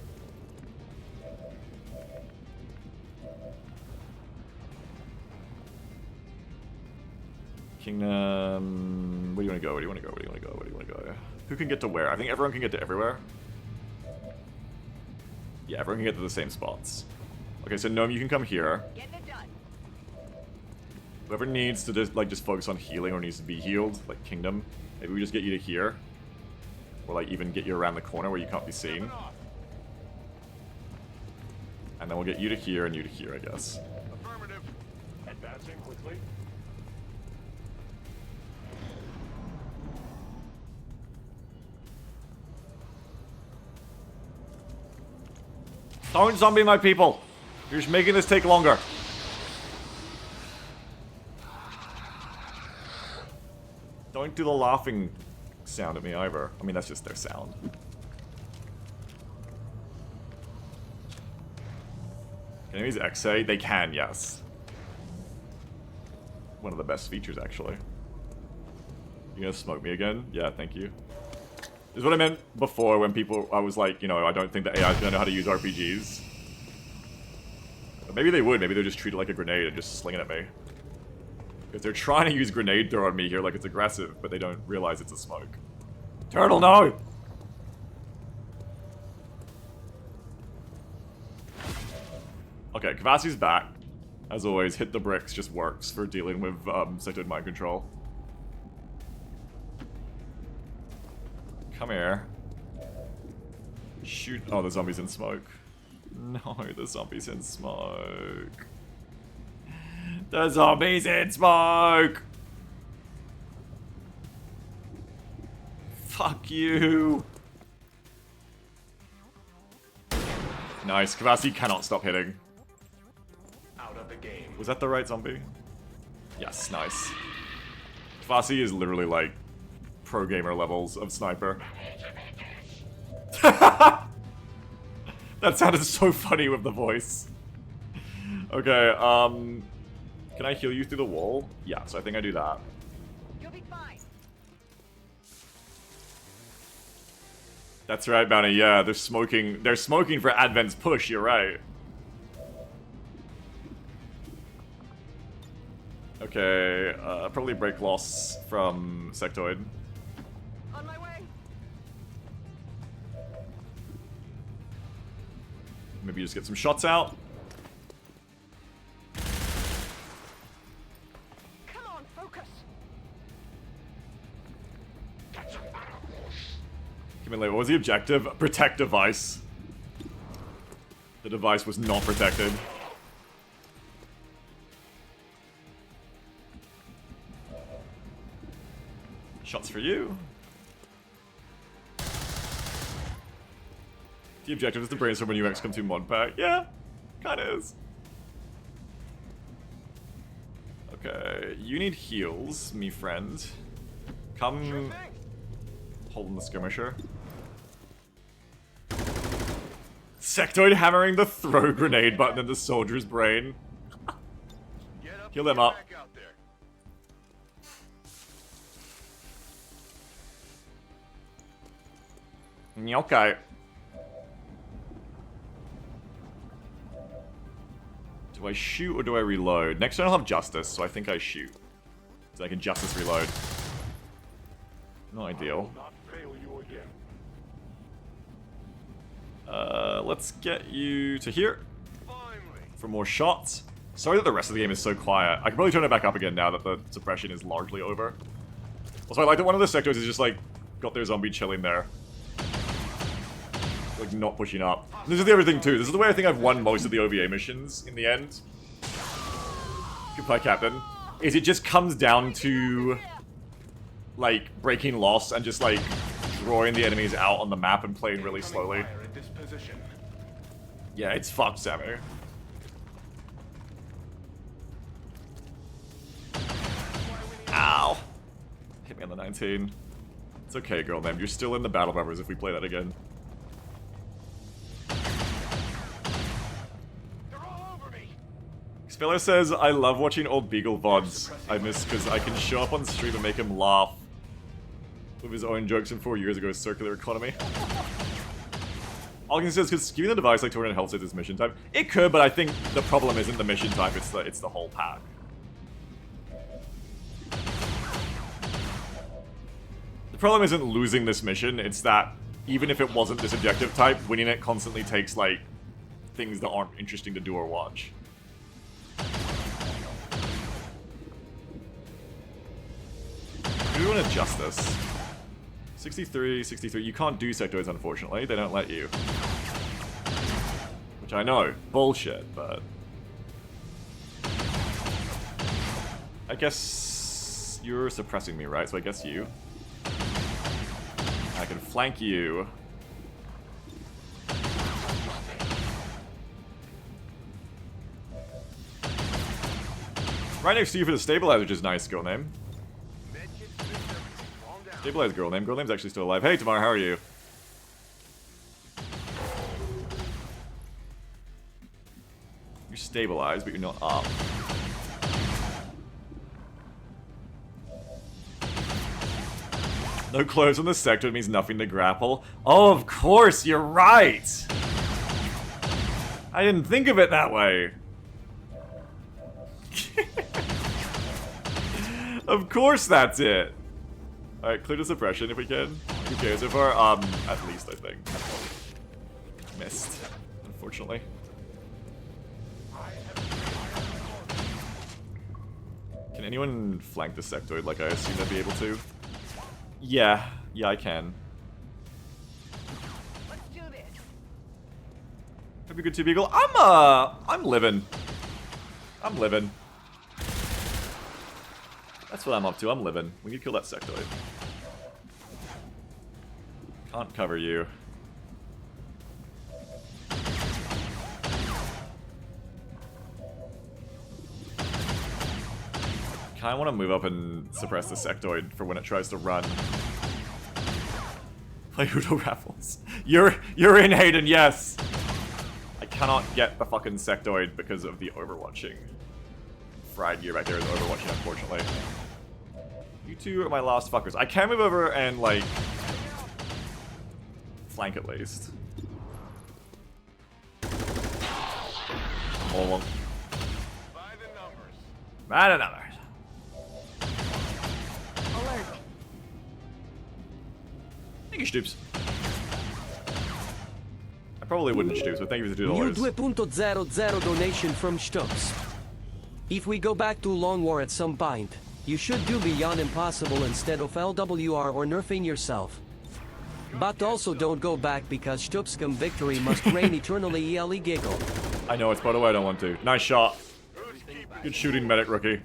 Kingdom... Where do you want to go? Where do you want to go? Where do you want to go? Where do you want to go? Who can get to where? I think everyone can get to everywhere. Yeah, everyone can get to the same spots. Okay, so Gnome, you can come here. Getting it done. Whoever needs to just focus on healing or needs to be healed, like Kingdom, maybe we just get you to here. Or like even get you around the corner where you can't be seen. And then we'll get you to here and you to here, I guess. Affirmative. Advancing quickly. Don't zombie my people! You're just making this take longer. Don't do the laughing sound at me either. I mean, that's just their sound. Can enemies XA? They can, yes. One of the best features, actually. You gonna smoke me again? Yeah, thank you. This is what I meant before when I was like, you know, I don't think the AI is gonna know how to use RPGs. But maybe they would. Maybe they'll just treat it like a grenade and just sling it at me. Because they're trying to use grenade throw on me here like it's aggressive, but they don't realize it's a smoke. Turtle, no! Okay, Kvasi's back. As always, hit the bricks just works for dealing with sectoid mind control. Come here. Shoot. Oh, the zombie's in smoke. No, the zombie's in smoke. The zombie's in smoke! Fuck you! Nice. Kvasi cannot stop hitting. Out of the game. Was that the right zombie? Yes, nice. Kvasi is literally like pro gamer levels of sniper. That sounded so funny with the voice. Okay, can I heal you through the wall? Yeah, so I think I do that. You'll be fine. That's right, Bounty, yeah, they're smoking for Advent's push, you're right. Okay, probably break loss from Sectoid. On my way. Maybe just get some shots out. Come on, focus. Give me what was the objective? Protect device. The device was not protected. Shots for you. The objective is to brainstorm a new XCOM 2 mod pack. Yeah, kinda is. Okay, you need heals, me friend. Come holding the skirmisher. Sectoid hammering the throw grenade button in the soldier's brain. Heal them up. Okay. Do I shoot or do I reload? Next turn I'll have Justice, so I think I shoot. So I can Justice reload. Not ideal. Let's get you to here for more shots. Sorry that the rest of the game is so quiet. I can probably turn it back up again now that the suppression is largely over. Also, I like that one of the sectors is just like got their zombie chilling there. Like, not pushing up. This is the other thing, too. This is the way I think I've won most of the OVA missions in the end. Goodbye, Captain. Is it just comes down to, like, breaking loss and just, like, drawing the enemies out on the map and playing really slowly. Yeah, it's fucked, Sammy. Ow. Hit me on the 19. It's okay, girl name. You're still in the battle buffers if we play that again. Speller says, I love watching old Beagle VODs. I miss because I can show up on stream and make him laugh with his own jokes from 4 years ago's circular economy. Alkin says, because giving the device like 200 health says it's mission type. It could, but I think the problem isn't the mission type, it's the whole pack. The problem isn't losing this mission, it's that even if it wasn't this objective type, winning it constantly takes, like, things that aren't interesting to do or watch. We want to adjust this. 63, 63. You can't do sectoids, unfortunately. They don't let you. Which I know. Bullshit, but... I guess... You're suppressing me, right? So I guess you. I can flank you. Right next to you for the stabilizer, which is nice, girl name. Stabilize girl name. Girl name's actually still alive. Hey, Tamara, how are you? You're stabilized, but you're not up. No clothes on the sector means nothing to grapple. Oh, of course, you're right! I didn't think of it that way. Of course that's it. Alright, clear the suppression if we can. Okay, so far, at least I think. Missed, unfortunately. Can anyone flank the sectoid like I assume they'd be able to? Yeah, I can. Let's do this. Have a good two beagle. I'm living. I'm living. That's what I'm up to. I'm living. We need to kill that sectoid. Can't cover you. Kinda wanna move up and suppress the sectoid for when it tries to run. Play Udo Raffles. You're in, Hayden, yes! I cannot get the fucking sectoid because of the overwatching. Fried gear right there is overwatching, unfortunately. You two are my last fuckers. I can move over and, like, flank at least. Hold on. By the numbers. Alert. Thank you, Stoops. I probably wouldn't Stoops, but thank you for the New $2. 2.00 donation from Stoops. If we go back to Long War at some point, you should do Beyond Impossible instead of LWR or nerfing yourself. But also don't go back because Stupscom victory must reign eternally ELE giggle. I know, it's part of why I don't want to. Nice shot. Good shooting, medic rookie.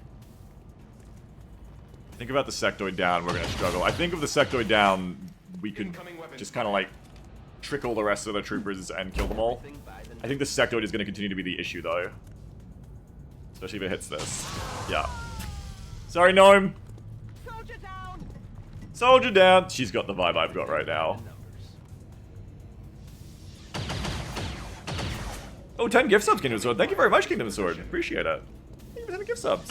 Think about the sectoid down, we're gonna struggle. I think if the sectoid down, we could just kind of like trickle the rest of the troopers and kill them all. I think the sectoid is gonna continue to be the issue though. Especially if it hits this. Yeah. Sorry, Gnome! Soldier down. Soldier down! She's got the vibe I've got right now. Oh, 10 gift subs, Kingdom Sword. Thank you very much, Kingdom Sword. Appreciate it. Thank you for 10 gift subs.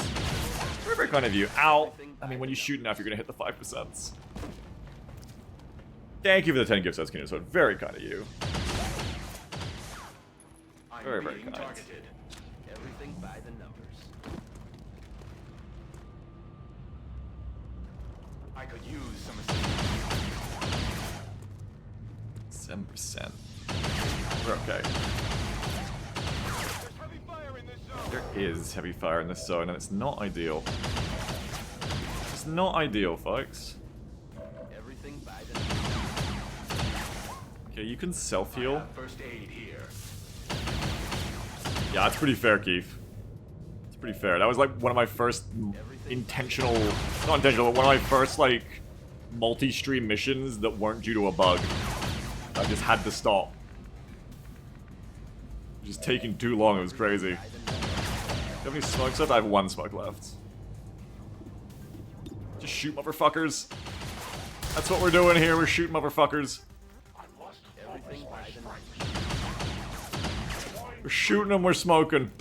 Very, very kind of you. Ow. I mean, when you shoot enough, you're going to hit the 5%. Thank you for the 10 gift subs, Kingdom Sword. Very kind of you. Very, very kind. Everything by the numbers. I could use some assistance. 7%. We're okay. There is heavy fire in this zone, and it's not ideal. It's not ideal, folks. Everything by the numbers. Okay, you can self-heal. First aid here. Yeah, that's pretty fair, Keith. It's pretty fair. That was like one of my first intentional, not intentional, but one of my first like multi-stream missions that weren't due to a bug. I just had to stop. Just taking too long, it was crazy. Do you have any smokes left? I have one smoke left. Just shoot motherfuckers. That's what we're doing here, we're shooting motherfuckers. We're shooting them, we're smoking.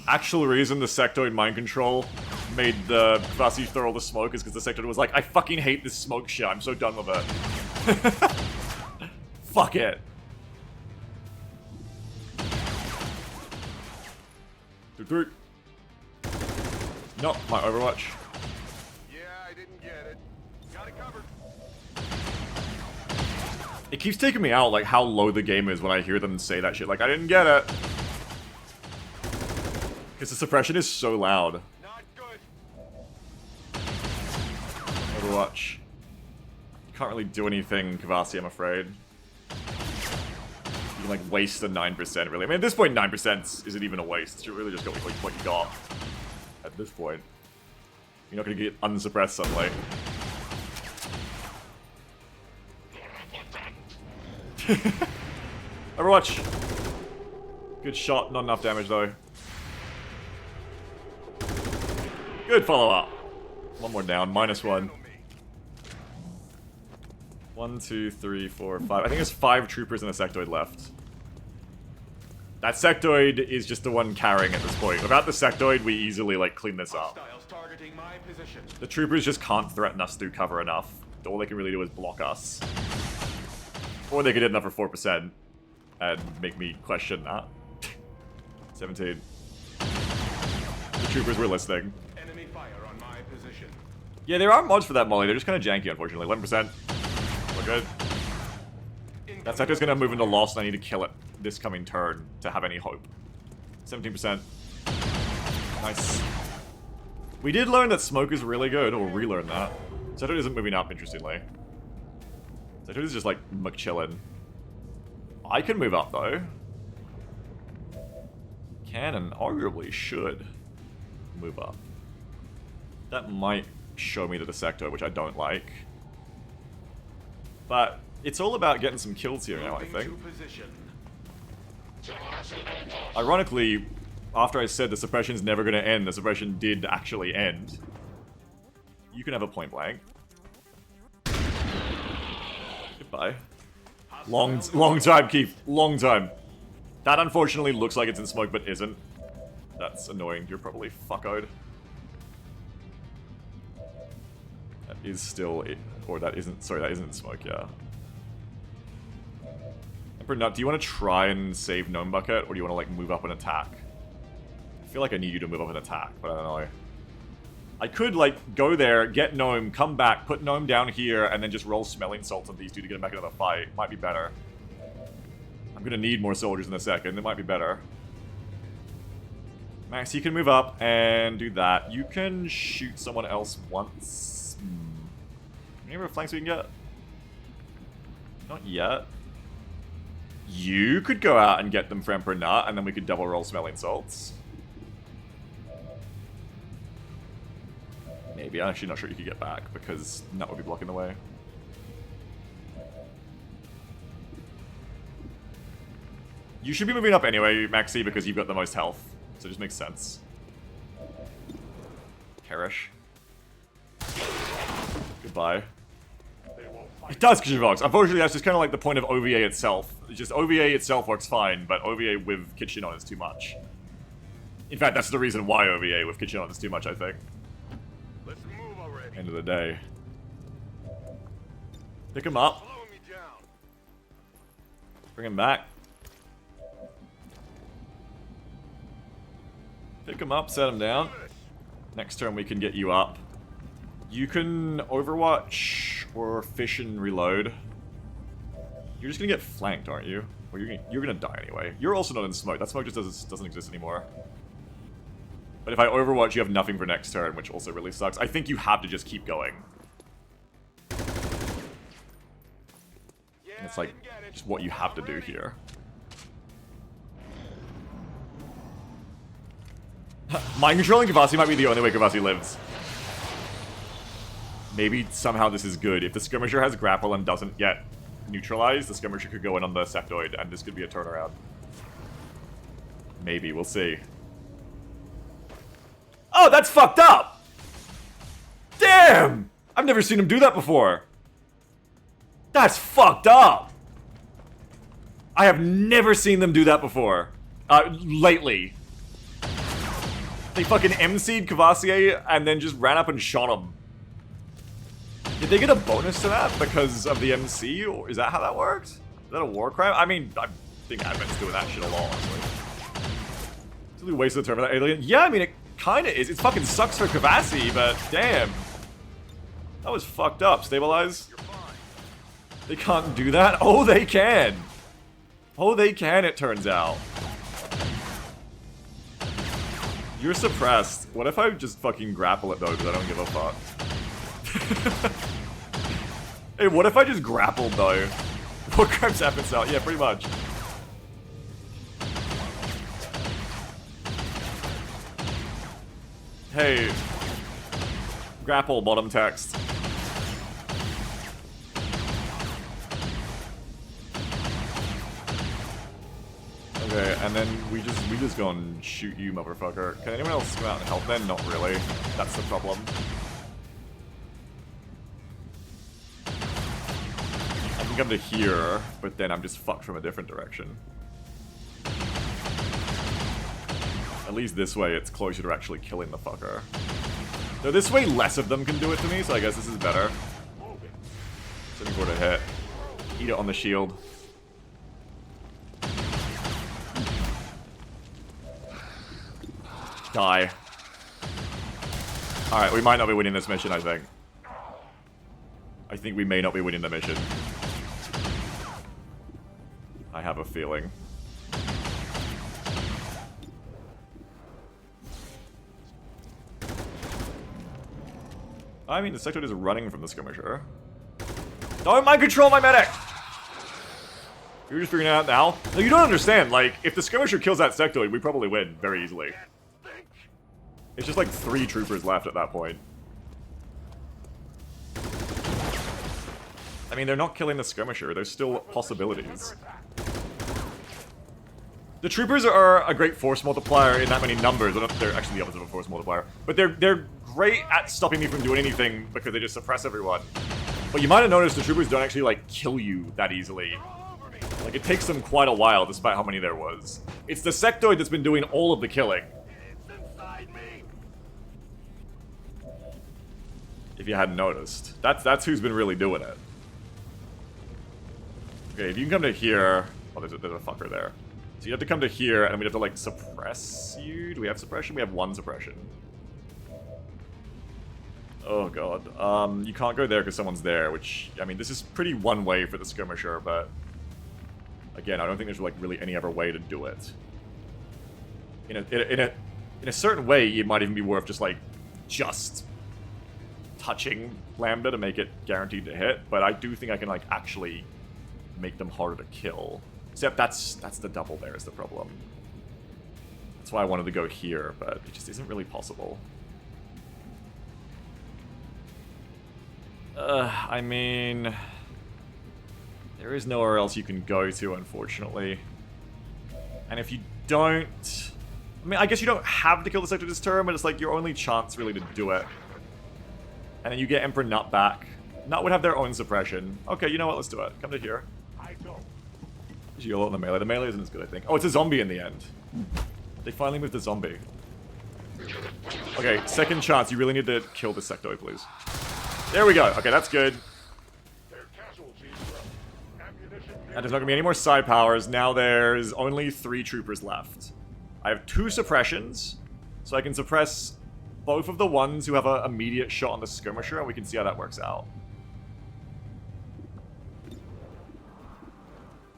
Actual reason the sectoid mind control made the Kvasi throw all the smoke is because the sectoid was like, I fucking hate this smoke shit, I'm so done with it. Fuck it. Three. No, my Overwatch. Yeah, I didn't get it. Got it covered. It keeps taking me out, like, how low the game is when I hear them say that shit. Like, I didn't get it. Because the suppression is so loud. Not good. Overwatch. Can't really do anything, Kvasi, I'm afraid. You can, like, waste the 9%, really. I mean, at this point, 9% isn't even a waste. You really just go with what you got. At this point. You're not gonna get unsuppressed suddenly. Overwatch! Good shot, not enough damage, though. Good follow-up. One more down, -1. 1, 2, 3, 4, 5. I think there's 5 troopers and a sectoid left. That sectoid is just the one carrying at this point. Without the sectoid, we easily, like, clean this up. The troopers just can't threaten us through cover enough. All they can really do is block us. Or they could hit enough for 4% and make me question that. 17. The troopers were listening. Enemy fire on my position. Yeah, there are mods for that molly. They're just kind of janky, unfortunately. 11%. We're good. That sector's gonna move into lost, and I need to kill it this coming turn to have any hope. 17%. Nice. We did learn that smoke is really good, or relearn that. Sector isn't moving up, interestingly. Sector is just like McChillin'. I can move up though. Can and arguably should move up. That might show me to the sector, which I don't like. But it's all about getting some kills here now, I think. Ironically, after I said the suppression's never going to end, the suppression did actually end. You can have a point blank. Goodbye. Long time, Keith. Long time. That unfortunately looks like it's in smoke, but isn't. That's annoying. You're probably fuckoed. That is still it. Or that isn't. Sorry, that isn't smoke, yeah. Emperor Nut, do you want to try and save Gnome Bucket, or do you want to, like, move up and attack? I feel like I need you to move up and attack, but I don't know. I could, like, go there, get Gnome, come back, put Gnome down here, and then just roll Smelling Salts on these two to get them back into the fight. Might be better. I'm gonna need more soldiers in a second. It might be better. Max, you can move up and do that. You can shoot someone else once. Any other flanks we can get? Not yet. You could go out and get them for Emperor Nut, and then we could double roll Smelling Salts. Maybe. I'm actually not sure you could get back, because Nut would be blocking the way. You should be moving up anyway, Maxi, because you've got the most health. So it just makes sense. Perish. Goodbye. It does Kitchen. Unfortunately, that's just kind of like the point of OVA itself. It's just OVA itself works fine, but OVA with Kitchen on is too much. In fact, that's the reason why OVA with Kitchen on is too much, I think. Let's move already. End of the day. Pick him up. Slow me down. Bring him back. Pick him up, set him down. Next turn we can get you up. You can Overwatch or fish and reload. You're just gonna get flanked, aren't you? Or you're gonna die anyway. You're also not in smoke. That smoke just doesn't exist anymore. But if I Overwatch, you have nothing for next turn, which also really sucks. I think you have to just keep going. It's like just what you have to do here. Mind controlling Kavasi might be the only way Kavasi lives. Maybe somehow this is good. If the skirmisher has grapple and doesn't get neutralized, the skirmisher could go in on the sectoid, and this could be a turnaround. Maybe, we'll see. Oh, that's fucked up! Damn! I've never seen him do that before. That's fucked up! I have never seen them do that before. Lately. They fucking MC'd Cavassier and then just ran up and shot him. Did they get a bonus to that because of the MC, or is that how that worked? Is that a war crime? I mean, I think Advent's doing that shit a lot, honestly. It's really a waste of the turn for that alien. Yeah, I mean, it kinda is. It fucking sucks for Cavassi, but damn. That was fucked up. Stabilize. They can't do that? Oh, they can. Oh, they can, it turns out. You're suppressed. What if I just fucking grapple it, though, because I don't give a fuck? Hey, what if I just grappled, though? What crimes happens out? Yeah, pretty much. Hey. Grapple, bottom text. Okay, and then we just go and shoot you, motherfucker. Can anyone else come out and help then? Not really. That's the problem. I can come to here, but then I'm just fucked from a different direction. At least this way it's closer to actually killing the fucker. Though this way less of them can do it to me, so I guess this is better. 74 to hit. Eat it on the shield. Die. Alright, we might not be winning this mission, I think. I think we may not be winning the mission. I have a feeling. I mean, the sectoid is running from the skirmisher. Don't mind control my medic! You're just figuring it out now? No, you don't understand. Like, if the skirmisher kills that sectoid, we probably win very easily. It's just like 3 troopers left at that point. I mean, they're not killing the skirmisher. There's still possibilities. The troopers are a great force multiplier in that many numbers. They're actually the opposite of a force multiplier. But they're great at stopping me from doing anything because they just suppress everyone. But you might have noticed the troopers don't actually, like, kill you that easily. Like, it takes them quite a while, despite how many there was. It's the sectoid that's been doing all of the killing. If you hadn't noticed. That's who's been really doing it. Okay, if you can come to here... Oh, there's a fucker there. So you have to come to here, and we'd have to, like, suppress you? Do we have suppression? We have 1 suppression. Oh, God. You can't go there because someone's there, which... I mean, this is pretty one way for the skirmisher, but... Again, I don't think there's, like, really any other way to do it. In a certain way, it might even be worth just, like, just... touching Lambda to make it guaranteed to hit, but I do think I can, like, actually make them harder to kill. Except that's the double there is the problem. That's why I wanted to go here, but it just isn't really possible. I mean... There is nowhere else you can go to, unfortunately. And if you don't... I mean, I guess you don't have to kill the sector this turn, but it's like your only chance, really, to do it. And then you get Emperor Nut back. Nut would have their own suppression. Okay, you know what? Let's do it. Come to here. You go on the melee. The melee isn't as good, I think. Oh, it's a zombie in the end. They finally moved the zombie. Okay, second chance. You really need to kill this sectoid, please. There we go. Okay, that's good. And there's not going to be any more side powers. Now there's only 3 troopers left. I have 2 suppressions. So I can suppress both of the ones who have an immediate shot on the skirmisher, and we can see how that works out.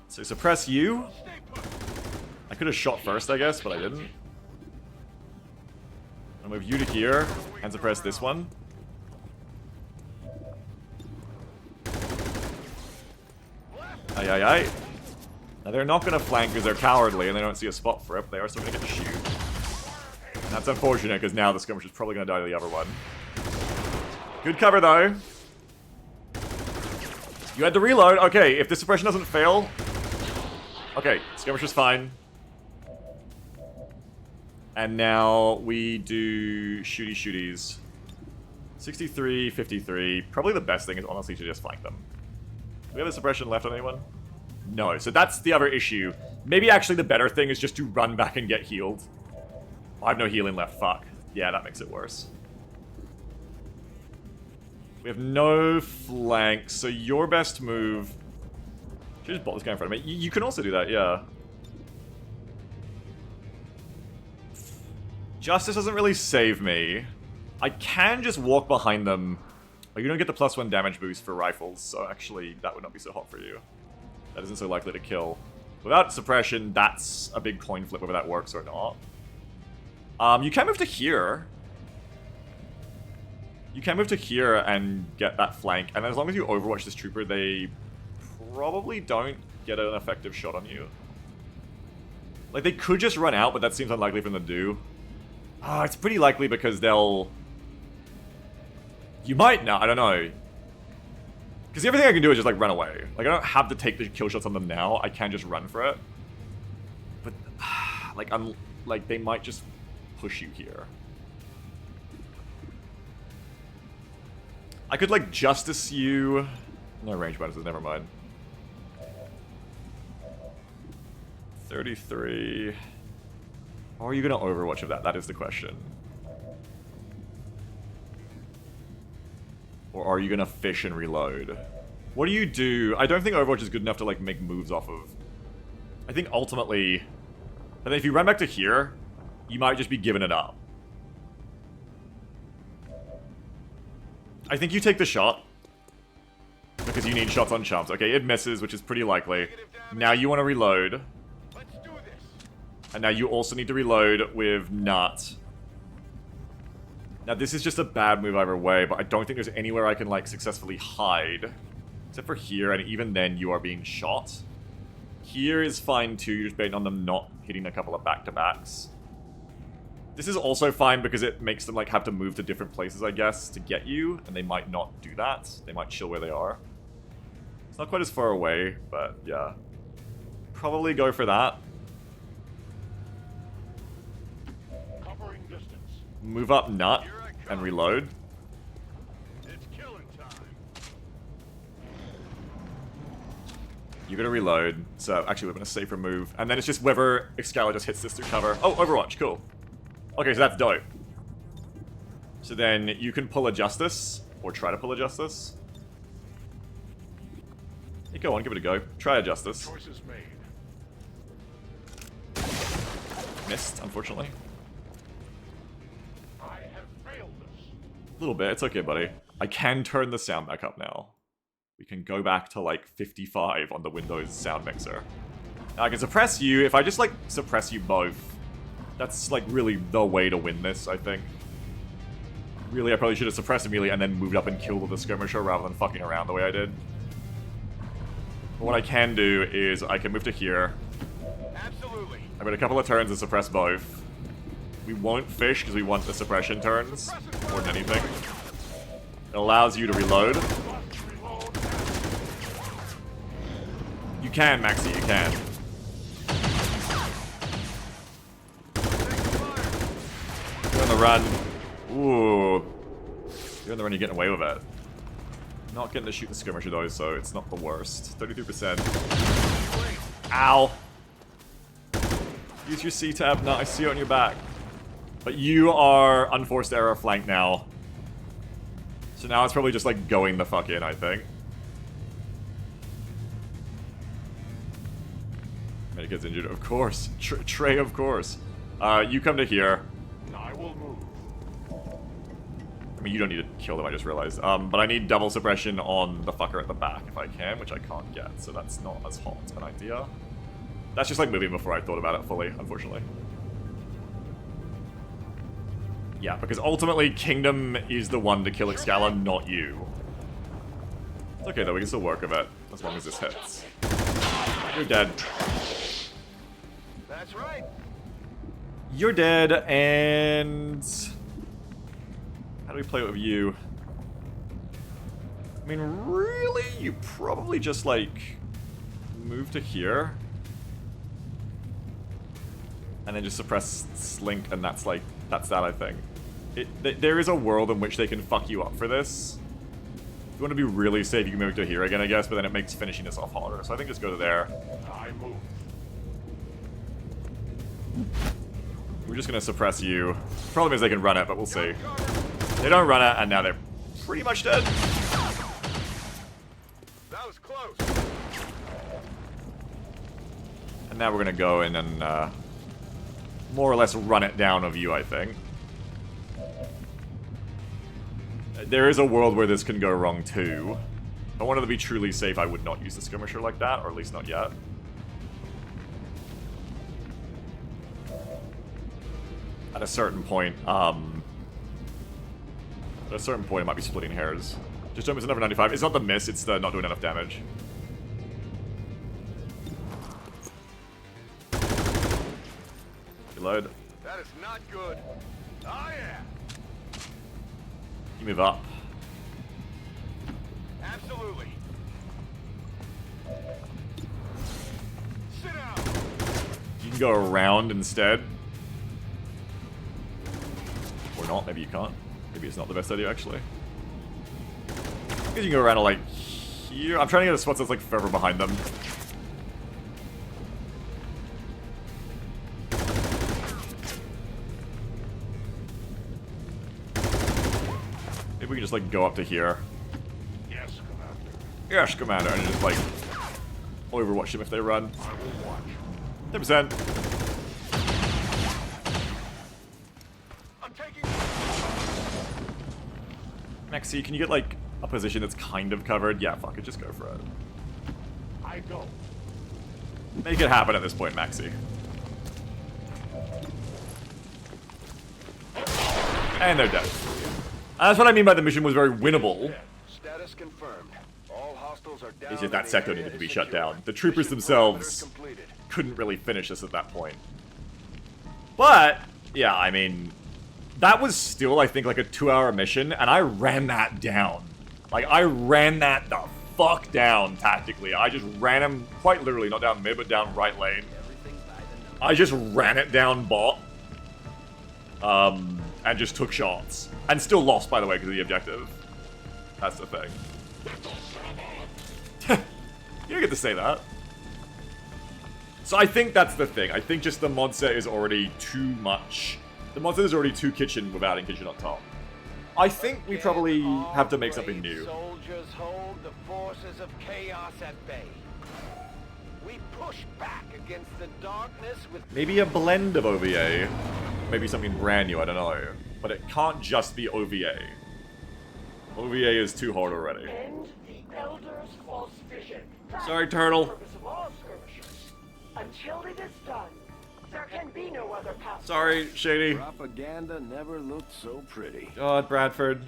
So suppress you. I could have shot first, I guess, but I didn't. I'll move you to here and suppress this one. Aye, aye, aye. Now they're not going to flank because they're cowardly and they don't see a spot for it, but they are still going to get to shoot. And that's unfortunate because now the skirmisher is probably going to die to the other one. Good cover though. You had to reload. Okay, if the suppression doesn't fail... Okay, skirmisher's fine. And now we do shooties. 63, 53. Probably the best thing is honestly to just flank them. Do we have a suppression left on anyone? No, so that's the other issue. Maybe actually the better thing is just to run back and get healed. Oh, I have no healing left, fuck. Yeah, that makes it worse. We have no flanks, so your best move... Should just bolt this guy in front of me. You can also do that, yeah. Justice doesn't really save me. I can just walk behind them. Oh, you don't get the +1 damage boost for rifles, so actually that would not be so hot for you. That isn't so likely to kill. Without suppression, that's a big coin flip whether that works or not. You can move to here. You can move to here and get that flank, and as long as you overwatch this trooper, they probably don't get an effective shot on you. Like, they could just run out, but that seems unlikely for them to do. It's pretty likely because they'll... You might not, I don't know. Because the other thing I can do is just, like, run away. Like, I don't have to take the kill shots on them now. I can just run for it. But like they might just push you here. I could like justice you. No range bonuses, never mind. 33. Or are you gonna Overwatch of that? That is the question. Or are you gonna fish and reload? What do you do? I don't think Overwatch is good enough to like make moves off of. I think ultimately, and then if you run back to here, you might just be giving it up. I think you take the shot. Because you need shots on chumps. Okay, it misses, which is pretty likely. Now you want to reload. And now you also need to reload with Nut. Now this is just a bad move either way, but I don't think there's anywhere I can like successfully hide. Except for here, and even then you are being shot. Here is fine too, you're just betting on them not hitting a couple of back-to-backs. This is also fine because it makes them like have to move to different places, I guess, to get you, and they might not do that. They might chill where they are. It's not quite as far away, but yeah. Probably go for that. Covering distance. Move up Nut and reload. It's killing time. You're gonna reload, so actually we're gonna safer move. And then it's just whether Excalibur just hits this through cover. Oh, Overwatch, cool. Okay, so that's dope. So then you can pull a Justice, or try to pull a Justice. Hey, go on, give it a go. Try a Justice. Choice is made. Missed, unfortunately. I have failed this. A little bit, it's okay, buddy. I can turn the sound back up now. We can go back to like 55 on the Windows sound mixer. Now I can suppress you. If I just like suppress you both, that's like really the way to win this, I think. Really, I probably should have suppressed immediately and then moved up and killed the skirmisher rather than fucking around the way I did. But what I can do is I can move to here. Absolutely. I've got a couple of turns to suppress both. We won't fish because we want the suppression turns more than anything. It allows you to reload. You can, Maxi, you can. You're on the run. Ooh. You're on the run, you're getting away with it. Not getting to shoot the skirmisher though, so it's not the worst. 33%. Ow. Use your C-tab. No, I see it on your back. But you are unforced error flank now. So now it's probably just like going the fuck in, I think. Medikit's injured, of course. Trey, of course. You come to here. I will move. I mean, you don't need to kill them, I just realized. But I need double suppression on the fucker at the back if I can, which I can't get, so that's not as hot an idea. That's just like moving before I thought about it fully, unfortunately. Yeah, because ultimately Kingdom is the one to kill Excalibur, not you. It's okay though, we can still work with it, as long as this hits. You're dead. That's right. You're dead, and... how do we play it with you? I mean, really? You probably just, like, move to here. And then just suppress Slink, and that's, like, that's that, I think. There is a world in which they can fuck you up for this. If you want to be really safe, you can move to here again, I guess, but then it makes finishing this off harder. So I think just go to there. I move. We're just going to suppress you. Problem is they can run it, but we'll see. They don't run it, and now they're pretty much dead. That was close. And now we're going to go in and more or less run it down of you, I think. There is a world where this can go wrong too. If I wanted to be truly safe, I would not use the skirmisher like that, or at least not yet. At a certain point, it might be splitting hairs. Just don't miss another 95. It's not the miss, it's the not doing enough damage. Reload. That is not good. Oh yeah. You move up. Absolutely. Sit down. can go around instead. Or not, maybe you can't. Maybe it's not the best idea, actually. I guess you can go around to, like, here. I'm trying to get a spot that's, like, further behind them. Maybe we can just, like, go up to here. Yes, Commander. Yes, Commander, and just, like, overwatch them if they run. I will watch. 10%. I'm taking. Maxi, can you get, like, a position that's kind of covered? Yeah, fuck it, just go for it. I go. Make it happen at this point, Maxi. And they're dead. That's what I mean by the mission was very winnable. Status confirmed. All hostiles are down. It's just that sector needed to be shut down. The troopers themselves couldn't really finish this at that point. But, yeah, I mean, that was still, I think, like a 2-hour mission, and I ran that down. Like, I ran that the fuck down tactically. I just ran him, quite literally, not down mid, but down right lane. I just ran it down bot. And just took shots. And still lost, by the way, because of the objective. That's the thing. You don't get to say that. So I think that's the thing. I think just the mod set is already too much. The mod set is already too kitchen with adding kitchen on top. I think we probably have to make something new. Soldiers hold the forces of chaos at bay. We push back against the darkness with Maybe a blend of OVA. Maybe something brand new, I don't know. But it can't just be OVA. OVA is too hard already. End the Elder's false vision. That's Sorry, Turtle. the purpose of all skirmishes. Until it is done, there can be no other path. Sorry, Shady. propaganda never looked so pretty. God, Bradford.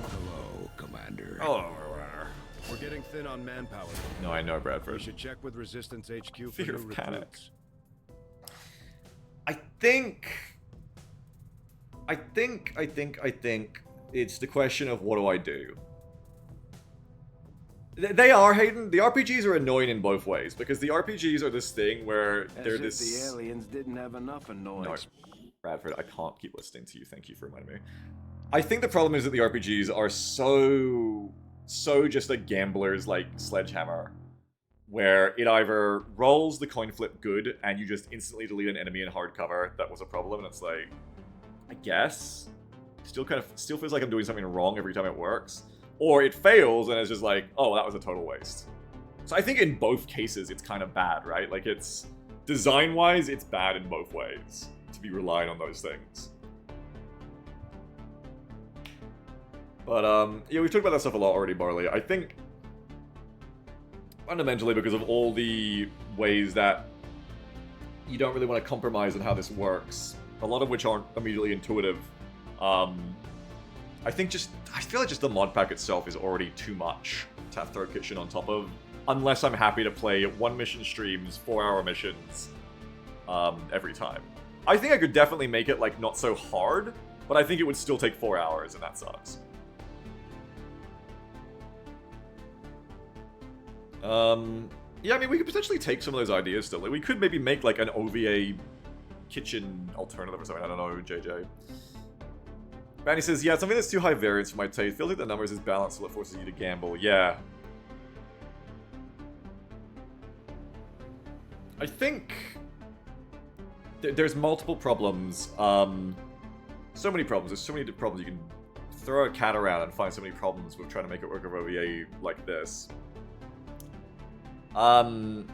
Hello, Commander. Oh, We're getting thin on manpower. no, I know, We Bradford. should check with Resistance HQ for Fear new of panic. recruits. I think it's the question of what do I do? They are, Hayden. The RPGs are annoying in both ways, because the RPGs are this thing where they're As if this... the aliens didn't have enough annoyance. No, Bradford, I can't keep listening to you. Thank you for reminding me. I think the problem is that the RPGs are so just a gambler's, like, sledgehammer, where it either rolls the coin flip good and you just instantly delete an enemy in hardcover that was a problem, and it's like, I guess, still feels like I'm doing something wrong every time it works, or it fails and it's just like, oh, that was a total waste. So I think in both cases it's kind of bad, right? Like, it's design-wise, it's bad in both ways to be relying on those things. But yeah, we've talked about that stuff a lot already, Barley. I think fundamentally because of all the ways that you don't really want to compromise on how this works, a lot of which aren't immediately intuitive. I feel like just the mod pack itself is already too much to have Throat Kitchen on top of, unless I'm happy to play 1 mission streams, 4-hour missions, every time. I think I could definitely make it, like, not so hard, but I think it would still take 4 hours, and that sucks. Yeah, I mean, we could potentially take some of those ideas still. Like, we could maybe make, like, an OVA kitchen alternative or something. I don't know, JJ. Manny says, yeah, something that's too high variance for my taste. Feels like the numbers is balanced, so it forces you to gamble. Yeah. I think there's multiple problems. So many problems. There's so many problems. You can throw a cat around and find so many problems with trying to make it work with OVA like this. And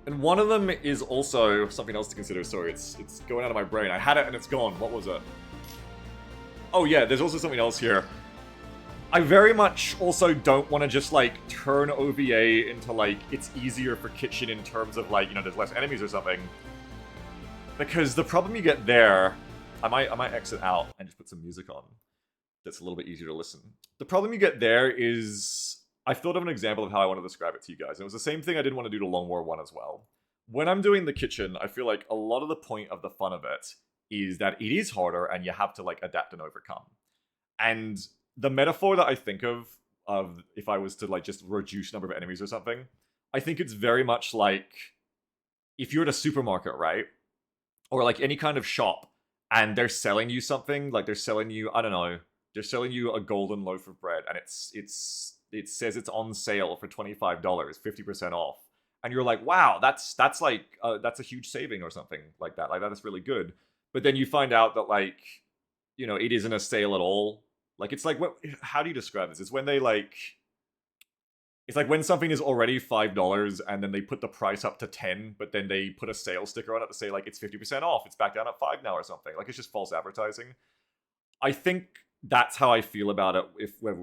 one of them is also something else to consider. Sorry, it's going out of my brain. I had it and it's gone. What was it? Oh yeah, there's also something else here. I very much also don't want to just, like, turn OVA into, like, it's easier for kitchen in terms of, like, you know, there's less enemies or something. Because the problem you get there... I might exit out and just put some music on. That's a little bit easier to listen. The problem you get there is... I thought of an example of how I want to describe it to you guys. It was the same thing I didn't want to do to Long War 1 as well. When I'm doing the kitchen, I feel like a lot of the point of the fun of it is that it is harder and you have to, like, adapt and overcome. And the metaphor that I think of if I was to, like, just reduce number of enemies or something, I think it's very much like if you're at a supermarket, right? Or like any kind of shop, and they're selling you something, like they're selling you, I don't know, they're selling you a golden loaf of bread, and it says it's on sale for $25, 50% off, and you're like, wow, that's like that's a huge saving or something like that. Like that is really good. But then you find out that like, you know, it isn't a sale at all. Like it's like what? How do you describe this? It's when they like. It's like when something is already $5 and then they put the price up to 10, but then they put a sale sticker on it to say like it's 50% off, it's back down at 5 now or something. Like it's just false advertising. I think that's how I feel about it.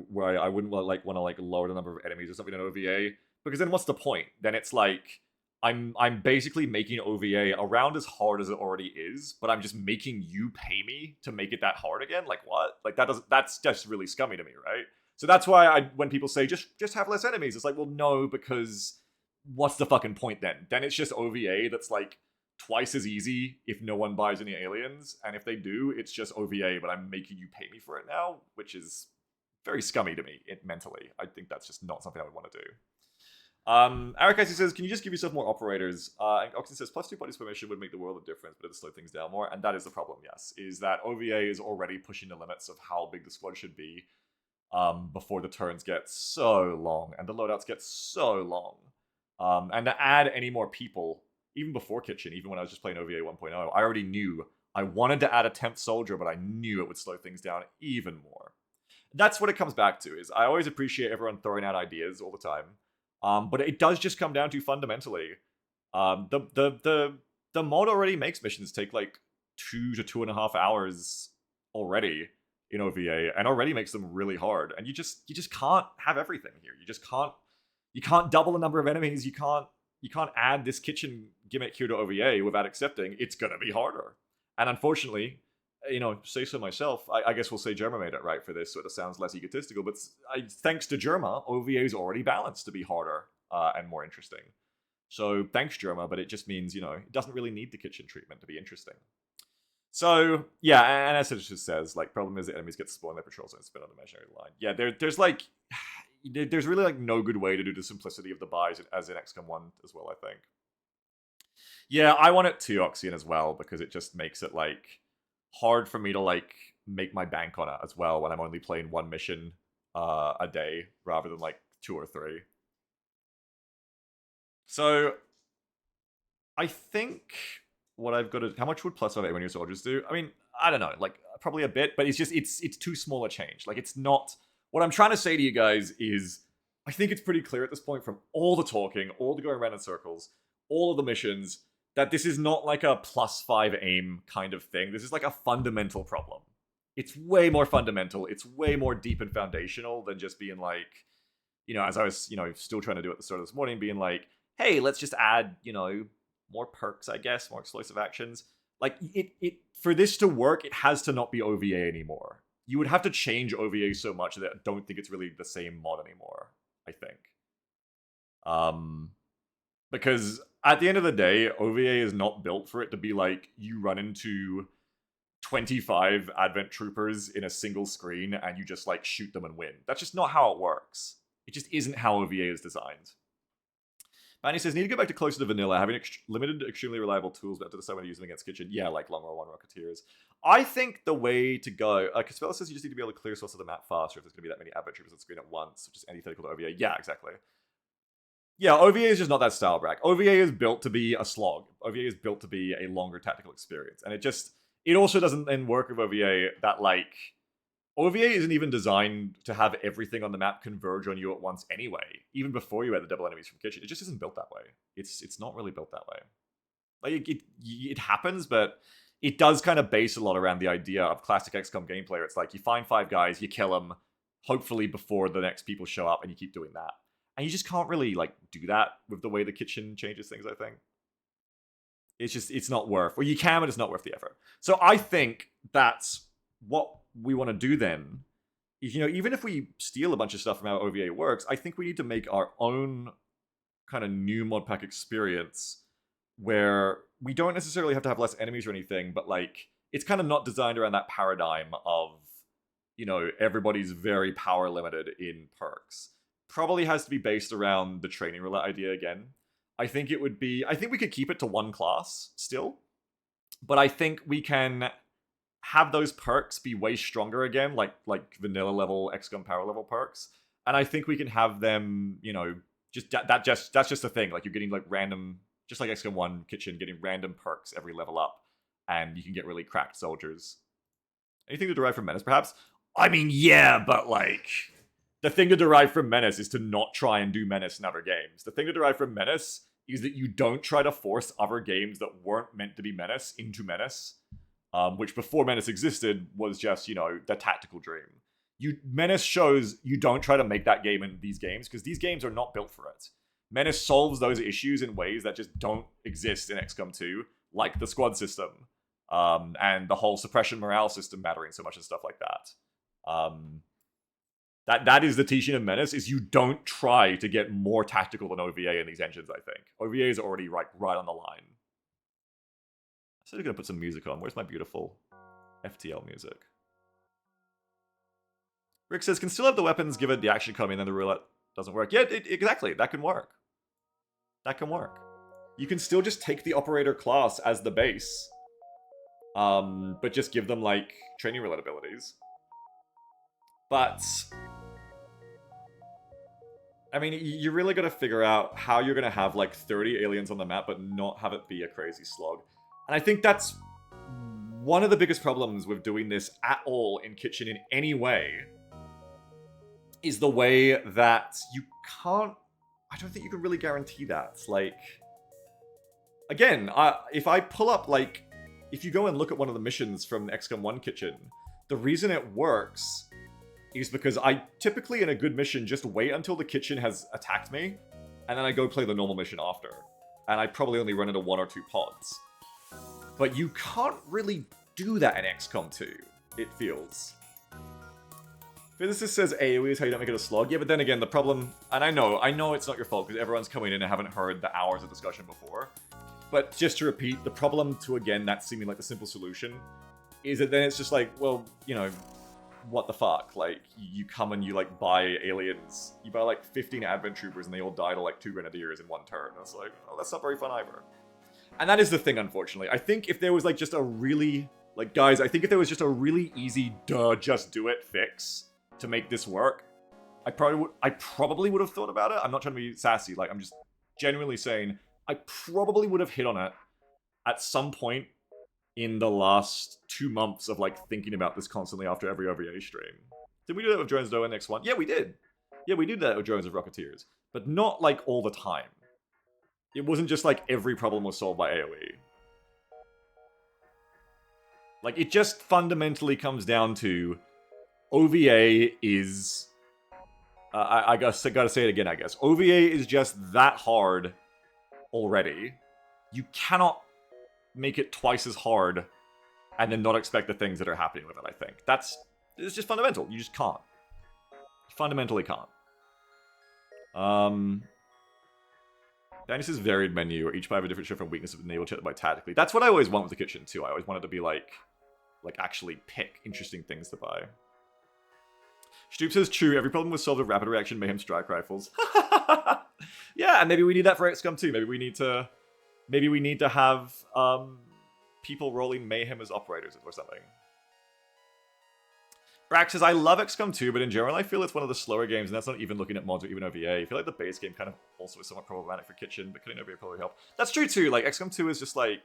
Where I wouldn't like want to like lower the number of enemies or something in OVA, because then what's the point? Then it's like I'm basically making OVA around as hard as it already is, but I'm just making you pay me to make it that hard again. Like what? Like that's just really scummy to me, right? So that's why when people say just have less enemies, it's like, well, no, because what's the fucking point then? Then it's just OVA that's like twice as easy if no one buys any aliens, and if they do, it's just OVA, but I'm making you pay me for it now, which is very scummy to me mentally. I think that's just not something I would want to do. Eric Icy says, can you just give yourself more operators? And Oxen says, plus 2 bodies per mission would make the world of difference, but it'll slow things down more. And that is the problem, yes, is that OVA is already pushing the limits of how big the squad should be. Before the turns get so long and the loadouts get so long. And to add any more people, even before Kitchen, even when I was just playing OVA 1.0, I already knew I wanted to add a 10th soldier, but I knew it would slow things down even more. That's what it comes back to, is I always appreciate everyone throwing out ideas all the time. But it does just come down to fundamentally, the mod already makes missions take like 2 to 2.5 hours already in OVA, and already makes them really hard. And you just can't have everything here. You can't double the number of enemies. You can't add this kitchen gimmick here to OVA without accepting it's gonna be harder. And unfortunately, you know, say so myself, I guess we'll say Germa made it right for this, so it sounds less egotistical, but thanks to Germa, OVA is already balanced to be harder and more interesting. So thanks, Germa, but it just means, you know, it doesn't really need the kitchen treatment to be interesting. So, yeah, and as it just says, like, problem is the enemies get spawned, their patrols and spin on the imaginary line. Yeah, there's like, there's really like no good way to do the simplicity of the buys as in XCOM 1 as well, I think. Yeah, I want it to Oxyan as well, because it just makes it like hard for me to like make my bank on it as well when I'm only playing one mission a day rather than like 2 or 3. So I think what I've got to, how much would plus 5 when your soldiers do? I mean, I don't know, like probably a bit, but it's just it's too small a change. Like it's not, what I'm trying to say to you guys is I think it's pretty clear at this point from all the talking, all the going around in circles, all of the missions, that this is not like a plus 5 aim kind of thing. This is like a fundamental problem. It's way more fundamental. It's way more deep and foundational than just being like, you know, as I was, you know, still trying to do at the start of this morning, being like, hey, let's just add, you know, more perks, I guess, more explosive actions. Like, it for this to work, it has to not be OVA anymore. You would have to change OVA so much that I don't think it's really the same mod anymore, I think. Because at the end of the day, OVA is not built for it to be like, you run into 25 Advent Troopers in a single screen and you just, like, shoot them and win. That's just not how it works. It just isn't how OVA is designed. Manny says, need to go back to closer to vanilla, having limited, extremely reliable tools, but have to decide when to use them against Kitchen. Yeah, like Long War 1 Rocketeers. I think the way to go, Caspella says you just need to be able to clear source of the map faster if there's going to be that many Advent Troopers on screen at once, which is antithetical to OVA. Yeah, exactly. Yeah, OVA is just not that style, Brack. OVA is built to be a slog. OVA is built to be a longer tactical experience. And it also doesn't then work with OVA that, like, OVA isn't even designed to have everything on the map converge on you at once anyway, even before you had the double enemies from Kitchen. It just isn't built that way. It's not really built that way. Like, it happens, but it does kind of base a lot around the idea of classic XCOM gameplay. It's like, you find 5 guys, you kill them, hopefully before the next people show up, and you keep doing that. And you just can't really, like, do that with the way the Kitchen changes things, I think. It's not worth, or you can, but it's not worth the effort. So I think that's what we want to do then. You know, even if we steal a bunch of stuff from how OVA works, I think we need to make our own kind of new mod pack experience where we don't necessarily have to have less enemies or anything, but, like, it's kind of not designed around that paradigm of, you know, everybody's very power limited in perks. probably has to be based around the training roulette idea again. I think we could keep it to one class still, but I think we can have those perks be way stronger again, like vanilla level XCOM power level perks. And I think we can have them, you know, that's just a thing. Like you're getting like random, just like XCOM 1 Kitchen, getting random perks every level up, and you can get really cracked soldiers. Anything to derive from Menace, perhaps? I mean, yeah, but like, the thing to derive from Menace is to not try and do Menace in other games. The thing to derive from Menace is that you don't try to force other games that weren't meant to be Menace into Menace, which before Menace existed was just, you know, the tactical dream. Menace shows you don't try to make that game in these games, because these games are not built for it. Menace solves those issues in ways that just don't exist in XCOM 2, like the squad system, and the whole suppression morale system mattering so much and stuff like that. That is the teaching of Menace, is you don't try to get more tactical than OVA in these engines, I think. OVA is already right on the line. So I'm going to put some music on. Where's my beautiful FTL music? Rick says, can still have the weapons given the action coming and then the roulette doesn't work. Yeah, exactly. That can work. That can work. You can still just take the operator class as the base, but just give them, like, training roulette abilities. But I mean, you really got to figure out how you're going to have, like, 30 aliens on the map, but not have it be a crazy slog. And I think that's one of the biggest problems with doing this at all in Kitchen in any way, is the way that you can't... I don't think you can really guarantee that. Like, again, if I pull up, like, if you go and look at one of the missions from XCOM 1 Kitchen, the reason it works is because I typically, in a good mission, just wait until the kitchen has attacked me, and then I go play the normal mission after. And I probably only run into 1 or 2 pods. But you can't really do that in XCOM 2, it feels. Physicist says AoE is how you don't make it a slog. Yeah, but then again, the problem... And I know it's not your fault, because everyone's coming in and haven't heard the hours of discussion before. But just to repeat, the problem to, again, that seeming like the simple solution, is that then it's just like, well, you know... what the fuck? Like, you come and you, like, buy aliens. You buy, like, 15 advent troopers and they all die to, like, 2 grenadiers in 1 turn. It's like, oh, that's not very fun either. And that is the thing, unfortunately. I think if there was, like, just a really... Like, guys, I think if there was just a really easy, just do it fix to make this work, I probably would have thought about it. I'm not trying to be sassy. Like, I'm just genuinely saying, I probably would have hit on it at some point in the last 2 months of, like, thinking about this constantly after every OVA stream. Did we do that with Drones Doe in X1? Yeah, we did. Yeah, we did that with Drones of Rocketeers. But not, like, all the time. It wasn't just, like, every problem was solved by AoE. Like, it just fundamentally comes down to OVA is... I gotta say it again, I guess. OVA is just that hard already. You cannot make it twice as hard and then not expect the things that are happening with it, I think. It's just fundamental. You just can't. You fundamentally can't. Danny says varied menu, or each buy have a different shift from weakness of enable check by tactically. That's what I always want with the kitchen, too. I always wanted to be like actually pick interesting things to buy. Stoop says, true, every problem was solved with rapid reaction mayhem strike rifles. Yeah, and maybe we need that for XCOM too. Maybe we need to have people rolling mayhem as operators or something. Brax says, I love XCOM 2, but in general I feel it's one of the slower games, and that's not even looking at mods or even OVA. I feel like the base game kind of also is somewhat problematic for Kitchen, but cutting OVA probably help. That's true too, like XCOM 2 is just like...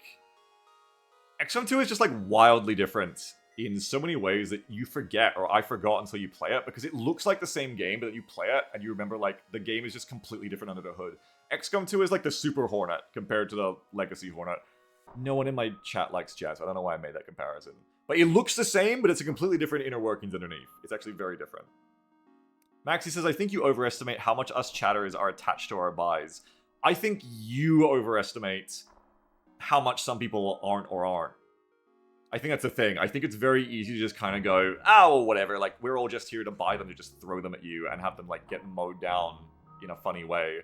XCOM 2 is just like wildly different in so many ways that you forget, or I forgot until you play it, because it looks like the same game, but then you play it and you remember like the game is just completely different under the hood. XCOM 2 is like the Super Hornet compared to the Legacy Hornet. No one in my chat likes Jazz. I don't know why I made that comparison. But it looks the same, but it's a completely different inner workings underneath. It's actually very different. Maxie says, I think you overestimate how much us chatters are attached to our buys. I think you overestimate how much some people aren't or aren't. I think that's the thing. I think it's very easy to just kind of go, oh, whatever, like, we're all just here to buy them, to just throw them at you and have them, like, get mowed down in a funny way.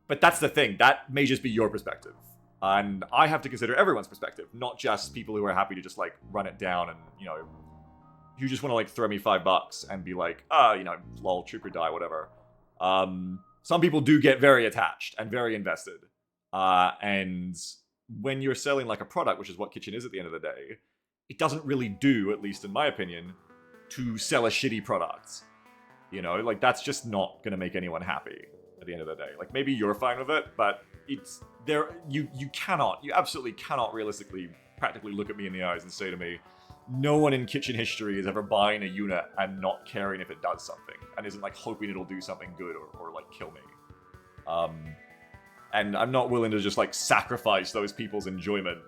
But that's the thing. That may just be your perspective. And I have to consider everyone's perspective, not just people who are happy to just, like, run it down and, you know, who just want to, like, throw me $5 and be like, you know, lol, trooper die, whatever. Some people do get very attached and very invested. And when you're selling like a product, which is what Kitchen is at the end of the day, it doesn't really do, at least in my opinion, to sell a shitty product. You know, like that's just not gonna make anyone happy at the end of the day. Like maybe you're fine with it, but it's there. You absolutely cannot realistically, practically look at me in the eyes and say to me, no one in Kitchen history is ever buying a unit and not caring if it does something, and isn't like hoping it'll do something good or like kill me. And I'm not willing to just like sacrifice those people's enjoyment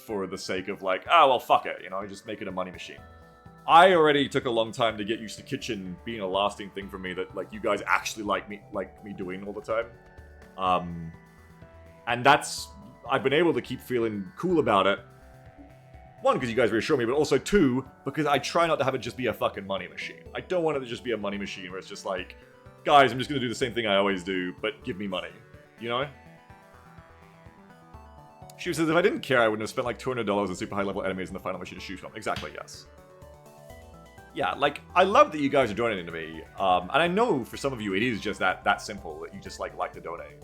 for the sake of like, oh well, fuck it, you know, just make it a money machine. I already took a long time to get used to Kitchen being a lasting thing for me that like you guys actually like me doing all the time. And that's, I've been able to keep feeling cool about it. One, because you guys reassure me, but also two, because I try not to have it just be a fucking money machine. I don't want it to just be a money machine where it's just like, guys, I'm just gonna do the same thing I always do, but give me money. You know? She says, if I didn't care, I wouldn't have spent like $200 on super high level enemies in the final mission to shoot on. Exactly, yes. Yeah, like, I love that you guys are donating to me. And I know for some of you it is just that simple, that you just like to donate.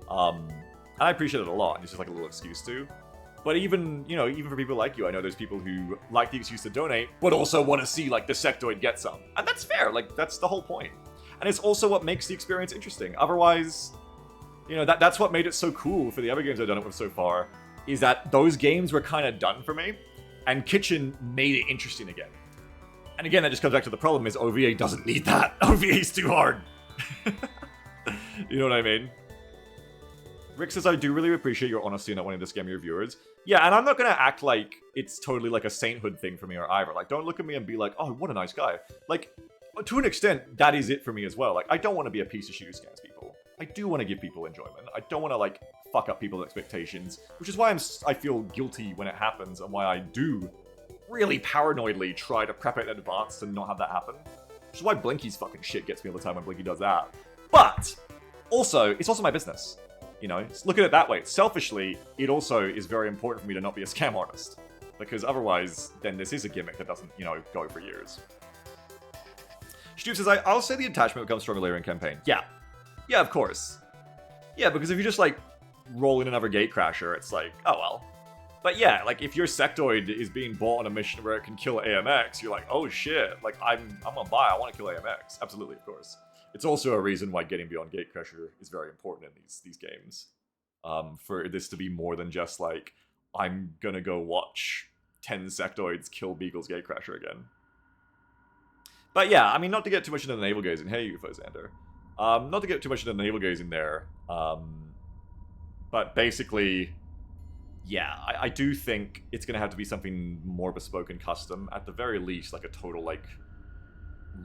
And I appreciate it a lot, and it's just like a little excuse to. But even, you know, even for people like you, I know there's people who like the excuse to donate, but also want to see like the sectoid get some. And that's fair, like that's the whole point. And it's also what makes the experience interesting. Otherwise, you know, that's what made it so cool for the other games I've done it with so far, is that those games were kind of done for me, and Kitchen made it interesting again. And again, that just comes back to the problem is OVA doesn't need that. OVA is too hard. You know what I mean? Rick says, I do really appreciate your honesty and not wanting to scam your viewers. Yeah, and I'm not going to act like it's totally like a sainthood thing for me or either. Like, don't look at me and be like, oh, what a nice guy. Like, to an extent, that is it for me as well. Like, I don't want to be a piece of shit who scams people. I do want to give people enjoyment. I don't want to, like, fuck up people's expectations, which is why I feel guilty when it happens and why I do really paranoidly try to prep it in advance to not have that happen. Which is why Blinky's fucking shit gets me all the time when Blinky does that. But, also, it's also my business. You know, look at it that way. Selfishly, it also is very important for me to not be a scam artist. Because otherwise, then this is a gimmick that doesn't, you know, go for years. Stu says, I'll say the attachment becomes stronger later in campaign. Yeah. Yeah, of course. Yeah, because if you just, like, roll in another gatecrasher, it's like, oh well. But yeah, like, if your sectoid is being bought on a mission where it can kill AMX, you're like, oh shit, like, I'm gonna buy, I want to kill AMX. Absolutely, of course. It's also a reason why getting beyond gatecrasher is very important in these games. For this to be more than just, like, I'm gonna go watch 10 sectoids kill Beagle's gatecrasher again. But yeah, I mean, not to get too much into the navel gazing. Hey, UFO Xander. Not to get too much into the navel gazing there. But basically, yeah, I do think it's going to have to be something more bespoke and custom. At the very least, like a total, like,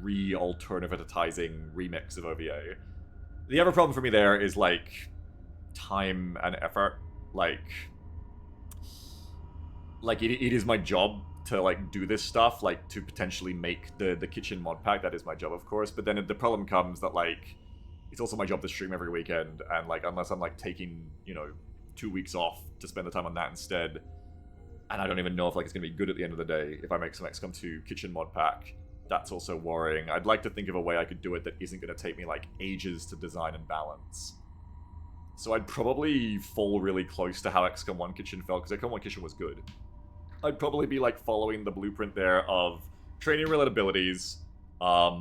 re-alternatizing remix of OVA. The other problem for me there is, like, time and effort. Like it is my job to, like, do this stuff, like, to potentially make the Kitchen mod pack. That is my job, of course. But then the problem comes that, like, it's also my job to stream every weekend, and, like, unless I'm, like, taking, you know, 2 weeks off to spend the time on that instead, and I don't even know if, like, it's gonna be good at the end of the day if I make some XCOM 2 Kitchen mod pack. That's also worrying. I'd like to think of a way I could do it that isn't gonna take me, like, ages to design and balance. So I'd probably fall really close to how XCOM 1 Kitchen felt, because XCOM 1 Kitchen was good. I'd probably be, like, following the blueprint there of training related abilities, but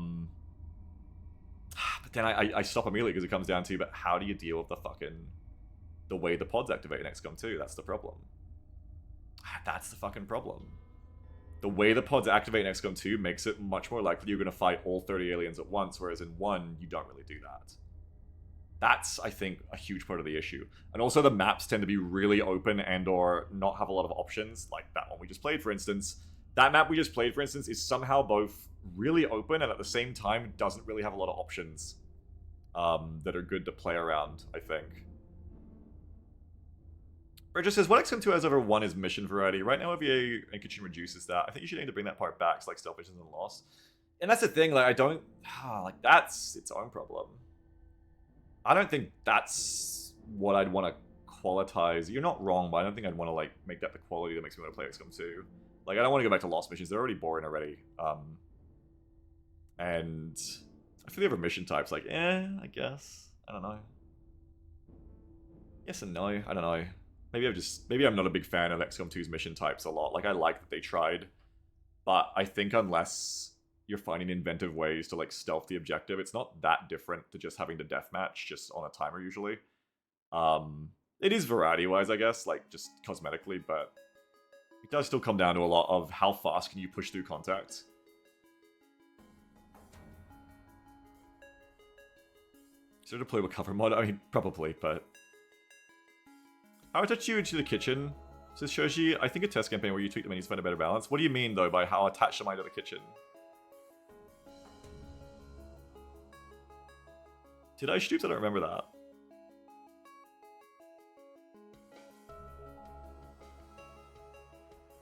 then I stop immediately because it comes down to, but how do you deal with the way the pods activate in XCOM 2? That's the problem. That's the fucking problem. The way the pods activate in XCOM 2 makes it much more likely you're going to fight all 30 aliens at once, whereas in 1, you don't really do that. That's, I think, a huge part of the issue. And also the maps tend to be really open and or not have a lot of options, like that one we just played, for instance. That map we just played, for instance, is somehow both really open and at the same time doesn't really have a lot of options that are good to play around, I think. Bridget says, what XCOM 2 has over 1 is mission variety. Right now, OVA and Kitchen reduces that. I think you should aim to bring that part back, so, like, stealth missions and loss. And that's the thing, like, I don't... like, that's its own problem. I don't think that's what I'd want to qualitize. You're not wrong, but I don't think I'd want to, like, make that the quality that makes me want to play XCOM 2. Like, I don't want to go back to lost missions. They're already boring already. And I feel the other mission types like, I guess. I don't know. Yes and no. I don't know. Maybe I'm not a big fan of XCOM 2's mission types a lot. Like, I like that they tried, but I think unless you're finding inventive ways to like stealth the objective, it's not that different to just having the deathmatch just on a timer usually. It is variety-wise, I guess, like just cosmetically, but it does still come down to a lot of how fast can you push through contact. Should have played with cover mod? I mean, probably, but... How I touch you into the kitchen, says Shoji. I think a test campaign where you tweak the menus to find a better balance. What do you mean, though, by how attached am I to the kitchen? Did I shoot? I don't remember that.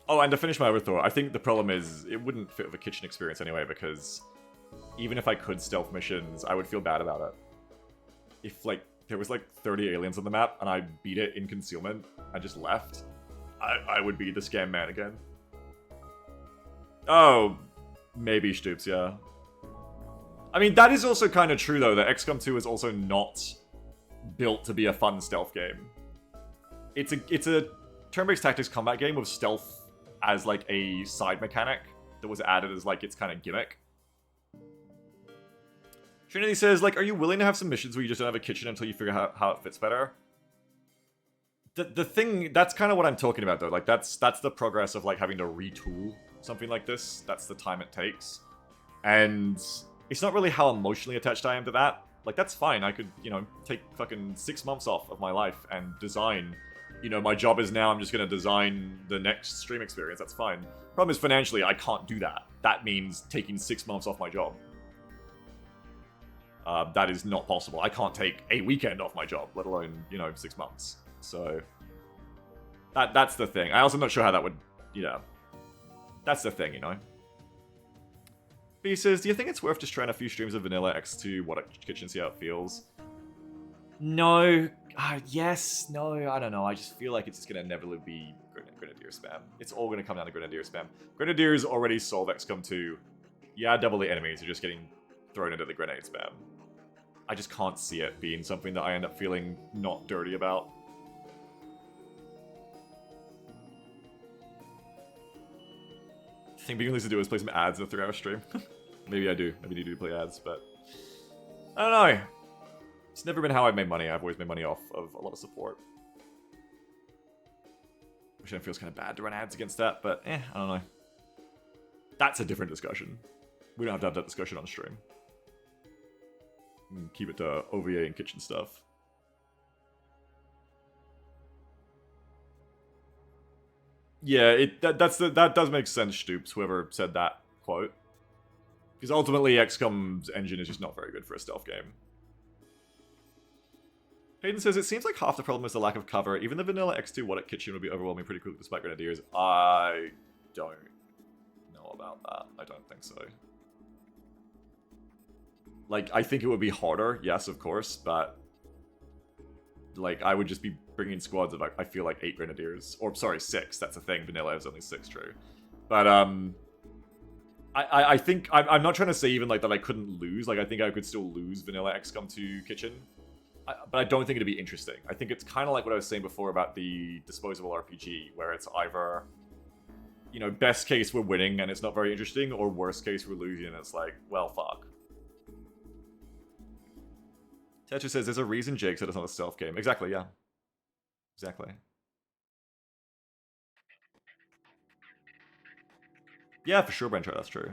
Oh, and to finish my overthought, I think the problem is it wouldn't fit with a kitchen experience anyway, because even if I could stealth missions, I would feel bad about it. If, like, there was, like, 30 aliens on the map, and I beat it in concealment, I just left, I would be the scam man again. Oh, maybe Stoops, yeah. I mean, that is also kind of true, though, that XCOM 2 is also not built to be a fun stealth game. It's a turn-based tactics combat game with stealth as, like, a side mechanic that was added as, like, its kind of gimmick. Trinity says, like, are you willing to have some missions where you just don't have a kitchen until you figure out how it fits better? The thing, that's kind of what I'm talking about, though. Like, that's the progress of, like, having to retool something like this. That's the time it takes. And it's not really how emotionally attached I am to that. Like, that's fine. I could, you know, take fucking 6 months off of my life and design. You know, my job is now I'm just going to design the next stream experience. That's fine. Problem is, financially, I can't do that. That means taking 6 months off my job. That is not possible. I can't take a weekend off my job, let alone, you know, 6 months. So, that's the thing. I also not sure how that would, you know, that's the thing, you know. But he says, do you think it's worth just trying a few streams of vanilla X2 OvA Kitchen, see how it feels? No. Yes. No, I don't know. I just feel like it's just going to inevitably be Grenadier spam. It's all going to come down to Grenadier spam. Grenadiers already solve XCOM 2. Yeah, double the enemies are just getting thrown into the grenade spam. I just can't see it being something that I end up feeling not dirty about. The thing being to do is play some ads in a 3-hour stream. Maybe I do. Maybe I do play ads, but I don't know. It's never been how I've made money. I've always made money off of a lot of support. Which then feels kind of bad to run ads against that, but I don't know. That's a different discussion. We don't have to have that discussion on stream. Keep it to OVA and kitchen stuff. Yeah, that does make sense, Stoops, whoever said that quote. Because ultimately, XCOM's engine is just not very good for a stealth game. Hayden says, it seems like half the problem is the lack of cover. Even the vanilla X2 OvA Kitchen would be overwhelming pretty quickly despite Grenadiers. I don't know about that. I don't think so. Like, I think it would be harder, yes, of course, but like, I would just be bringing squads of, I feel like 8 Grenadiers. Or, sorry, 6. That's the thing. Vanilla is only 6, true. But, I think, I'm not trying to say even, like, that I couldn't lose. Like, I think I could still lose vanilla XCOM 2 Kitchen. But I don't think it'd be interesting. I think it's kind of like what I was saying before about the disposable RPG, where it's either, you know, best case we're winning and it's not very interesting, or worst case we're losing and it's like, well, fuck. Tetris says, there's a reason Jake said it's not a stealth game. Exactly, yeah. Exactly. Yeah, for sure, Bentra, that's true.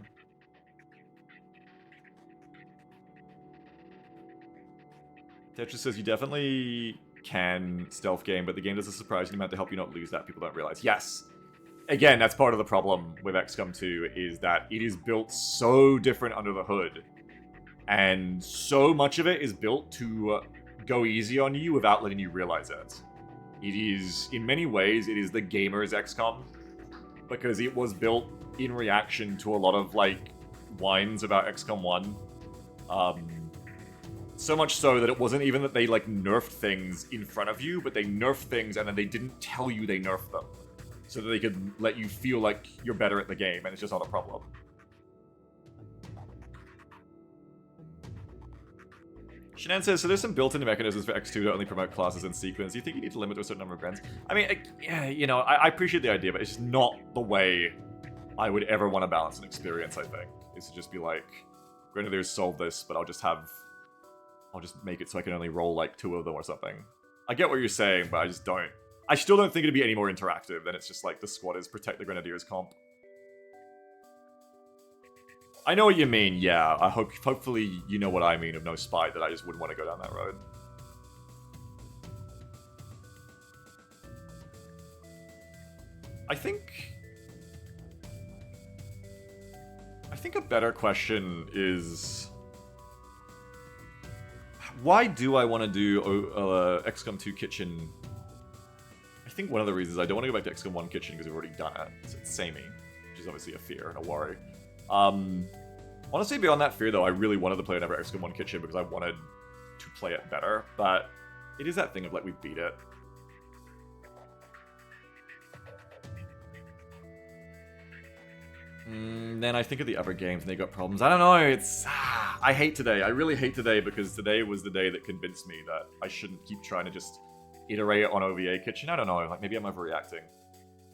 Tetris says, you definitely can stealth game, but the game does a surprising amount to help you not lose that people don't realize. Yes. Again, that's part of the problem with XCOM 2, is that it is built so different under the hood. And so much of it is built to go easy on you without letting you realize it. It is, in many ways, it is the gamer's XCOM. Because it was built in reaction to a lot of, like, whines about XCOM 1. So much so that it wasn't even that they, like, nerfed things in front of you, but they nerfed things and then they didn't tell you they nerfed them. So that they could let you feel like you're better at the game, and it's just not a problem. Shanann says, so there's some built-in mechanisms for X2 to only promote classes in sequence. Do you think you need to limit to a certain number of grants? I mean, yeah, you know, I appreciate the idea, but it's just not the way I would ever want to balance an experience, I think. Is to just be like, Grenadiers solve this, but I'll just make it so I can only roll like 2 of them or something. I get what you're saying, but I just don't. I still don't think it'd be any more interactive than it's just like the squatters protect the Grenadiers comp. I know what you mean, yeah. Hopefully you know what I mean of no spite, that I just wouldn't want to go down that road. I think a better question is, why do I want to do XCOM 2 Kitchen? I think one of the reasons I don't want to go back to XCOM 1 Kitchen because we've already done it. It's samey, which is obviously a fear and a worry. Honestly, beyond that fear, though, I really wanted to play another XCOM 1 Kitchen because I wanted to play it better. But it is that thing of, like, we beat it. Then I think of the other games and they got problems. I don't know, it's... I hate today. I really hate today because today was the day that convinced me that I shouldn't keep trying to just iterate on OvA Kitchen. I don't know, like maybe I'm overreacting.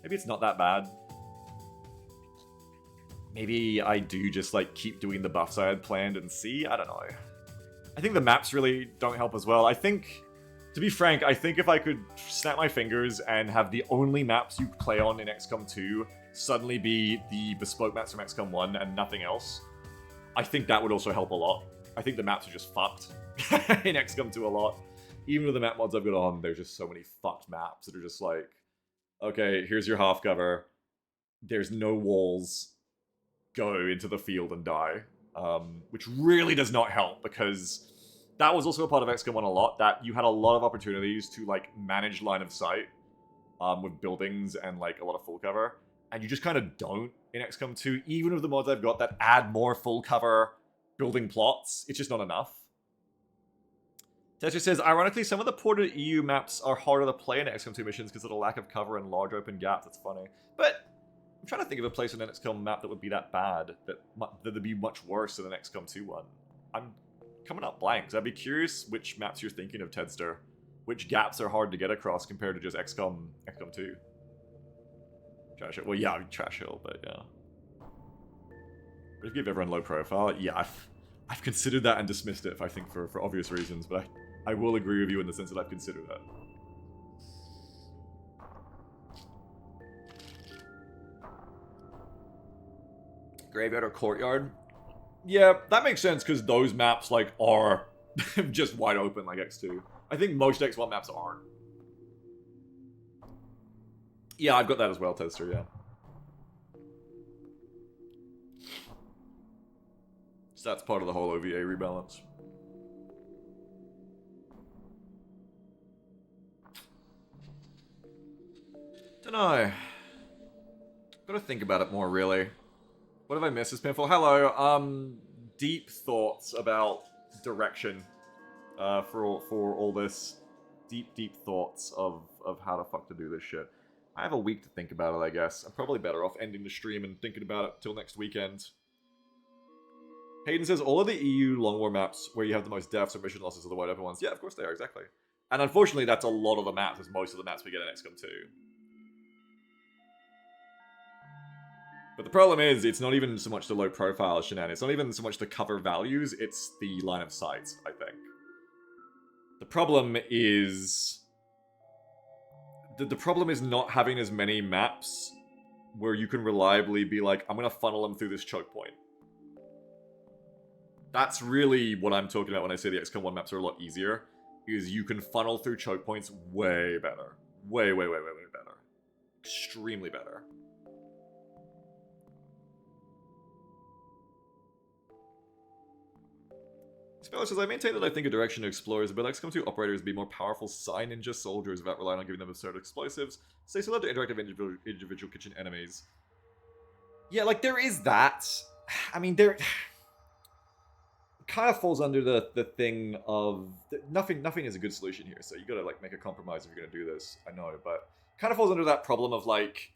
Maybe it's not that bad. Maybe I do just like keep doing the buffs I had planned and see? I don't know. I think the maps really don't help as well. I think, to be frank, I think if I could snap my fingers and have the only maps you play on in XCOM 2 suddenly be the bespoke maps from XCOM 1 and nothing else, I think that would also help a lot. I think the maps are just fucked in XCOM 2 a lot. Even with the map mods I've got on, there's just so many fucked maps that are just like, okay, here's your half cover. There's no walls. Go into the field and die. Which really does not help because that was also a part of XCOM 1 a lot, that you had a lot of opportunities to like manage line of sight with buildings and like a lot of full cover. And you just kind of don't in XCOM 2, even with the mods I've got that add more full cover building plots. It's just not enough. Tetris says, ironically, some of the ported EU maps are harder to play in XCOM 2 missions because of the lack of cover and large open gaps. That's funny. But I'm trying to think of a place in an XCOM map that would be that bad, that would be much worse than an XCOM 2 one. I'm coming up blank, so I'd be curious which maps you're thinking of, Tedster. Which gaps are hard to get across compared to just XCOM 2. Trash Hill. Well, yeah, Trash Hill, but yeah. But if you give everyone low profile, yeah, I've considered that and dismissed it, I think, for obvious reasons, but I will agree with you in the sense that I've considered that. Graveyard or Courtyard? Yeah, that makes sense, because those maps, like, are just wide open, like X2. I think most X1 maps aren't. Yeah, I've got that as well, Tester, yeah. So that's part of the whole OVA rebalance. Dunno. Gotta think about it more, really. What have I missed? It's painful. Hello, deep thoughts about direction for all this. Deep thoughts of how the fuck to do this shit. I have a week to think about it, I guess. I'm probably better off ending the stream and thinking about it till next weekend. Hayden says, all of the EU Long War maps where you have the most deaths or mission losses are the wide open ones. Yeah, of course they are, exactly. And unfortunately, that's a lot of the maps, as most of the maps we get in XCOM 2. But the problem is, it's not even so much the low profile shenanigans. It's not even so much the cover values, it's the line of sight, I think. The problem is... The problem is not having as many maps where you can reliably be like, I'm gonna funnel them through this choke point. That's really what I'm talking about when I say the XCOM 1 maps are a lot easier, is you can funnel through choke points way better. Way better. Extremely better. Speller says, I maintain that I think a direction to explore is about XCOM 2 operators be more powerful Psy Ninja soldiers without relying on giving them absurd explosives. Stay so allowed to interact with individual kitchen enemies. Yeah, like, there is that. I mean, there... kind of falls under the thing of... Nothing is a good solution here, so you gotta, like, make a compromise if you're gonna do this. I know, but... kind of falls under that problem of, like...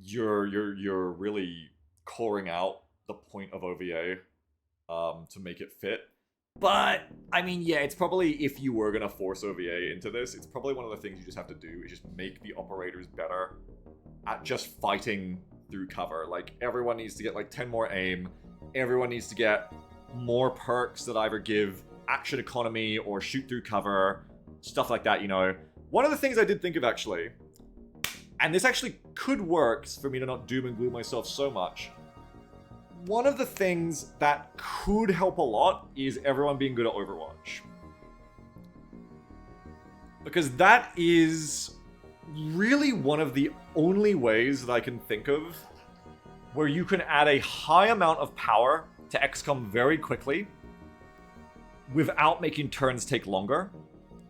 You're really coring out the point of OVA to make it fit. But, I mean, yeah, it's probably, if you were going to force OVA into this, it's probably one of the things you just have to do is just make the operators better at just fighting through cover. Like, everyone needs to get, like, 10 more aim. Everyone needs to get more perks that either give action economy or shoot through cover. Stuff like that, you know. One of the things I did think of, actually, and this actually could work for me to not doom and gloom myself so much. One of the things that could help a lot is everyone being good at Overwatch. Because that is really one of the only ways that I can think of where you can add a high amount of power to XCOM very quickly without making turns take longer,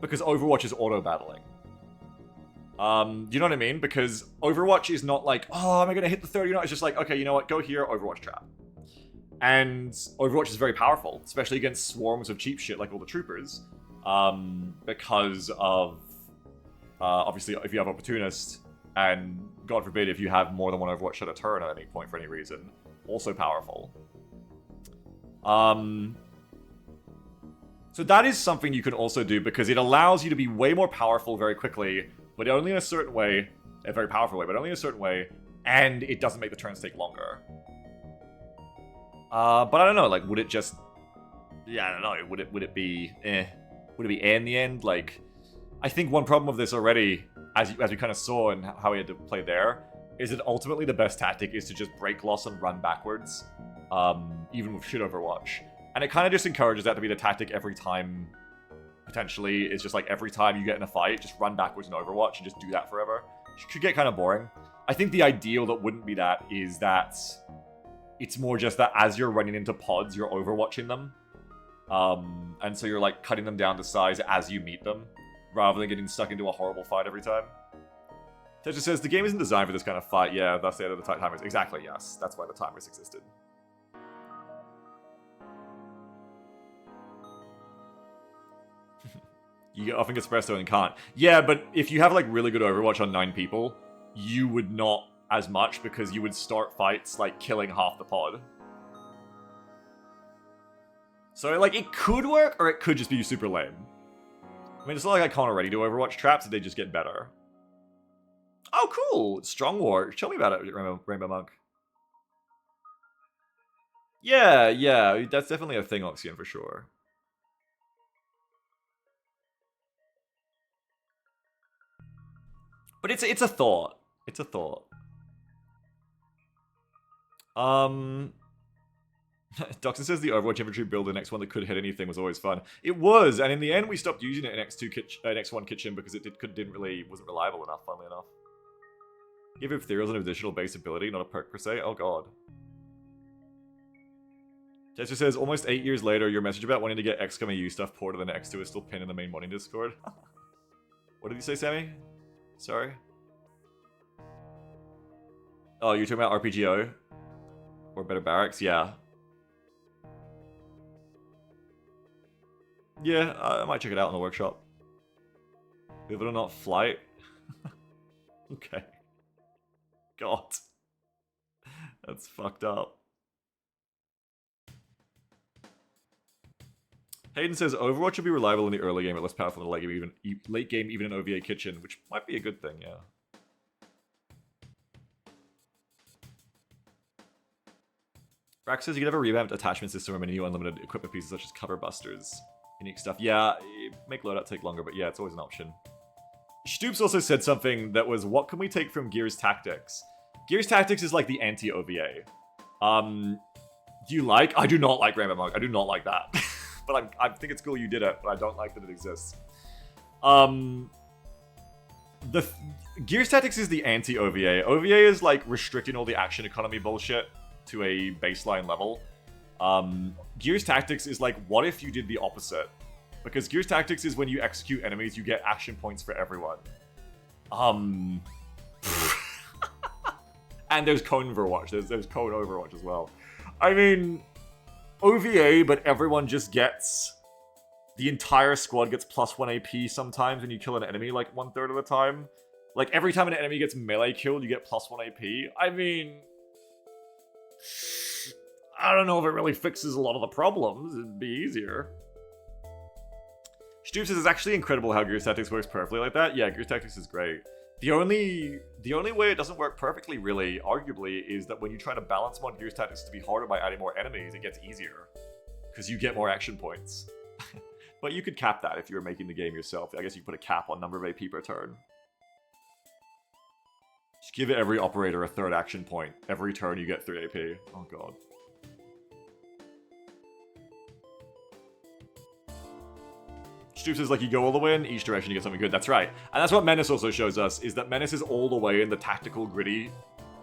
because Overwatch is auto-battling. You know what I mean? Because Overwatch is not like, oh, am I gonna hit the 30 or not? It's just like, okay, you know what? Go here, Overwatch trap. And Overwatch is very powerful, especially against swarms of cheap shit like all the troopers. Because of, obviously, if you have Opportunist, and God forbid if you have more than one Overwatch shot a turn at any point for any reason, also powerful. So that is something you can also do, because it allows you to be way more powerful very quickly, but only in a certain way, a very powerful way, but only in a certain way, and it doesn't make the turns take longer. But I don't know, like, would it just... Yeah, I don't know, would it be Would it be in the end? Like, I think one problem with this already, as we kind of saw and how we had to play there, is that ultimately the best tactic is to just break loss and run backwards, even with shit Overwatch. And it kind of just encourages that to be the tactic every time, potentially. It's just like every time you get in a fight, just run backwards in Overwatch and just do that forever. It could get kind of boring. I think the ideal that wouldn't be that is that it's more just that as you're running into pods, you're overwatching them. And so you're like cutting them down to size as you meet them, rather than getting stuck into a horrible fight every time. Tetris says, the game isn't designed for this kind of fight. Yeah, that's the end of the timers. Exactly, yes. That's why the timers existed. You often get espresso and can't. Yeah, but if you have like really good Overwatch on 9 people, you would not as much, because you would start fights like killing half the pod. So like it could work, or it could just be super lame. I mean, it's not like I can't already do Overwatch traps, they just get better. Oh, cool! Strong War. Tell me about it, Rainbow Monk. Yeah, that's definitely a thing, Oxyon, for sure. But it's a thought. It's a thought. Doxon says the Overwatch infantry build, the next one that could hit anything, was always fun. It was, and in the end we stopped using it in X1 Kitchen because it wasn't reliable enough, funnily enough. Give Ethereals an additional base ability, not a perk per se. Oh god. Jester says, almost 8 years later, your message about wanting to get XCOM EU stuff ported to the X2 is still pinned in the main modding Discord. What did you say, Sammy? Sorry? Oh, you're talking about RPGO? Or Better Barracks? Yeah. Yeah, I might check it out in the workshop. Believe it or not, flight. Okay. God. That's fucked up. Hayden says, Overwatch will be reliable in the early game, but less powerful in the late game, even in OvA Kitchen, which might be a good thing, yeah. Brax says you can have a revamped attachment system or many new unlimited equipment pieces such as cover busters. Unique stuff. Yeah, make loadout take longer, but yeah, it's always an option. Stoops also said something that was, what can we take from Gears Tactics? Gears Tactics is like the anti-OVA. Do you like? I do not like Rainbow Monk. I do not like that. But I think it's cool you did it, but I don't like that it exists. Gears Tactics is the anti-OVA. OVA is like restricting all the action economy bullshit to a baseline level. Gears Tactics is like, what if you did the opposite? Because Gears Tactics is when you execute enemies, you get action points for everyone. And there's Cone Overwatch. There's Cone Overwatch as well. I mean, OVA, but everyone just gets... The entire squad gets +1 AP sometimes when you kill an enemy, like 1/3 of the time. Like, every time an enemy gets melee killed, you get +1 AP. I mean... I don't know if it really fixes a lot of the problems. It'd be easier. Stoops says it's actually incredible how Gears Tactics works perfectly like that. Yeah, Gears Tactics is great. The only way it doesn't work perfectly, really, arguably, is that when you try to balance mod Gears Tactics to be harder by adding more enemies, it gets easier. Because you get more action points. But you could cap that if you were making the game yourself. I guess you could put a cap on number of AP per turn. Just give every operator a third action point. Every turn you get 3 AP. Oh god. Stoops is like you go all the way in each direction, you get something good. That's right. And that's what Menace also shows us, is that Menace is all the way in the tactical, gritty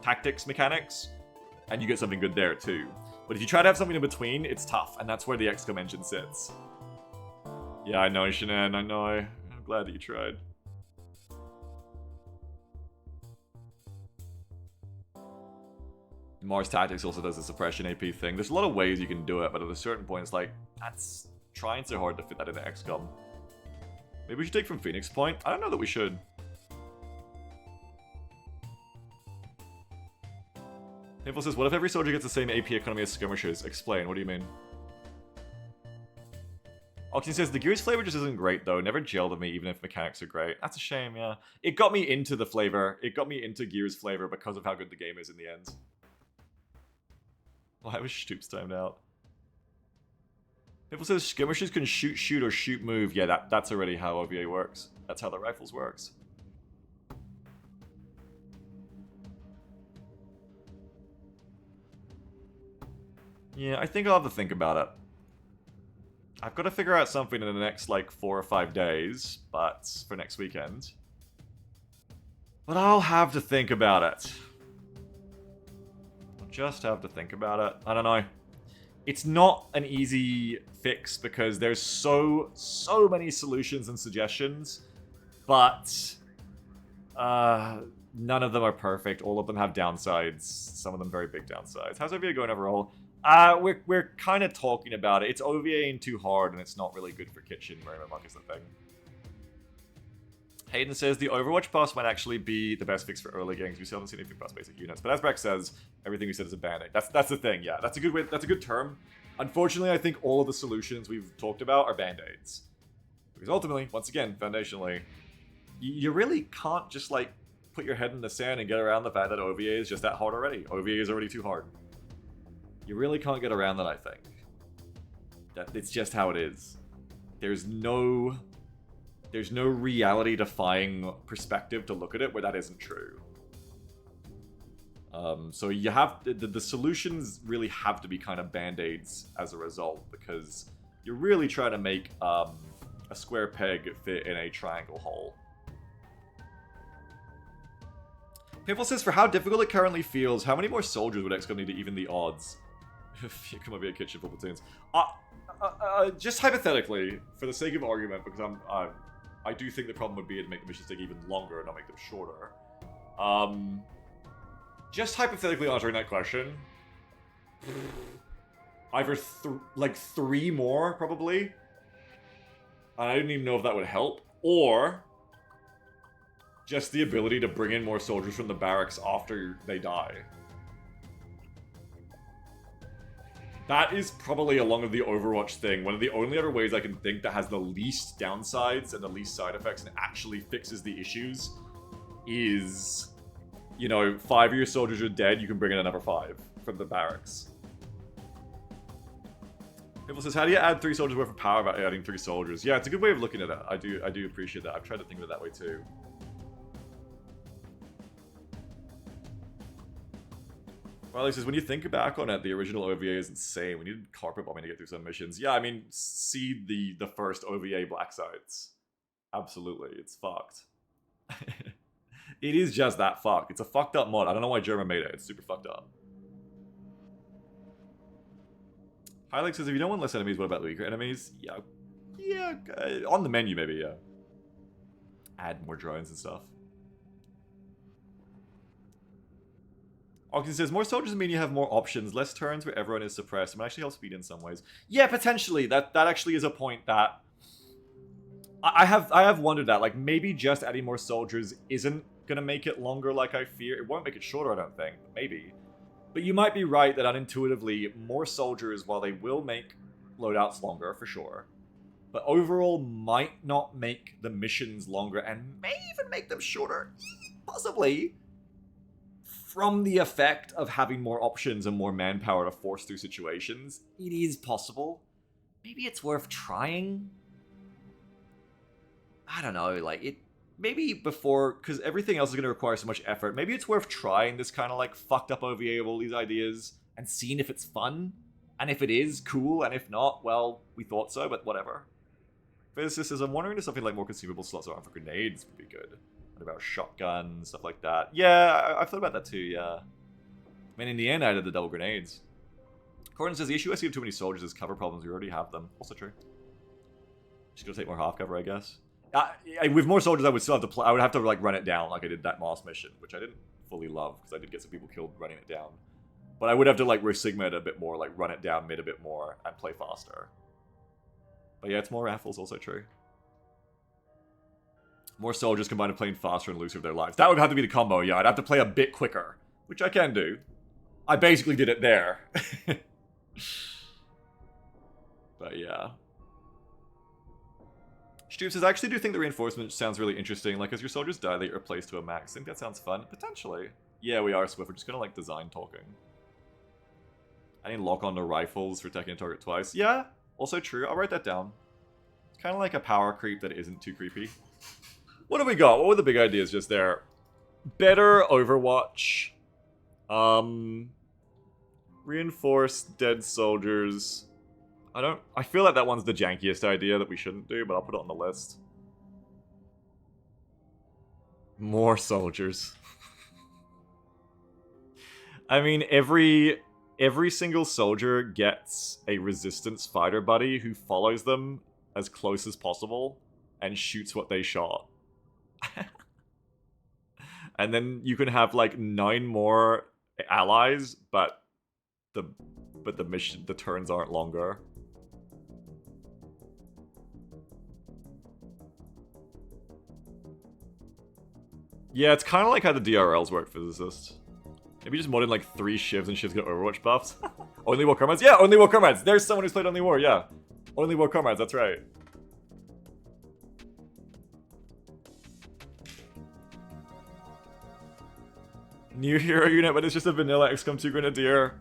tactics mechanics, and you get something good there too. But if you try to have something in between, it's tough, and that's where the XCOM engine sits. Yeah, I know, Shanann, I know. I'm glad that you tried. Mars Tactics also does the suppression AP thing. There's a lot of ways you can do it, but at a certain point, it's like, that's trying so hard to fit that into XCOM. Maybe we should take from Phoenix Point? I don't know that we should. Painful says, what if every soldier gets the same AP economy as skirmishers? Explain, what do you mean? Oxy says, the Gears flavor just isn't great though. Never gelled with me even if mechanics are great. That's a shame, yeah. It got me into the flavor. It got me into Gears flavor because of how good the game is in the end. Why was Stoops timed out? People says skirmishers can shoot, or shoot, move. Yeah, that's already how OvA works. That's how the rifles works. Yeah, I think I'll have to think about it. I've got to figure out something in the next, like, 4 or 5 days, but for next weekend. But I'll have to think about it. I'll just have to think about it. I don't know. It's not an easy fix because there's so many solutions and suggestions, but none of them are perfect. All of them have downsides. Some of them very big downsides. How's OvA going overall? We're kind of talking about it. It's OVAing too hard, and it's not really good for Kitchen. Rainbow Monk is the thing. Hayden says the Overwatch pass might actually be the best fix for early games. We still haven't seen anything past basic units, but as Breck says, everything we said is a band-aid. That's the thing. Yeah, that's a good way. That's a good term. Unfortunately, I think all of the solutions we've talked about are band-aids, because ultimately, once again, foundationally, you really can't just like put your head in the sand and get around the fact that OVA is just that hard already. OVA is already too hard. You really can't get around that, I think. It's just how it is. There's no reality-defying perspective to look at it where that isn't true. So you have... The solutions really have to be kind of band-aids as a result, because you're really trying to make a square peg fit in a triangle hole. People says, for how difficult it currently feels, how many more soldiers would XCOM need to even the odds? Come over here, Kitchen for platoons. Just hypothetically, for the sake of argument, because I do think the problem would be to make the missions take even longer and not make them shorter. Just hypothetically answering that question, either like 3 more, probably. And I didn't even know if that would help. Or just the ability to bring in more soldiers from the barracks after they die. That is probably, along with the Overwatch thing, one of the only other ways I can think that has the least downsides and the least side effects and actually fixes the issues is, you know, 5 of your soldiers are dead, you can bring in another 5 from the barracks. People says, how do you add 3 soldiers worth of power by adding 3 soldiers? Yeah, it's a good way of looking at it. I do appreciate that. I've tried to think of it that way too. Riley says, when you think back on it, the original OVA is insane. We needed carpet bombing to get through some missions. Yeah, I mean, see the first OVA Black Sites. Absolutely, it's fucked. It is just that fucked. It's a fucked up mod. I don't know why German made it. It's super fucked up. Hylex says, if you don't want less enemies, what about the weaker enemies? Yeah, on the menu maybe, yeah. Add more drones and stuff. Oxy says, more soldiers mean you have more options, less turns where everyone is suppressed. It might actually help speed in some ways. Yeah, potentially. That actually is a point that I have wondered that. Like, maybe just adding more soldiers isn't gonna make it longer like I fear. It won't make it shorter, I don't think. Maybe. But you might be right that unintuitively, more soldiers, while they will make loadouts longer, for sure, but overall might not make the missions longer and may even make them shorter. Possibly. From the effect of having more options and more manpower to force through situations, it is possible. Maybe it's worth trying. I don't know, like, it... Maybe before, because everything else is going to require so much effort, maybe it's worth trying this kind of, like, fucked up OVA of all these ideas and seeing if it's fun. And if it is, cool, and if not, well, we thought so, but whatever. Physicist says, I'm wondering if something like more consumable slots around for grenades would be good. What about shotguns, stuff like that? Yeah, I've thought about that too, yeah. I mean, in the end, I did the double grenades. Corden says, the issue I see of too many soldiers is cover problems. We already have them. Also true. Just gonna take more half cover, I guess. With more soldiers, I would still have to play. I would have to like run it down like I did that Moss mission, which I didn't fully love because I did get some people killed running it down. But I would have to like resigma it a bit more, like run it down mid a bit more and play faster. But yeah, it's more raffles, also true. More soldiers combined to playing faster and looser of their lives. That would have to be the combo, yeah. I'd have to play a bit quicker, which I can do. I basically did it there. But yeah. Stoop says, I actually do think the reinforcement sounds really interesting. Like, as your soldiers die, they get replaced to a max. I think that sounds fun. Potentially. Yeah, we are, Swift. We're just gonna, like, design talking. I need lock on to rifles for attacking a target twice. Yeah, also true. I'll write that down. It's kind of like a power creep that isn't too creepy. What have we got? What were the big ideas just there? Better Overwatch. Reinforced dead soldiers. I feel like that one's the jankiest idea that we shouldn't do, but I'll put it on the list. More soldiers. I mean, every single soldier gets a resistance fighter buddy who follows them as close as possible and shoots what they shot. And then you can have like 9 more allies, but the turns aren't longer. Yeah, it's kind of like how the DRLs work, Physicist. Maybe just mod in like 3 shivs and shivs get Overwatch buffs. Only War Comrades? Yeah, Only War Comrades! There's someone who's played Only War, yeah. Only War Comrades, that's right. New hero unit, but it's just a vanilla XCOM 2 Grenadier.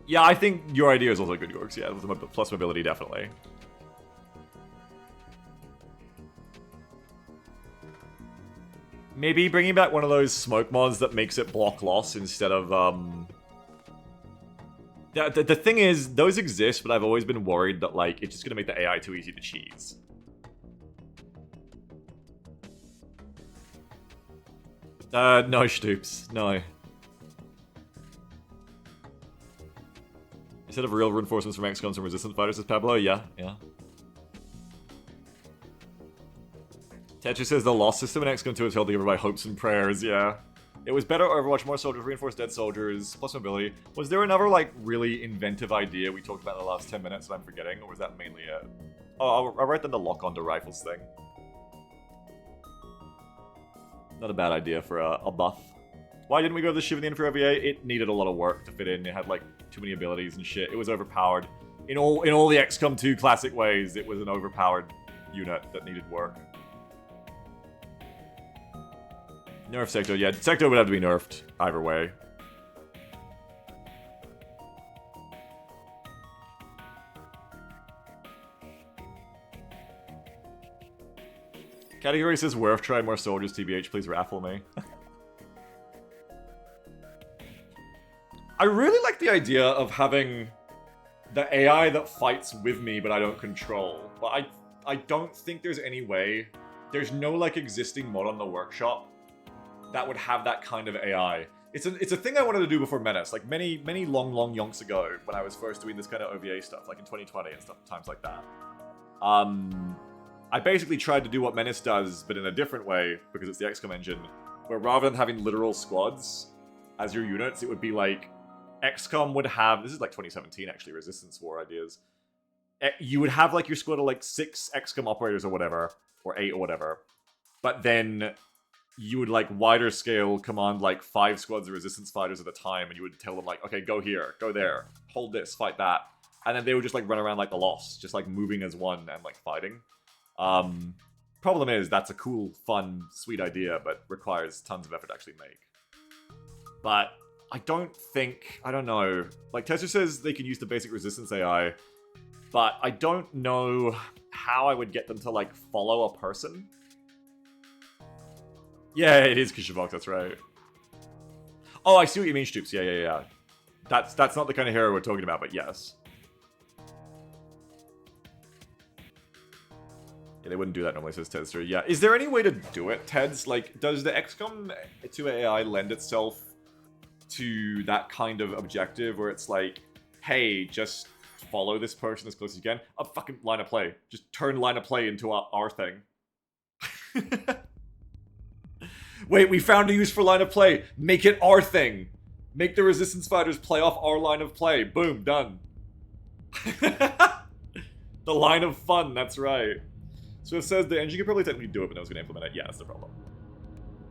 Yeah, I think your idea is also good, Gorks. Yeah, with the plus mobility, definitely. Maybe bringing back one of those smoke mods that makes it block loss instead of, The thing is, those exist, but I've always been worried that, like, it's just gonna make the AI too easy to cheese. No, Stoops. No. Instead of real reinforcements from XCOM, some resistance fighters, says Pablo? Yeah, yeah. Tetris says the loss system in XCOM 2 is held together by hopes and prayers, yeah. It was better Overwatch, more soldiers, reinforced dead soldiers, plus mobility. Was there another, like, really inventive idea we talked about in the last 10 minutes that I'm forgetting, or was that mainly it? Oh, I'll write down the lock-on to rifles thing. Not a bad idea for a buff. Why didn't we go to the Shiv in the end for OVA? It needed a lot of work to fit in. It had, like, too many abilities and shit. It was overpowered. In all the XCOM 2 classic ways, it was an overpowered unit that needed work. Nerf Sector, yeah. Sector would have to be nerfed either way. Category says worth trying more soldiers, TBH, please raffle me. I really like the idea of having the AI that fights with me but I don't control. But I don't think there's any way. There's no, like, existing mod on the workshop that would have that kind of AI. It's a thing I wanted to do before Menace, like many long yonks ago when I was first doing this kind of OVA stuff, like in 2020 and stuff, times like that. I basically tried to do what Menace does, but in a different way, because it's the XCOM engine, where rather than having literal squads as your units, it would be like, XCOM would have, this is like 2017 actually, Resistance War ideas. You would have like your squad of like 6 XCOM operators or whatever, or 8 or whatever, but then you would like wider scale command like 5 squads of resistance fighters at a time, and you would tell them like, okay, go here, go there, hold this, fight that, and then they would just like run around like the Lost, just like moving as one and like fighting. Problem is that's a cool, fun, sweet idea, but requires tons of effort to actually make. But I don't know. Like Tesla says they can use the basic resistance AI, but I don't know how I would get them to like follow a person. Yeah, it is Kishivox, that's right. Oh, I see what you mean, Stoops. Yeah. That's not the kind of hero we're talking about, but yes. Yeah, they wouldn't do that normally, says Tedster. Yeah, is there any way to do it, Teds? Like, does the XCOM 2 AI lend itself to that kind of objective where it's like, hey, just follow this person as close as you can? A fucking line of play. Just turn line of play into our thing. Wait, we found a use for line of play. Make it our thing. Make the resistance fighters play off our line of play. Boom, done. The line of fun, that's right. So it says the engine could probably technically do it, but no one's going to implement it. Yeah, that's the problem.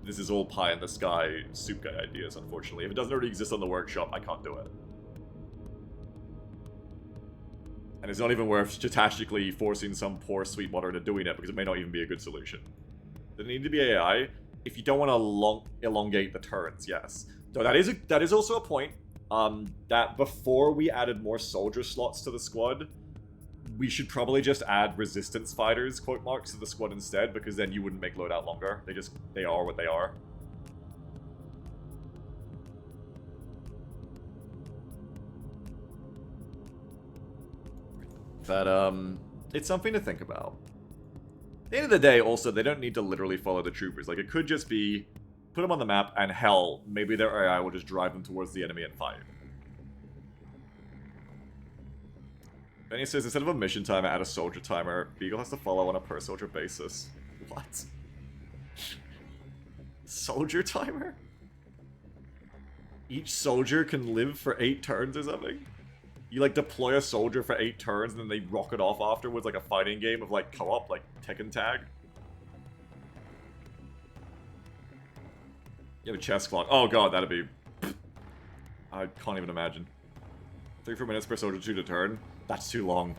This is all pie in the sky soup guy ideas, unfortunately. If it doesn't already exist on the workshop, I can't do it. And it's not even worth strategically forcing some poor Sweetwater into doing it, because it may not even be a good solution. Does it need to be AI? If you don't want to elongate the turns, yes. So that is also a point. That before we added more soldier slots to the squad, we should probably just add resistance fighters, quote marks, to the squad instead, because then you wouldn't make loadout longer. They are what they are. But, it's something to think about. At the end of the day, also, they don't need to literally follow the troopers. Like, it could just be, put them on the map, and hell, maybe their AI will just drive them towards the enemy and fight. Then he says, instead of a mission timer, add a soldier timer. Beagle has to follow on a per-soldier basis. What? Soldier timer? Each soldier can live for 8 turns or something? You, like, deploy a soldier for 8 turns, and then they rocket off afterwards like a fighting game of, like, co-op, like Tekken Tag? You have a chest clock. Oh god, that'd be... I can't even imagine. 3-4 minutes per soldier, 2 to turn? That's too long.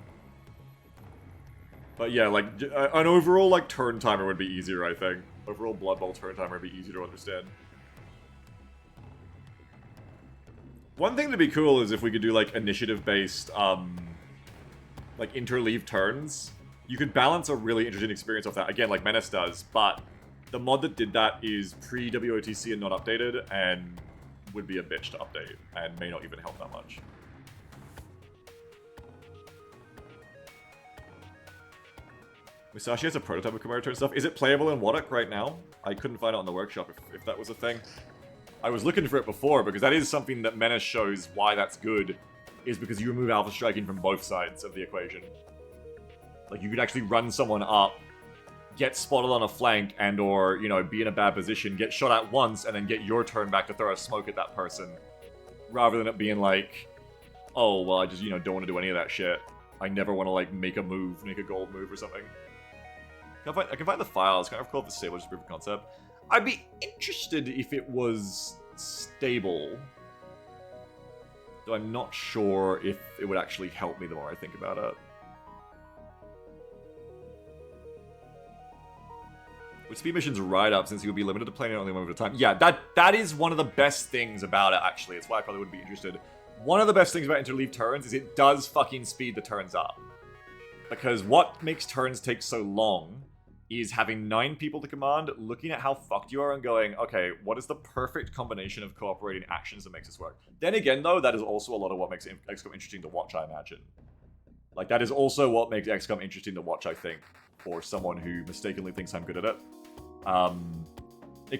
But yeah, like, an overall, like, turn timer would be easier, I think. Overall Blood Bowl turn timer would be easier to understand. One thing to be cool is if we could do, like, initiative-based, like, interleave turns. You could balance a really interesting experience off that. Again, like Menace does, but the mod that did that is pre-WOTC and not updated, and would be a bitch to update, and may not even help that much. Musashi has a prototype of Chimera turn stuff. Is it playable in Waddock right now? I couldn't find it on the workshop if that was a thing. I was looking for it before, because that is something that Menace shows why that's good, is because you remove alpha striking from both sides of the equation. Like, you could actually run someone up, get spotted on a flank, and or, you know, be in a bad position, get shot at once, and then get your turn back to throw a smoke at that person. Rather than it being like, oh, well, I just, you know, don't want to do any of that shit. I never want to, like, make a move, make a gold move or something. I can find the files. Can I recall if the stable is proof of concept? I'd be interested if it was stable. Though I'm not sure if it would actually help me the more I think about it. With speed missions right up, since you would be limited to playing it only one at a time. Yeah, that is one of the best things about it, actually. It's why I probably wouldn't be interested. One of the best things about interleave turns is it does fucking speed the turns up. Because what makes turns take so long is having 9 people to command, looking at how fucked you are and going, okay, what is the perfect combination of cooperating actions that makes this work? Then again, though, that is also a lot of what makes XCOM interesting to watch, I imagine. Like, that is also what makes XCOM interesting to watch, I think, for someone who mistakenly thinks I'm good at it.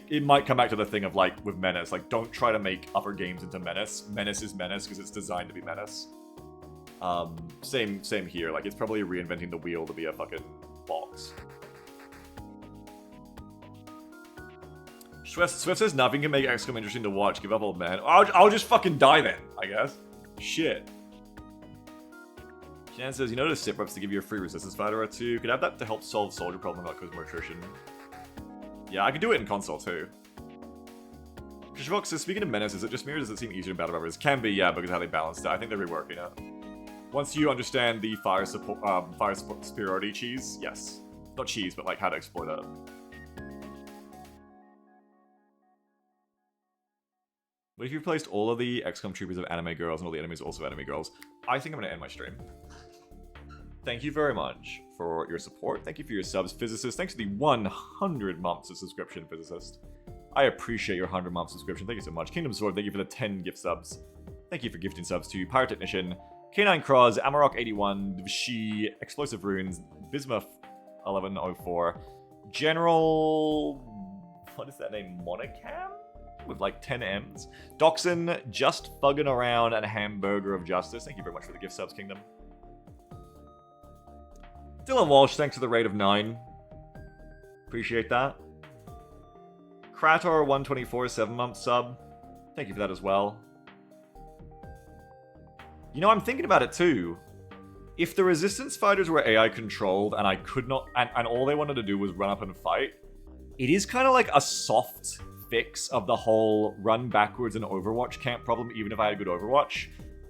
It might come back to the thing of, like, with Menace, like, don't try to make other games into Menace. Menace is Menace because it's designed to be Menace. Same here. Like, it's probably reinventing the wheel to be a fucking box. Swift says nothing can make XCOM interesting to watch. Give up, old man. I'll just fucking die then, I guess. Shit. Shan says, you know those sit reps to give you a free resistance fighter or two? You could have that to help solve soldier problem, not cause more attrition. Yeah, I could do it in console too. Shivok says, speaking of menace, is it just me or does it seem easier in Battle Robbers? Can be, yeah, because of how they balanced it. I think they're reworking it. Once you understand the fire support superiority cheese, yes. Not cheese, but like how to explore that. What if you replaced all of the XCOM troopers of anime girls and all the enemies also anime girls? I think I'm gonna end my stream. Thank you very much for your support. Thank you for your subs, Physicist. Thanks for the 100 months of subscription, Physicist. I appreciate your 100 month subscription. Thank you so much. Kingdom Sword, thank you for the 10 gift subs. Thank you for gifting subs to Pirate Technician, K9 Cross, Amarok81, Vshi, Explosive Runes, Bismuth 1104, General... what is that name? Monocam? With like 10 M's. Doxon, Just Fugging Around, and Hamburger of Justice. Thank you very much for the gift subs, Kingdom. Dylan Walsh, thanks for the rate of 9. Appreciate that. Krator 124, 7-month sub. Thank you for that as well. You know, I'm thinking about it too. If the Resistance fighters were AI controlled and I could not, and all they wanted to do was run up and fight, it is kind of like a soft fix of the whole run backwards and Overwatch camp problem, even if I had good Overwatch,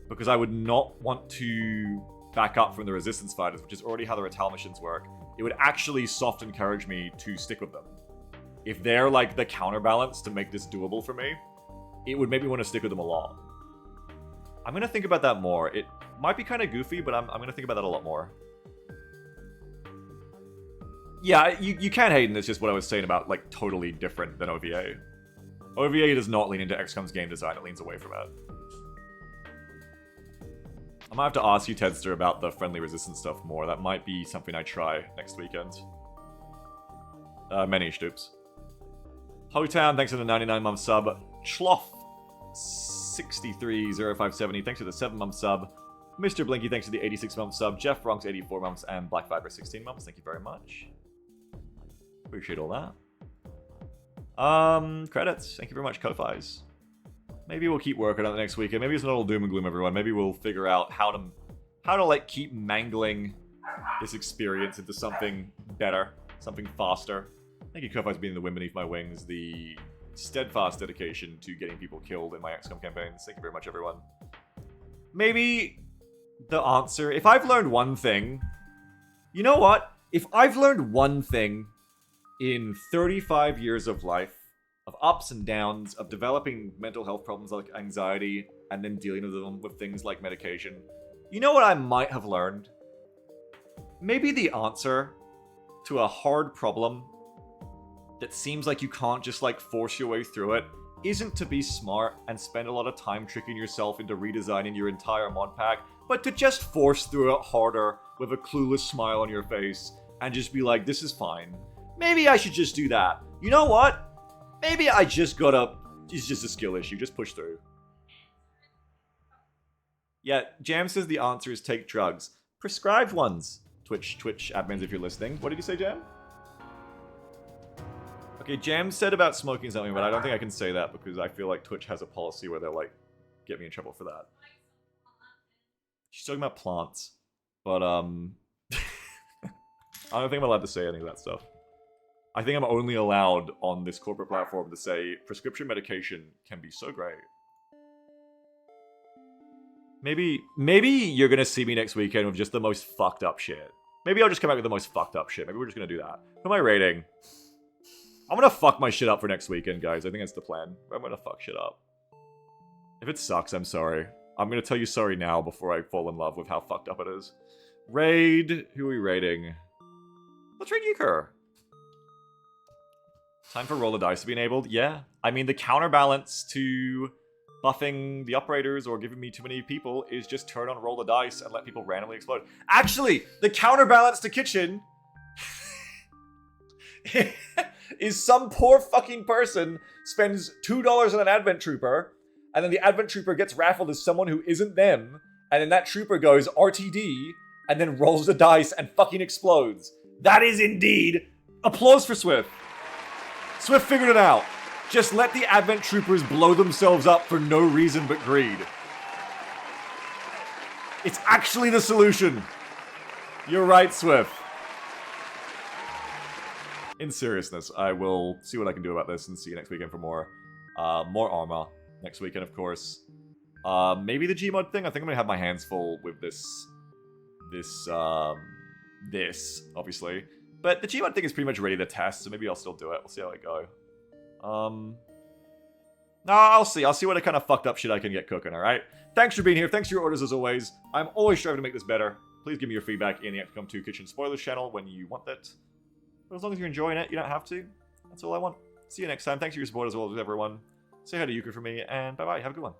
because I would not want to back up from the Resistance fighters, which is already how the Ratal missions work. It would actually soft encourage me to stick with them. If they're like the counterbalance to make this doable for me, it would make me want to stick with them a lot. I'm going to think about that more. It might be kind of goofy, but I'm going to think about that a lot more. Yeah, you can't hate, and it's just what I was saying about, like, totally different than OVA. OVA does not lean into XCOM's game design, it leans away from it. I might have to ask you, Tedster, about the friendly resistance stuff more. That might be something I try next weekend. Many Stoops. Hotown, thanks for the 99-month sub. Schloff, 630570, thanks for the 7-month sub. Mr. Blinky, thanks for the 86-month sub. Jeff Bronx, 84 months. And Black Viper, 16 months. Thank you very much. Appreciate all that. Credits. Thank you very much, Ko-Fis. Maybe we'll keep working on it next weekend. Maybe it's not all doom and gloom, everyone. Maybe we'll figure out how to like keep mangling this experience into something better, something faster. Thank you, Ko-Fis, being the wind beneath my wings. The steadfast dedication to getting people killed in my XCOM campaigns. Thank you very much, everyone. Maybe the answer, if I've learned one thing, you know what? If I've learned one thing in 35 years of life, of ups and downs, of developing mental health problems like anxiety, and then dealing with them with things like medication, you know what I might have learned? Maybe the answer to a hard problem that seems like you can't just like force your way through it isn't to be smart and spend a lot of time tricking yourself into redesigning your entire mod pack, but to just force through it harder with a clueless smile on your face and just be like, this is fine. Maybe I should just do that. You know what? Maybe I just gotta... It's just a skill issue. Just push through. Yeah, Jam says the answer is take drugs. Prescribed ones. Twitch admins if you're listening. What did you say, Jam? Okay, Jam said about smoking something, but I don't think I can say that because I feel like Twitch has a policy where they'll, like, get me in trouble for that. She's talking about plants. But, I don't think I'm allowed to say any of that stuff. I think I'm only allowed on this corporate platform to say prescription medication can be so great. Maybe you're gonna see me next weekend with just the most fucked up shit. Maybe I'll just come out with the most fucked up shit. Maybe we're just gonna do that. For my rating, I'm gonna fuck my shit up for next weekend, guys. I think that's the plan. I'm gonna fuck shit up. If it sucks, I'm sorry. I'm gonna tell you sorry now before I fall in love with how fucked up it is. Raid. Who are we raiding? Let's raid Euchre. Time for roll of dice to be enabled? Yeah. I mean, the counterbalance to buffing the operators or giving me too many people is just turn on roll the dice and let people randomly explode. Actually, the counterbalance to kitchen is some poor fucking person spends $2 on an Advent Trooper, and then the Advent Trooper gets raffled as someone who isn't them, and then that Trooper goes RTD, and then rolls the dice and fucking explodes. That is indeed applause for Swift. Swift figured it out. Just let the Advent Troopers blow themselves up for no reason but greed. It's actually the solution. You're right, Swift. in seriousness, I will see what I can do about this and see you next weekend for more armor next weekend, of course. Maybe the Gmod thing. I think I'm gonna have my hands full with this, obviously. But the Gmod thing is pretty much ready to test, so maybe I'll still do it. We'll see how I go. No, I'll see. I'll see what kind of fucked up shit I can get cooking, alright? Thanks for being here. Thanks for your orders, as always. I'm always striving to make this better. Please give me your feedback in the XCOM 2 Kitchen Spoilers channel when you want that. But as long as you're enjoying it, you don't have to. That's all I want. See you next time. Thanks for your support as well as everyone. Say hi to Yuka for me, and bye-bye. Have a good one.